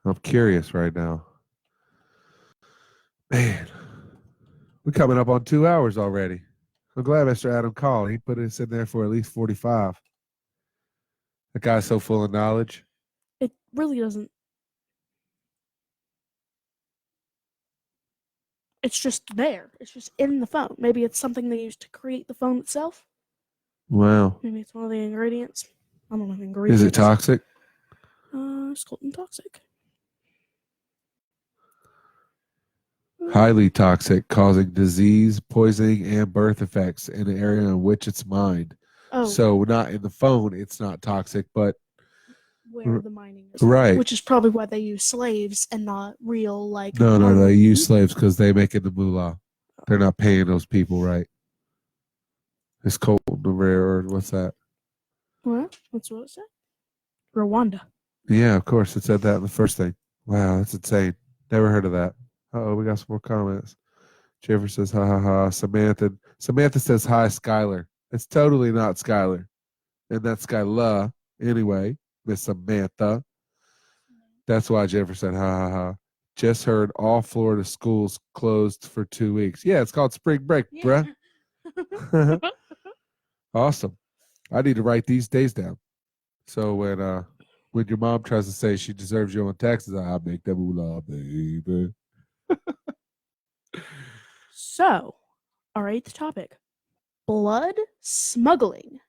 I'm curious right now. Man, we're coming up on 2 hours already. I'm glad Mr. Adam called. He put us in there for at least 45. That guy's so full of knowledge. It really doesn't. It's just there. It's just in the phone. Maybe it's something they use to create the phone itself. Wow. Maybe it's one of the ingredients. I don't know ingredients. Is it toxic? It's coltan toxic. Highly toxic, causing disease, poisoning, and birth effects in an area in which it's mined. Oh, So not in the phone, it's not toxic, but where the mining is. right. Which is probably why they use slaves and not real, like. No, they miners. use slaves because they make it the moolah. They're not paying those people right. It's cold, the rare, or what's that? What? That's what it said. Rwanda. Yeah, of course. It said that in the first thing. Wow, that's insane. Never heard of that. Uh-oh, we got some more comments. Jennifer says, ha ha ha. Samantha says, hi, Skylar. It's totally not Skylar. And that's Skyla, anyway, Miss Samantha. That's why Jennifer said, ha ha ha. Just heard all Florida schools closed for 2 weeks. Yeah, it's called spring break, bruh. Awesome. I need to write these days down. So when your mom tries to say she deserves you on taxes, I'll make that moolah, baby. So, our eighth topic: blood smuggling.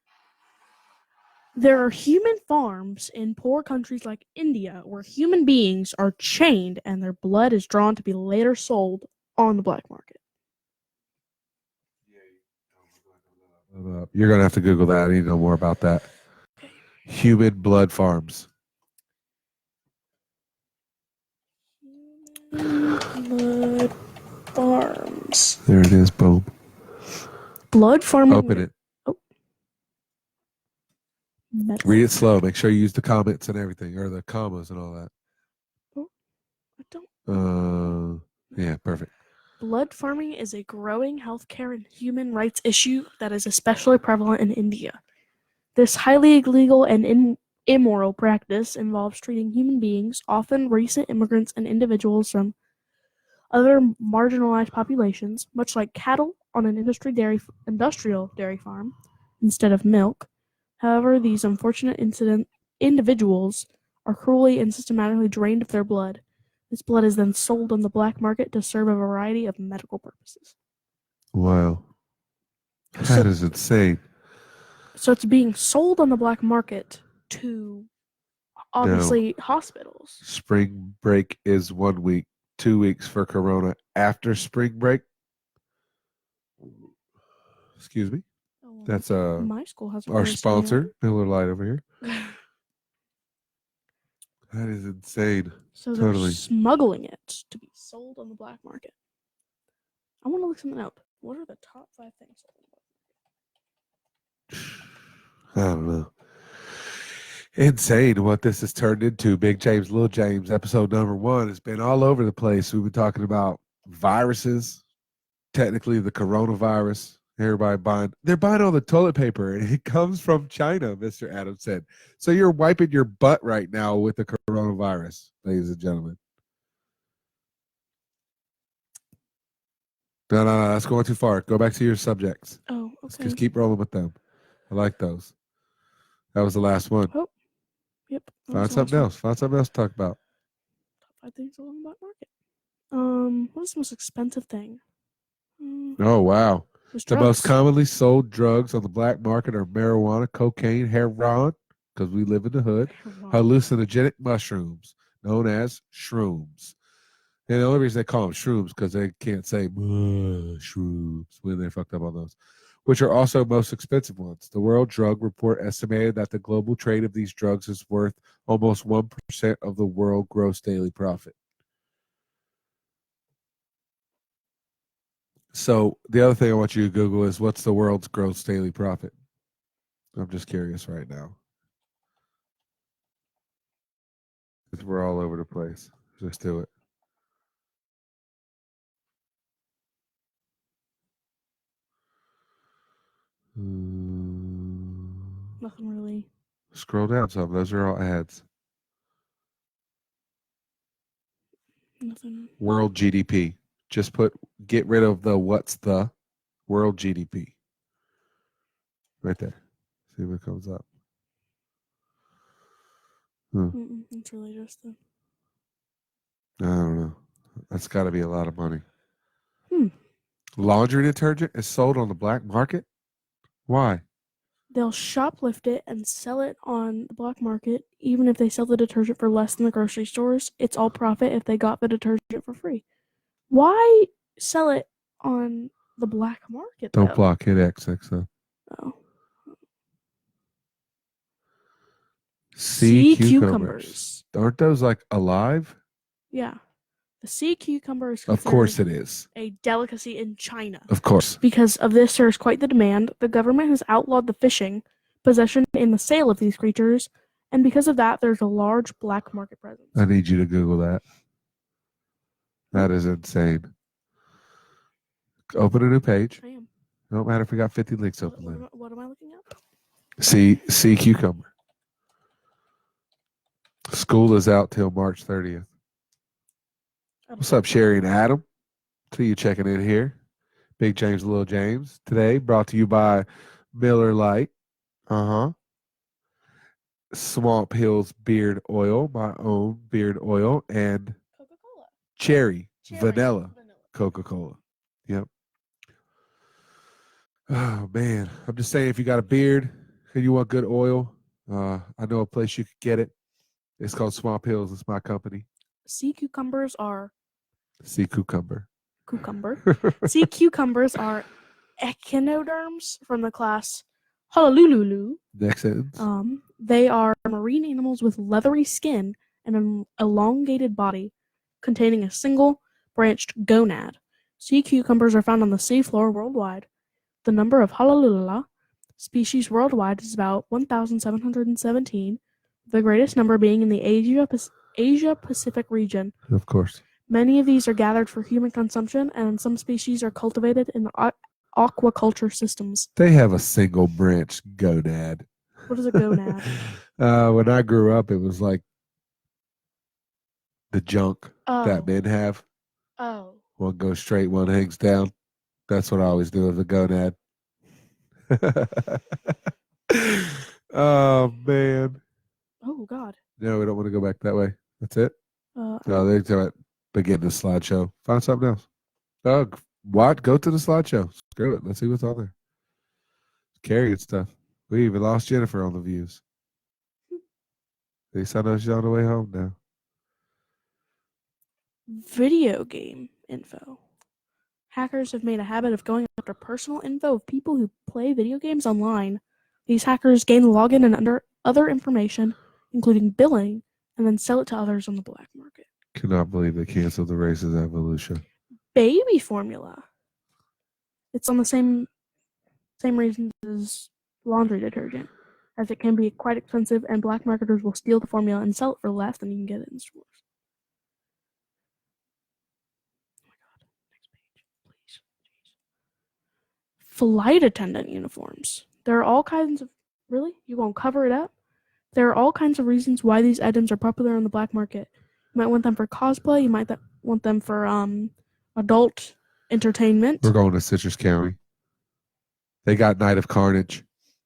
There are human farms in poor countries like India where human beings are chained and their blood is drawn to be later sold on the black market. You're going to have to Google that. I need to know more about that. Human blood farms. Blood farms. There it is. Boom. Blood farming. Open it. Medicine. Read it slow. Make sure you use the comments and everything, or the commas and all that. I don't. Yeah, perfect. Blood farming is a growing healthcare and human rights issue that is especially prevalent in India. This highly illegal and immoral practice involves treating human beings, often recent immigrants and individuals from other marginalized populations, much like cattle on an industrial dairy farm, instead of milk. However, these unfortunate individuals are cruelly and systematically drained of their blood. This blood is then sold on the black market to serve a variety of medical purposes. Wow. That is insane. So it's being sold on the black market to, obviously, hospitals. Spring break is 1 week, 2 weeks for Corona. After spring break, excuse me, Oh, that's my school has our sponsor, Miller Lite over here. That is insane. So they're Totally. smuggling it to be sold on the black market. I want to look something up. What are the top 5 things sold on the black market? I don't know. Insane what this has turned into. Big James, Little James, episode number 1 has been all over the place. We've been talking about viruses. Technically, the coronavirus. They're buying all the toilet paper, and it comes from China, Mr. Adams said. So you're wiping your butt right now with the coronavirus, ladies and gentlemen. No, that's going too far. Go back to your subjects. Oh, okay. Just keep rolling with them. I like those. That was the last one. Oh, yep. that Find was the last something one. else. Find something else to talk about. Top 5 things on the black market. What's the most expensive thing? Oh, wow. Was The drugs. most commonly sold drugs on the black market are marijuana, cocaine, heroin, because we live in the hood, hallucinogenic mushrooms, known as shrooms. And the only reason they call them shrooms because they can't say shrooms when they fucked up on those, which are also most expensive ones. The World Drug Report estimated that the global trade of these drugs is worth almost 1% of the world gross daily profit. So the other thing I want you to Google is what's the world's gross daily profit? I'm just curious right now. Because we're all over the place. Just do it. Nothing really. Scroll down some. Those are all ads. Nothing. World GDP. Just get rid of the what's the world GDP. Right there. See what comes up. It's really just the. I don't know. That's got to be a lot of money. Hmm. Laundry detergent is sold on the black market? Why? They'll shoplift it and sell it on the black market, even if they sell the detergent for less than the grocery stores. It's all profit if they got the detergent for free. Why sell it on the black market, Don't though? block. Hit X. So. Oh. Sea cucumbers. Aren't those like alive? Yeah. The sea cucumber is Of course considered it is. a delicacy in China. Of course. Because of this, there is quite the demand. The government has outlawed the fishing, possession, and the sale of these creatures, and because of that, there's a large black market presence. I need you to Google that. That is insane. Open a new page. I am. Don't matter if we got 50 links open. What am I looking at? Sea cucumber. School is out till March 30th. What's up, Sherry and Adam? See you checking in here. Big James, Little James. Today brought to you by Miller Lite. Swamp Hills Beard Oil, my own beard oil, and Coca-Cola. Cherry Vanilla Coca-Cola. Yep. Oh, man. I'm just saying, if you got a beard and you want good oil, I know a place you could get it. It's called Swamp Hills. It's my company. Sea cucumbers are Sea cucumber. Sea cucumbers are echinoderms from the class Honolulu. Next sentence. They are marine animals with leathery skin and an elongated body containing a single branched gonad. Sea cucumbers are found on the seafloor worldwide. The number of Honolulu species worldwide is about 1,717, the greatest number being in the Asia-Pacific region. Of course. Many of these are gathered for human consumption, and some species are cultivated in aquaculture systems. They have a single branch gonad. What is a gonad? When I grew up, it was like the junk that men have. Oh. One goes straight, one hangs down. That's what I always do with a gonad. Oh, man. Oh, God. No, we don't want to go back that way. That's it? No, they're going to begin the slideshow. Find something else. What? Go to the slideshow. Screw it. Let's see what's on there. Carrying stuff. We even lost Jennifer on the views. At least I know she's on the way home now. Video game info. Hackers have made a habit of going after personal info of people who play video games online. These hackers gain login and other information, including billing, and then sell it to others on the black market. Cannot believe they canceled the Races Evolution. Baby formula. It's on the same reasons as laundry detergent, as it can be quite expensive, and black marketers will steal the formula and sell it for less than you can get it in stores. flight attendant uniforms. There are all kinds of really? You gonna cover it up? There are all kinds of reasons why these items are popular on the black market. You might want them for cosplay. You might want them for adult entertainment. We're going to Citrus County. They got Night of Carnage,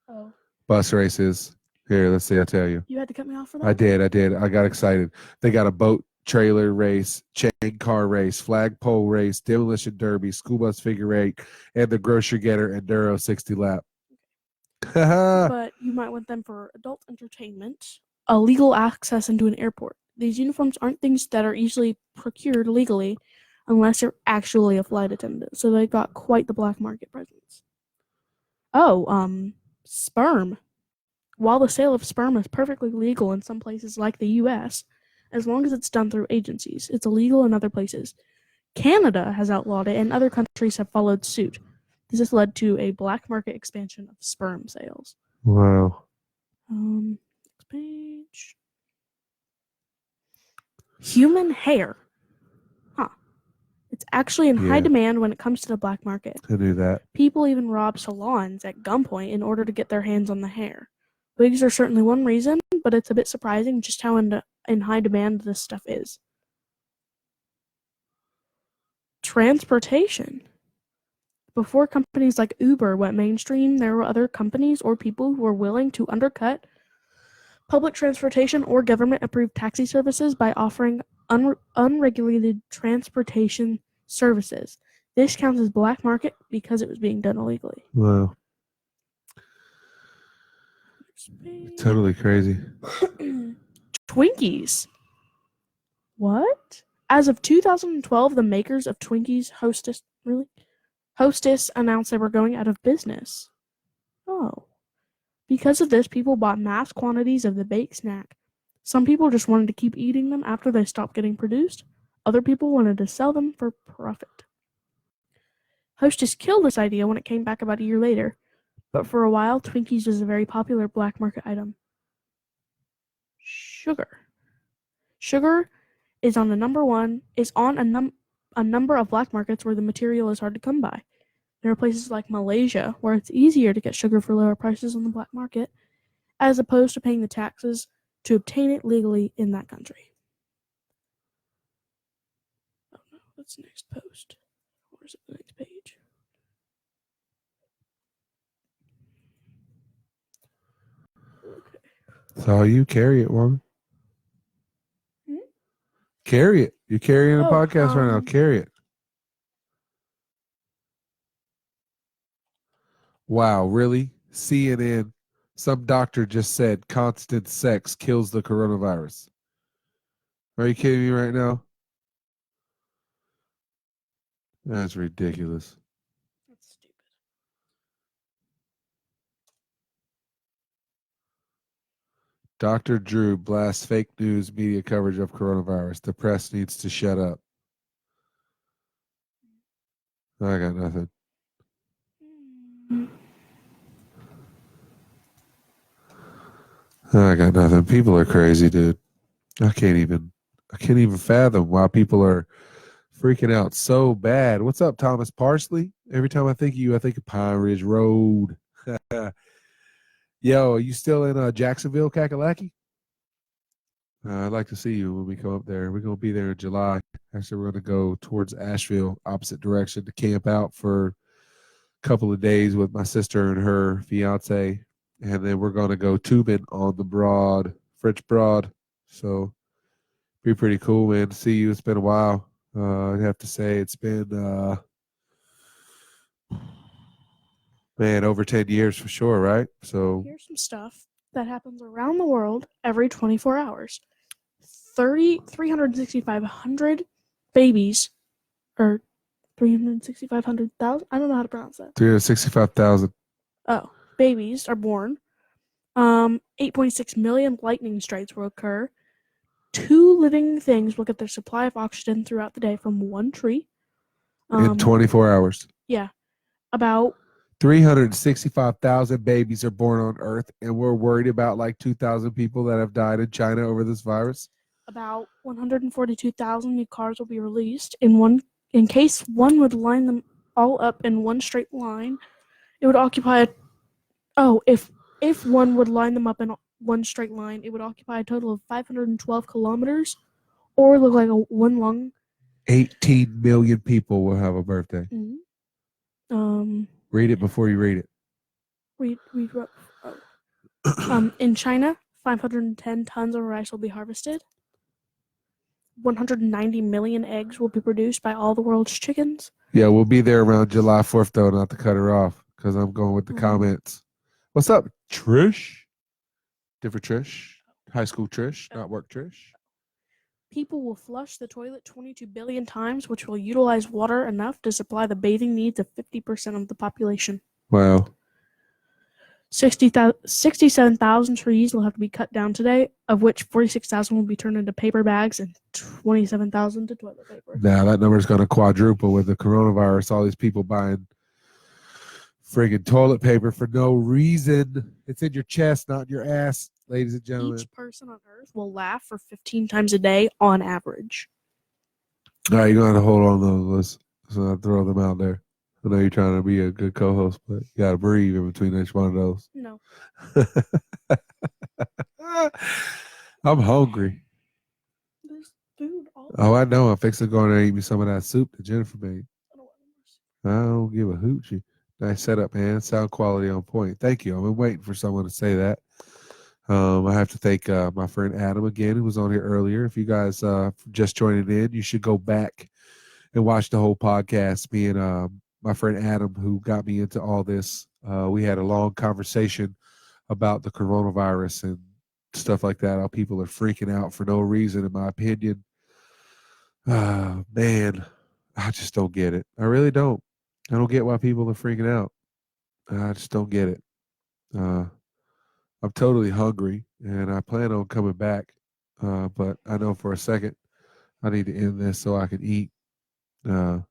Oh, bus races. Here, let's see. I tell you. you had to cut me off for that? I did. I got excited. They got a boat trailer race, chain car race, flagpole race, demolition derby, school bus figure eight, and the grocery getter enduro 60 lap. But you might want them for adult entertainment, a legal access into an airport. These uniforms aren't things that are easily procured legally unless you're actually a flight attendant. So they've got quite the black market presence. Oh, sperm. While the sale of sperm is perfectly legal in some places like the US, as long as it's done through agencies, it's illegal in other places. Canada has outlawed it and other countries have followed suit. This has led to a black market expansion of sperm sales. Wow. Next page. Human hair. Huh. It's actually in high Yeah. demand when it comes to the black market. I knew that. People even rob salons at gunpoint in order to get their hands on the hair. Wigs are certainly one reason, but it's a bit surprising just how in high demand this stuff is. Transportation. Before companies like Uber went mainstream, there were other companies or people who were willing to undercut public transportation or government-approved taxi services by offering unregulated transportation services. This counts as black market because it was being done illegally. Wow. Totally crazy. Twinkies. What? As of 2012, the makers of Twinkies Hostess announced they were going out of business. Oh. Because of this, people bought mass quantities of the baked snack. Some people just wanted to keep eating them after they stopped getting produced. Other people wanted to sell them for profit. Hostess killed this idea when it came back about a year later, but for a while, Twinkies was a very popular black market item. Sugar. Sugar is on a number of black markets where the material is hard to come by. There are places like Malaysia where it's easier to get sugar for lower prices on the black market, as opposed to paying the taxes to obtain it legally in that country. Oh no, what's the next post? Where's the next page? Okay. So you carry it, woman. Carry it. You're carrying a podcast right now. Carry it. Wow, really? CNN. Some doctor just said constant sex kills the coronavirus. Are you kidding me right now? That's ridiculous. That's stupid. Dr. Drew blasts fake news media coverage of coronavirus. The press needs to shut up. I got nothing. I got nothing. People are crazy, dude. I can't even fathom why people are freaking out so bad. What's up, Thomas Parsley? Every time I think of you, I think of Pine Ridge Road. Yo, are you still in Jacksonville, Kakalaki? I'd like to see you when we come up there. We're going to be there in July. Actually, we're going to go towards Asheville, opposite direction, to camp out for a couple of days with my sister and her fiance. And then we're going to go tubing on the Broad, French Broad. So, be pretty cool, man, to see you. It's been a while. I'd have to say it's been, over 10 years for sure, right? So here's some stuff that happens around the world every 24 hours. 3,650 babies, or 3,650,000? I don't know how to pronounce that. 365,000. Oh, babies are born. 8.6 million lightning strikes will occur. 2 living things will get their supply of oxygen throughout the day from one tree. In 24 hours. Yeah. About 365,000 babies are born on Earth, and we're worried about like 2,000 people that have died in China over this virus. About 142,000 new cars will be released in case one would line them all up in one straight line. It would occupy. If one would line them up in one straight line, it would occupy a total of 512 kilometers, or look like one long. 18 million people will have a birthday. Read it before you read it. In China, 510 tons of rice will be harvested. 190 million eggs will be produced by all the world's chickens. Yeah, we'll be there around July 4th, though, not to cut her off, because I'm going with the comments. What's up, Trish? Different Trish. High school Trish, not work Trish. People will flush the toilet 22 billion times, which will utilize water enough to supply the bathing needs of 50% of the population. Wow. 67,000 trees will have to be cut down today, of which 46,000 will be turned into paper bags and 27,000 to toilet paper. Now that number is going to quadruple with the coronavirus. All these people buying friggin' toilet paper for no reason. It's in your chest, not in your ass, ladies and gentlemen. Each person on Earth will laugh for 15 times a day on average. All right, you're going to have to hold on to those. So I throw them out there. I know you're trying to be a good co-host, but you got to breathe in between each one of those. No. I'm hungry. There's food all Oh, I know. I'm fixing to go in there and eat me some of that soup that Jennifer made. I don't give a hoochie. Nice setup, man. Sound quality on point. Thank you. I've been waiting for someone to say that. I have to thank my friend Adam again, who was on here earlier. If you guys just joining in, you should go back and watch the whole podcast. Me and my friend Adam, who got me into all this, we had a long conversation about the coronavirus and stuff like that. How people are freaking out for no reason, in my opinion. Man, I just don't get it. I really don't. I don't get why people are freaking out. I just don't get it. I'm totally hungry, and I plan on coming back. But I know for a second I need to end this so I can eat. Okay.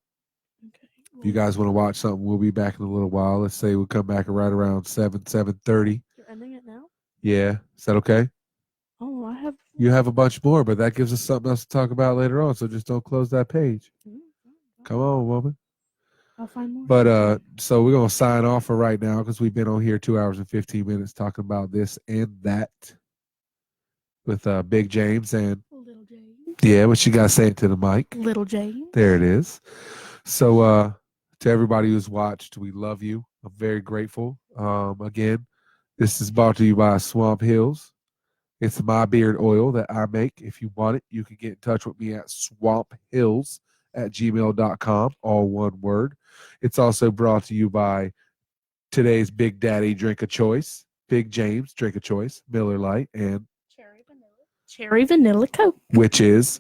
If you guys want to watch something, we'll be back in a little while. Let's say we'll come back right around 7:30. You're ending it now? Yeah. Is that okay? Oh, I have. You have a bunch more, but that gives us something else to talk about later on, so just don't close that page. Come on, woman. I'll find more. But so we're gonna sign off for right now because we've been on here 2 hours and 15 minutes talking about this and that with Big James and Little James. yeah, what you gotta say it to the mic. Little James. There it is. So to everybody who's watched, we love you. I'm very grateful. Again, this is brought to you by Swamp Hills. It's my beard oil that I make. If you want it, you can get in touch with me at swamphills@gmail.com, all one word. It's also brought to you by today's Big Daddy Drink of Choice, Big James Drink of Choice, Miller Lite, and Cherry Vanilla Coke. which is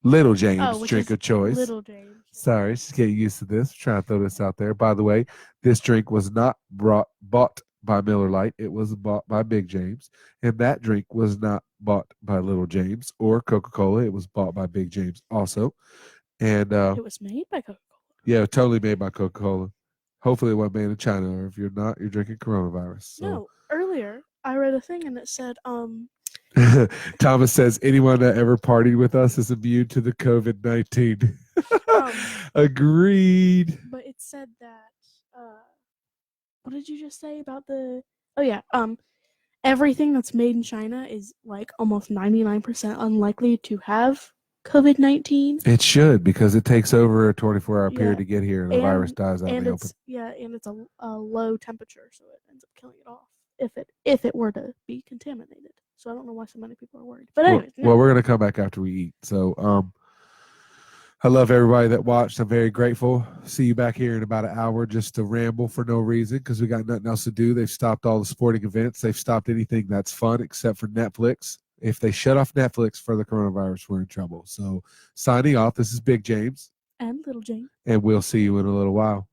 Little James Which Drink is of Choice. Little James. Sorry, she's getting used to this. Trying to throw this out there. By the way, this drink was not bought by Miller Lite. It was bought by Big James. And that drink was not bought by Little James or Coca-Cola. It was bought by Big James also. And It was made by Coca-Cola. yeah, totally made by Coca-Cola. Hopefully it wasn't made in China, or if you're not, you're drinking coronavirus. So. No, earlier I read a thing and it said, Thomas says, anyone that ever partied with us is immune to the COVID-19. Agreed. But it said that, what did you just say about the, oh yeah, everything that's made in China is like almost 99% unlikely to have COVID-19. It should, because it takes over a 24-hour period Yeah. to get here, and the virus dies out in the open. And it's a low temperature, so it ends up killing it off if it were to be contaminated. So I don't know why so many people are worried. But anyways, well, we're gonna come back after we eat. So I love everybody that watched. I'm very grateful. See you back here in about an hour just to ramble for no reason because we got nothing else to do. They've stopped all the sporting events. They've stopped anything that's fun except for Netflix. If they shut off Netflix for the coronavirus, we're in trouble. So signing off, this is Big James. And Little James. And we'll see you in a little while.